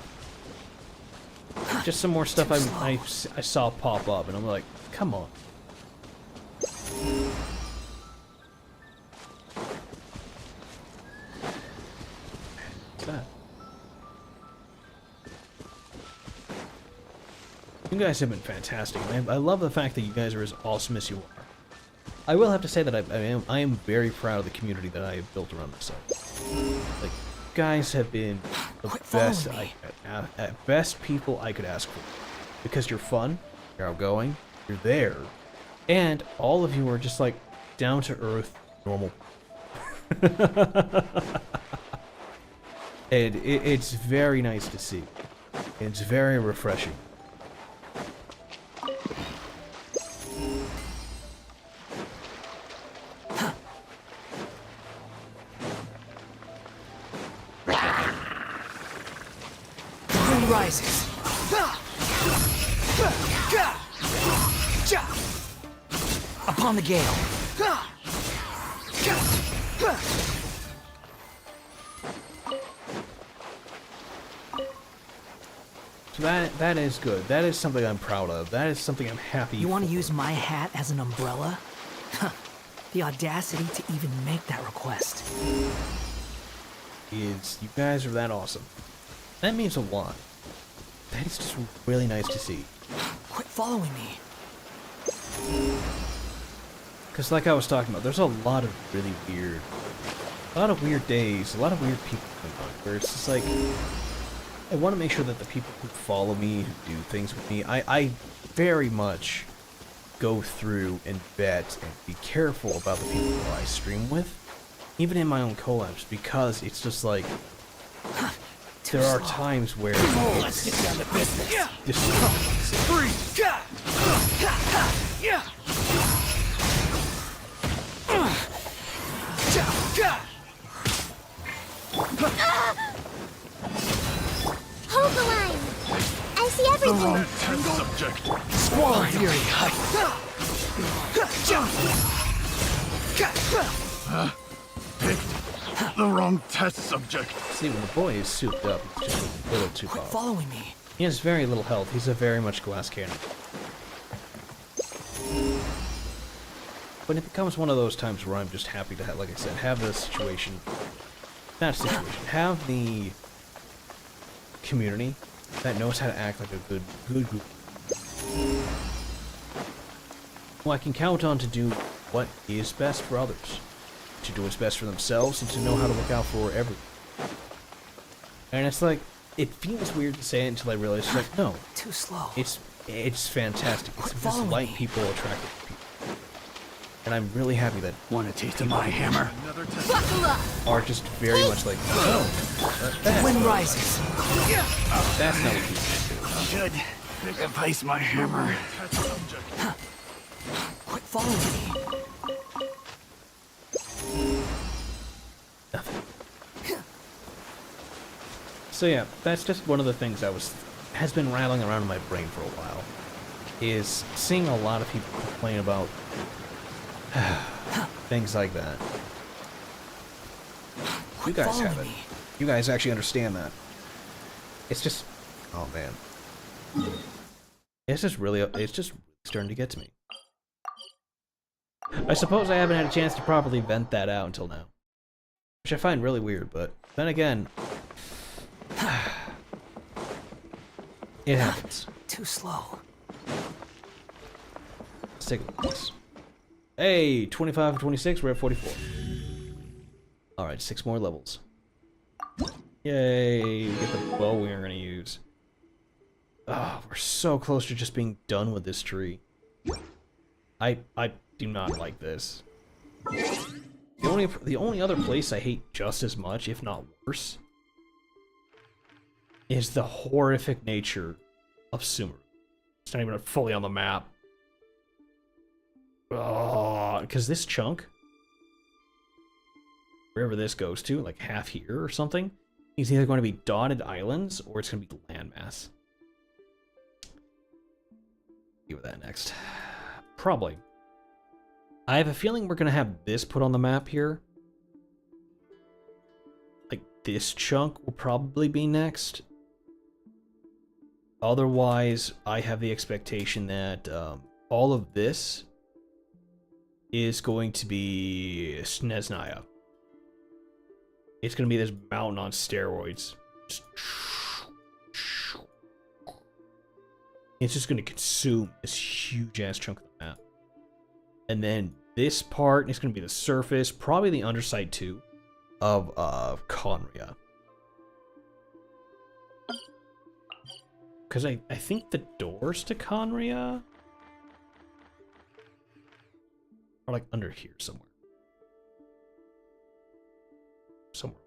Just some more stuff I saw pop up, and I'm like, come on. What's that? You guys have been fantastic. I love the fact that you guys are as awesome as you are. I will have to say that I am very proud of the community that I have built around this site. Like, you guys have been the best people I could ask for. Because you're fun, you're outgoing, you're there, and all of you are just like down to earth, normal. And it's very nice to see. It's very refreshing. Rises. Upon the gale. So that is good. That is something I'm proud of. That is something I'm happy You want to for. use my hat as an umbrella? The audacity to even make that request. You guys are that awesome. That means a lot. That is just really nice to see. Quit following me. Because like I was talking about, there's a lot of really weird days, a lot of weird people going on, where it's just like, I want to make sure that the people who follow me, who do things with me, I very much go through and vet and be careful about the people who I stream with, even in my own collabs, because it's just like, there are times where Let's get down to business. Hold the line! I see everything! Test subject. Squall and Fury. Picked the wrong test subject. See, when the boy is souped up, it's just a little too Quit far. following me. He has very little health. He's a very much glass cannon. But it becomes one of those times where I'm just happy to have, like I said, have the situation. Not situation. Have the community that knows how to act like a good group. Who I can count on to do what is best for others. To do what's best for themselves and to know how to look out for everyone. And it's like, it feels weird to say it until I realize, it's like, no. Too slow. It's fantastic. It's just following light me. people attracted to people. And I'm really happy that Want a taste of my hammer? Another test. Buckle up! are just very much like, oh, that's Wind not, rises. that's not what people do. Should replace my hammer. Test subject. Quit following me. Nothing. So yeah, that's just one of the things has been rattling around in my brain for a while. Is seeing a lot of people complain about things like that. You guys have it. You guys actually understand that. It's just, oh man. It's just starting to get to me. I suppose I haven't had a chance to properly vent that out until now. Which I find really weird, but then again... it happens. Too slow. Let's take a look at this. Hey, 25 and 26, we're at 44. Alright, 6 more levels. Yay, we get the bow we are gonna use. Oh, we're so close to just being done with this tree. I do not like this. The only other place I hate just as much, if not worse, is the horrific nature of Sumeru. It's not even fully on the map. Oh, because this chunk, wherever this goes to, like half here or something, is either going to be dotted islands or it's going to be landmass. Deal with that next. Probably. I have a feeling we're going to have this put on the map here. Like, this chunk will probably be next. Otherwise, I have the expectation that all of this is going to be Snezhnaya. It's going to be this mountain on steroids. It's just going to consume this huge-ass chunk of the map. And then this part is going to be the surface, probably the underside too, of Conria. Because I think the doors to Conria are like under here somewhere. Somewhere.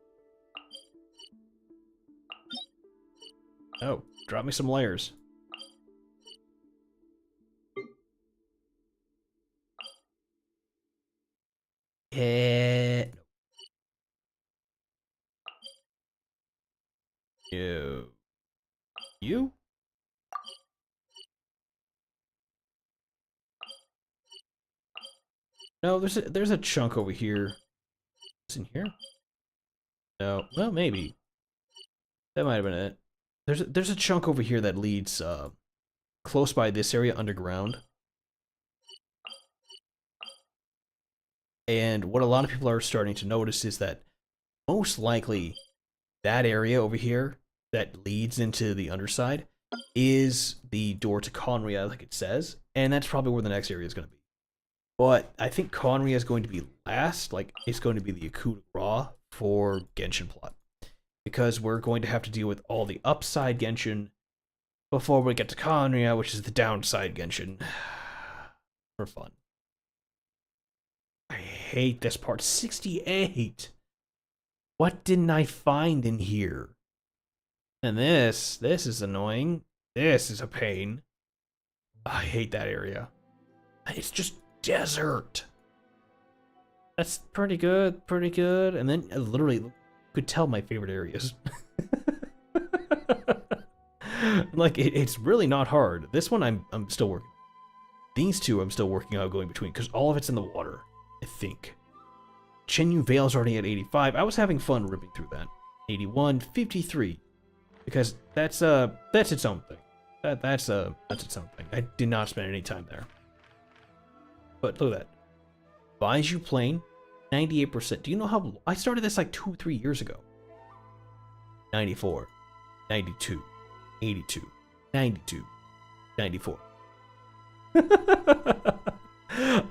Oh, drop me some layers. No. You? No, there's a chunk over here. Is in here? No. Well, maybe. That might have been it. There's a chunk over here that leads close by this area underground. And what a lot of people are starting to notice is that most likely that area over here that leads into the underside is the door to Conria, like it says, and that's probably where the next area is going to be. But I think Conria is going to be last, like it's going to be the coup de grace for Genshin plot. Because we're going to have to deal with all the upside Genshin before we get to Conria, which is the downside Genshin. For fun. I hate this part. 68! What didn't I find in here? And this is annoying. This is a pain. I hate that area. It's just desert. That's pretty good, And then literally, you could tell my favorite areas. Like, it's really not hard. This one I'm still working. These two I'm still working out going between, because all of it's in the water, I think. Chenyu Vale's already at 85. I was having fun ripping through that. 81, 53. Because that's its own thing. That's its own thing. I did not spend any time there. But look at that. Baiju Plain, 98%. Do you know how I started this like 2 or 3 years ago? 94, 92, 82, 92, 94.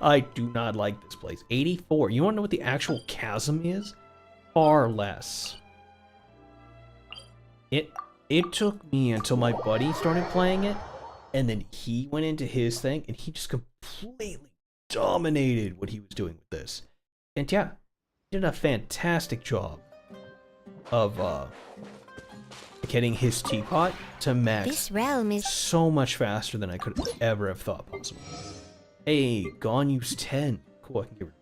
I do not like this place. 84. You want to know what the actual chasm is? Far less. It took me until my buddy started playing it, and then he went into his thing, and he just completely dominated what he was doing with this. And yeah, he did a fantastic job of getting his teapot to max This realm is so much faster than I could ever have thought possible. Hey, Gonyu's 10. Cool, I can give her.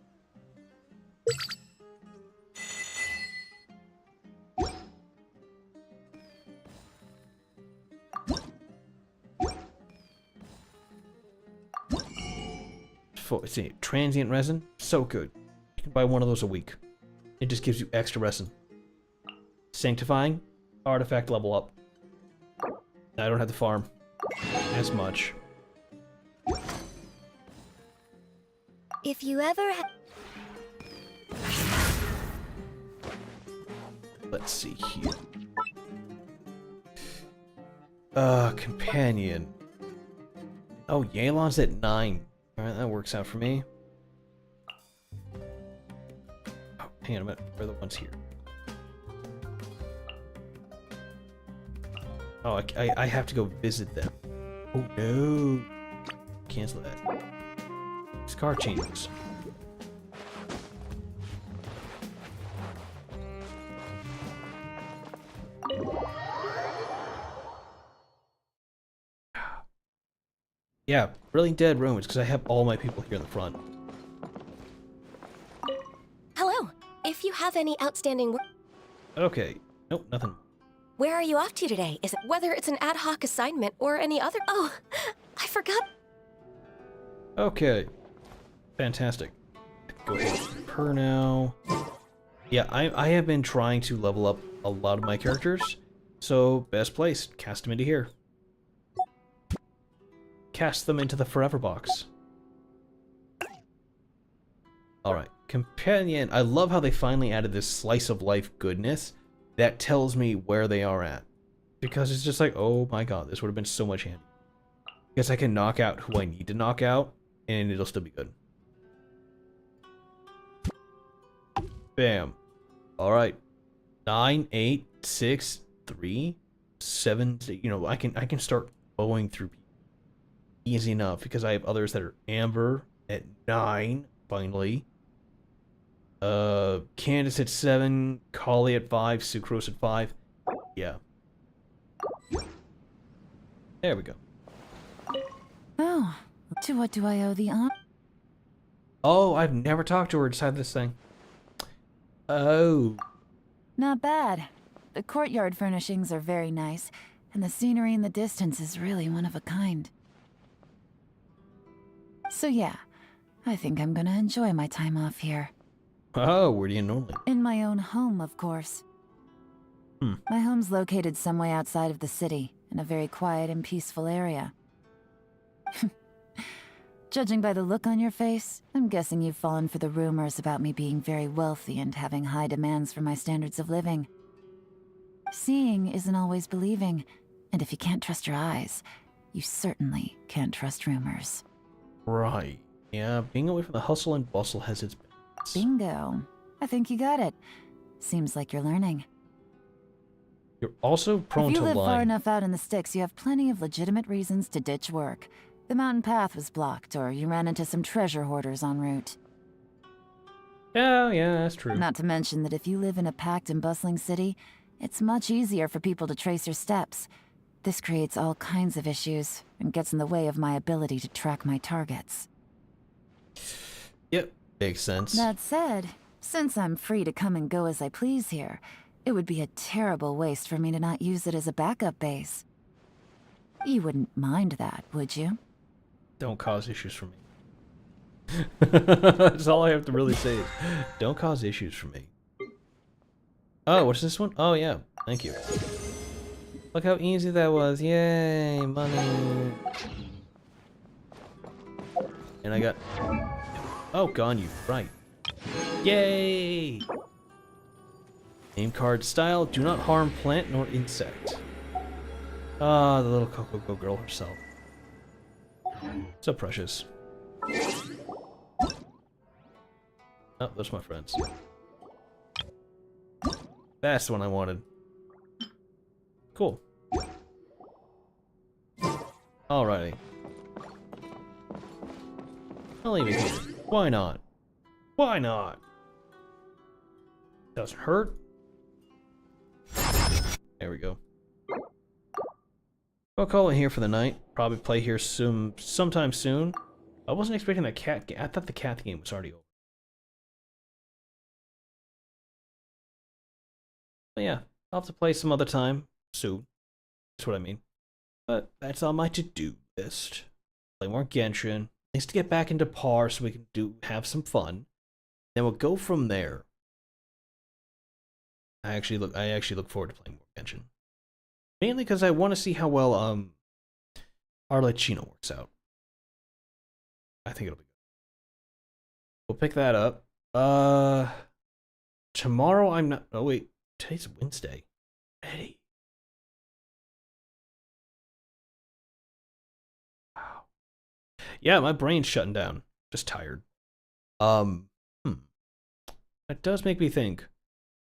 See, transient resin, so good. You can buy one of those a week. It just gives you extra resin. Sanctifying, artifact level up. I don't have to farm. as much. If you ever Let's see here. Companion. Oh, Yelan's at 9. Alright, that works out for me. Oh, hang on a minute. Where are the ones here? Oh, I have to go visit them. Oh, no. Cancel that. These car changes. Yeah, really dead rooms because I have all my people here in the front. Hello. If you have any outstanding work, Okay. Nope, nothing. where are you off to today? Is it whether it's an ad hoc assignment or any other? Oh, I forgot. Okay. Fantastic. Go ahead and per now. Yeah, I have been trying to level up a lot of my characters. So, best place, cast them into here. Cast them into the forever box. Alright, companion. I love how they finally added this slice of life goodness that tells me where they are at. Because it's just like, oh my god, this would have been so much handy. Because I can knock out who I need to knock out, and it'll still be good. Bam. Alright. 9, 8, 6, 3, 7, you know, I can start going through people easy enough because I have others that are Amber at 9, finally. Candace at 7, Kali at 5, Sucrose at 5. Yeah. There we go. Oh, to what do I owe the honor? Oh, I've never talked to her inside this thing. Oh. Not bad. The courtyard furnishings are very nice, and the scenery in the distance is really one of a kind. So yeah, I think I'm gonna enjoy my time off here. Oh, where do you normally? In my own home, of course. My home's located some way outside of the city, in a very quiet and peaceful area. Judging by the look on your face, I'm guessing you've fallen for the rumors about me being very wealthy and having high demands for my standards of living. Seeing isn't always believing, and if you can't trust your eyes, you certainly can't trust rumors. Right. Yeah, being away from the hustle and bustle has its benefits. Bingo. I think you got it. Seems like you're learning. You're also prone If you to live far lying. enough out in the sticks, you have plenty of legitimate reasons to ditch work. The mountain path was blocked, or you ran into some treasure hoarders en route. Yeah, that's true. Not to mention that if you live in a packed and bustling city, it's much easier for people to trace your steps. This creates all kinds of issues, and gets in the way of my ability to track my targets. Yep, makes sense. That said, since I'm free to come and go as I please here, it would be a terrible waste for me to not use it as a backup base. You wouldn't mind that, would you? Don't cause issues for me. That's all I have to really say is, don't cause issues for me. Oh, what's this one? Oh, yeah. Thank you. Look how easy that was. Yay, money. And I got... Oh, gone you. Right. Yay! Name card style. Do not harm plant nor insect. Ah, the little Coco girl herself. So precious. Oh, those are my friends. That's the one I wanted. Cool. Alrighty. I'll leave it here. Why not? Why not? Doesn't hurt. There we go. I'll call it here for the night. Probably play here sometime soon. I wasn't expecting that cat game. I thought the cat game was already over. But yeah, I'll have to play some other time soon. That's what I mean. But that's on my to-do list. Play more Genshin. Needs to get back into par so we can have some fun. Then we'll go from there. I actually look forward to playing more Genshin. Mainly because I want to see how well Arlecchino works out. I think it'll be good. We'll pick that up. Tomorrow I'm not. Oh wait, today's Wednesday. Hey. Wow. Yeah, my brain's shutting down. Just tired. That does make me think.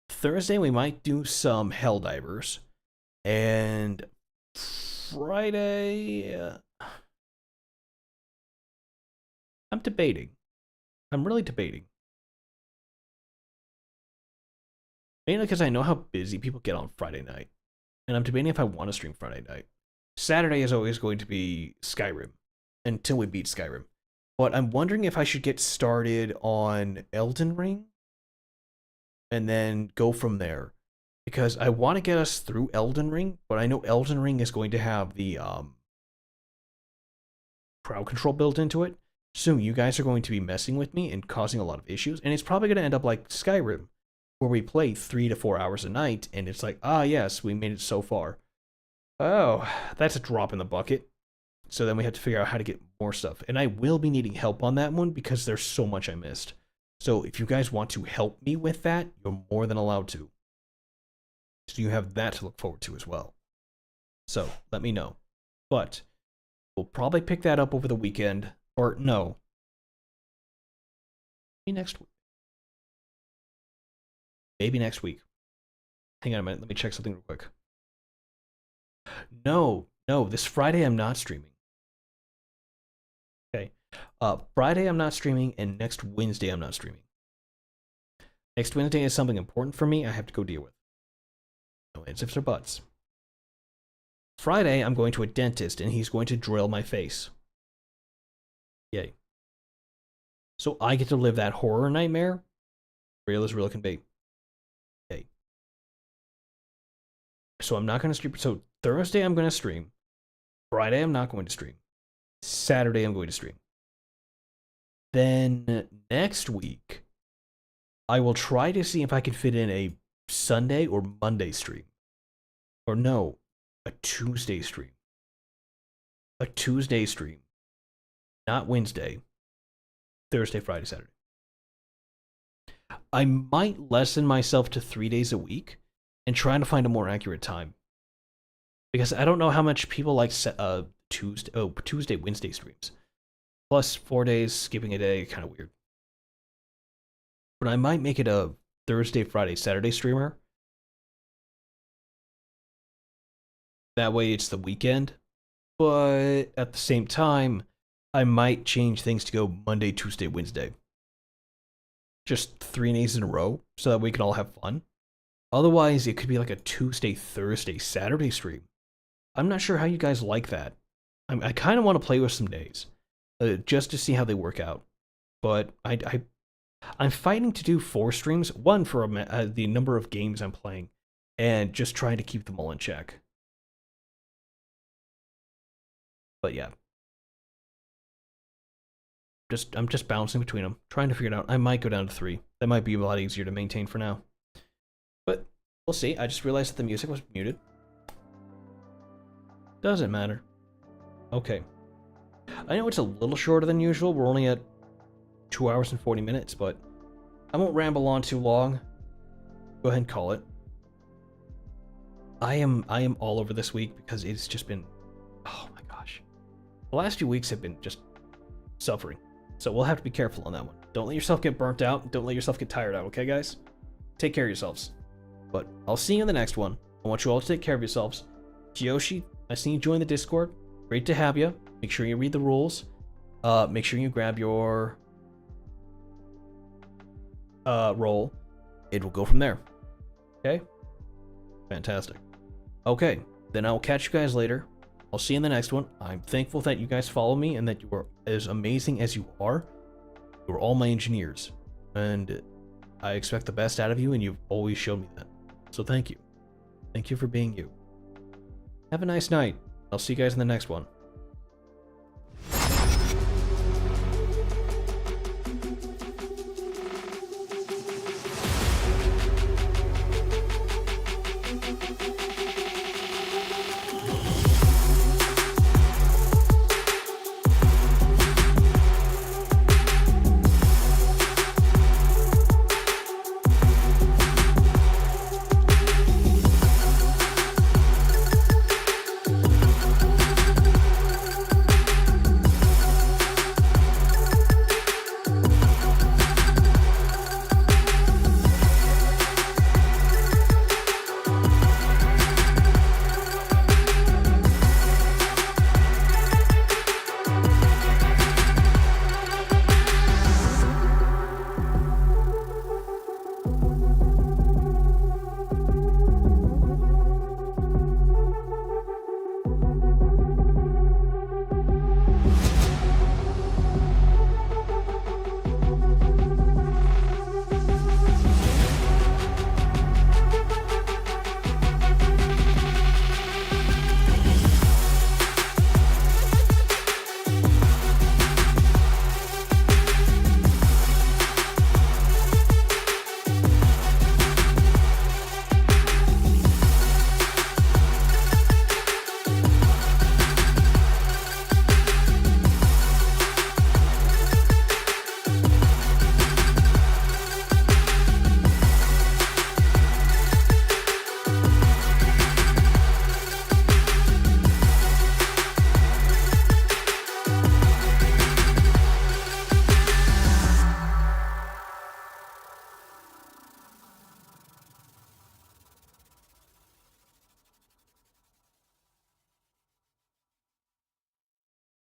Thursday we might do some Helldivers, and Friday I'm debating. I'm really debating. Mainly because I know how busy people get on Friday night, and I'm debating if I want to stream Friday night. Saturday is always going to be Skyrim until we beat Skyrim, but I'm wondering if I should get started on Elden Ring and then go from there, because I want to get us through Elden Ring, but I know Elden Ring is going to have the crowd control built into it, so you guys are going to be messing with me and causing a lot of issues, and it's probably going to end up like Skyrim, where we play 3 to 4 hours a night, and it's like, ah yes, we made it so far. Oh, that's a drop in the bucket. So then we have to figure out how to get more stuff, and I will be needing help on that one because there's so much I missed. So if you guys want to help me with that, you're more than allowed to. So you have that to look forward to as well. So let me know. But we'll probably pick that up over the weekend. Or no. Maybe next week. Maybe next week. Hang on a minute. Let me check something real quick. No. This Friday I'm not streaming. Okay. Friday I'm not streaming, and next Wednesday I'm not streaming. Next Wednesday is something important for me I have to go deal with. No ands, ifs, or buts. Friday I'm going to a dentist, and he's going to drill my face. Yay. So I get to live that horror nightmare. Real as real can be. Yay. So I'm not going to stream. So Thursday I'm going to stream. Friday I'm not going to stream. Saturday I'm going to stream. Then next week, I will try to see if I can fit in a Sunday or Monday stream. Or no, a Tuesday stream. A Tuesday stream. Not Wednesday. Thursday, Friday, Saturday. I might lessen myself to 3 days a week and try to find a more accurate time. Because I don't know how much people like Tuesday, Wednesday streams. Plus 4 days, skipping a day, kind of weird. But I might make it a Thursday, Friday, Saturday streamer. That way it's the weekend. But at the same time, I might change things to go Monday, Tuesday, Wednesday. Just 3 days in a row, so that we can all have fun. Otherwise, it could be like a Tuesday, Thursday, Saturday stream. I'm not sure how you guys like that. I kind of want to play with some days. Just to see how they work out. But I'm fighting to do 4 streams. One for the number of games I'm playing. And just trying to keep them all in check. But yeah. I'm just bouncing between them. Trying to figure it out. I might go down to 3. That might be a lot easier to maintain for now. But we'll see. I just realized that the music was muted. Doesn't matter. Okay. I know it's a little shorter than usual. We're only at 2 hours and 40 minutes, but I won't ramble on too long. Go ahead and call it. I am all over this week because it's just been, oh my gosh. The last few weeks have been just suffering. So we'll have to be careful on that one. Don't let yourself get burnt out. Don't let yourself get tired out, okay guys? Take care of yourselves. But I'll see you in the next one. I want you all to take care of yourselves. Kiyoshi, I see you join the Discord. Great to have you. Make sure you read the rules. Make sure you grab your role. It will go from there. Okay? Fantastic. Okay, then I'll catch you guys later. I'll see you in the next one. I'm thankful that you guys follow me and that you are as amazing as you are. You're all my engineers. And I expect the best out of you, and you've always shown me that. So thank you. Thank you for being you. Have a nice night. I'll see you guys in the next one.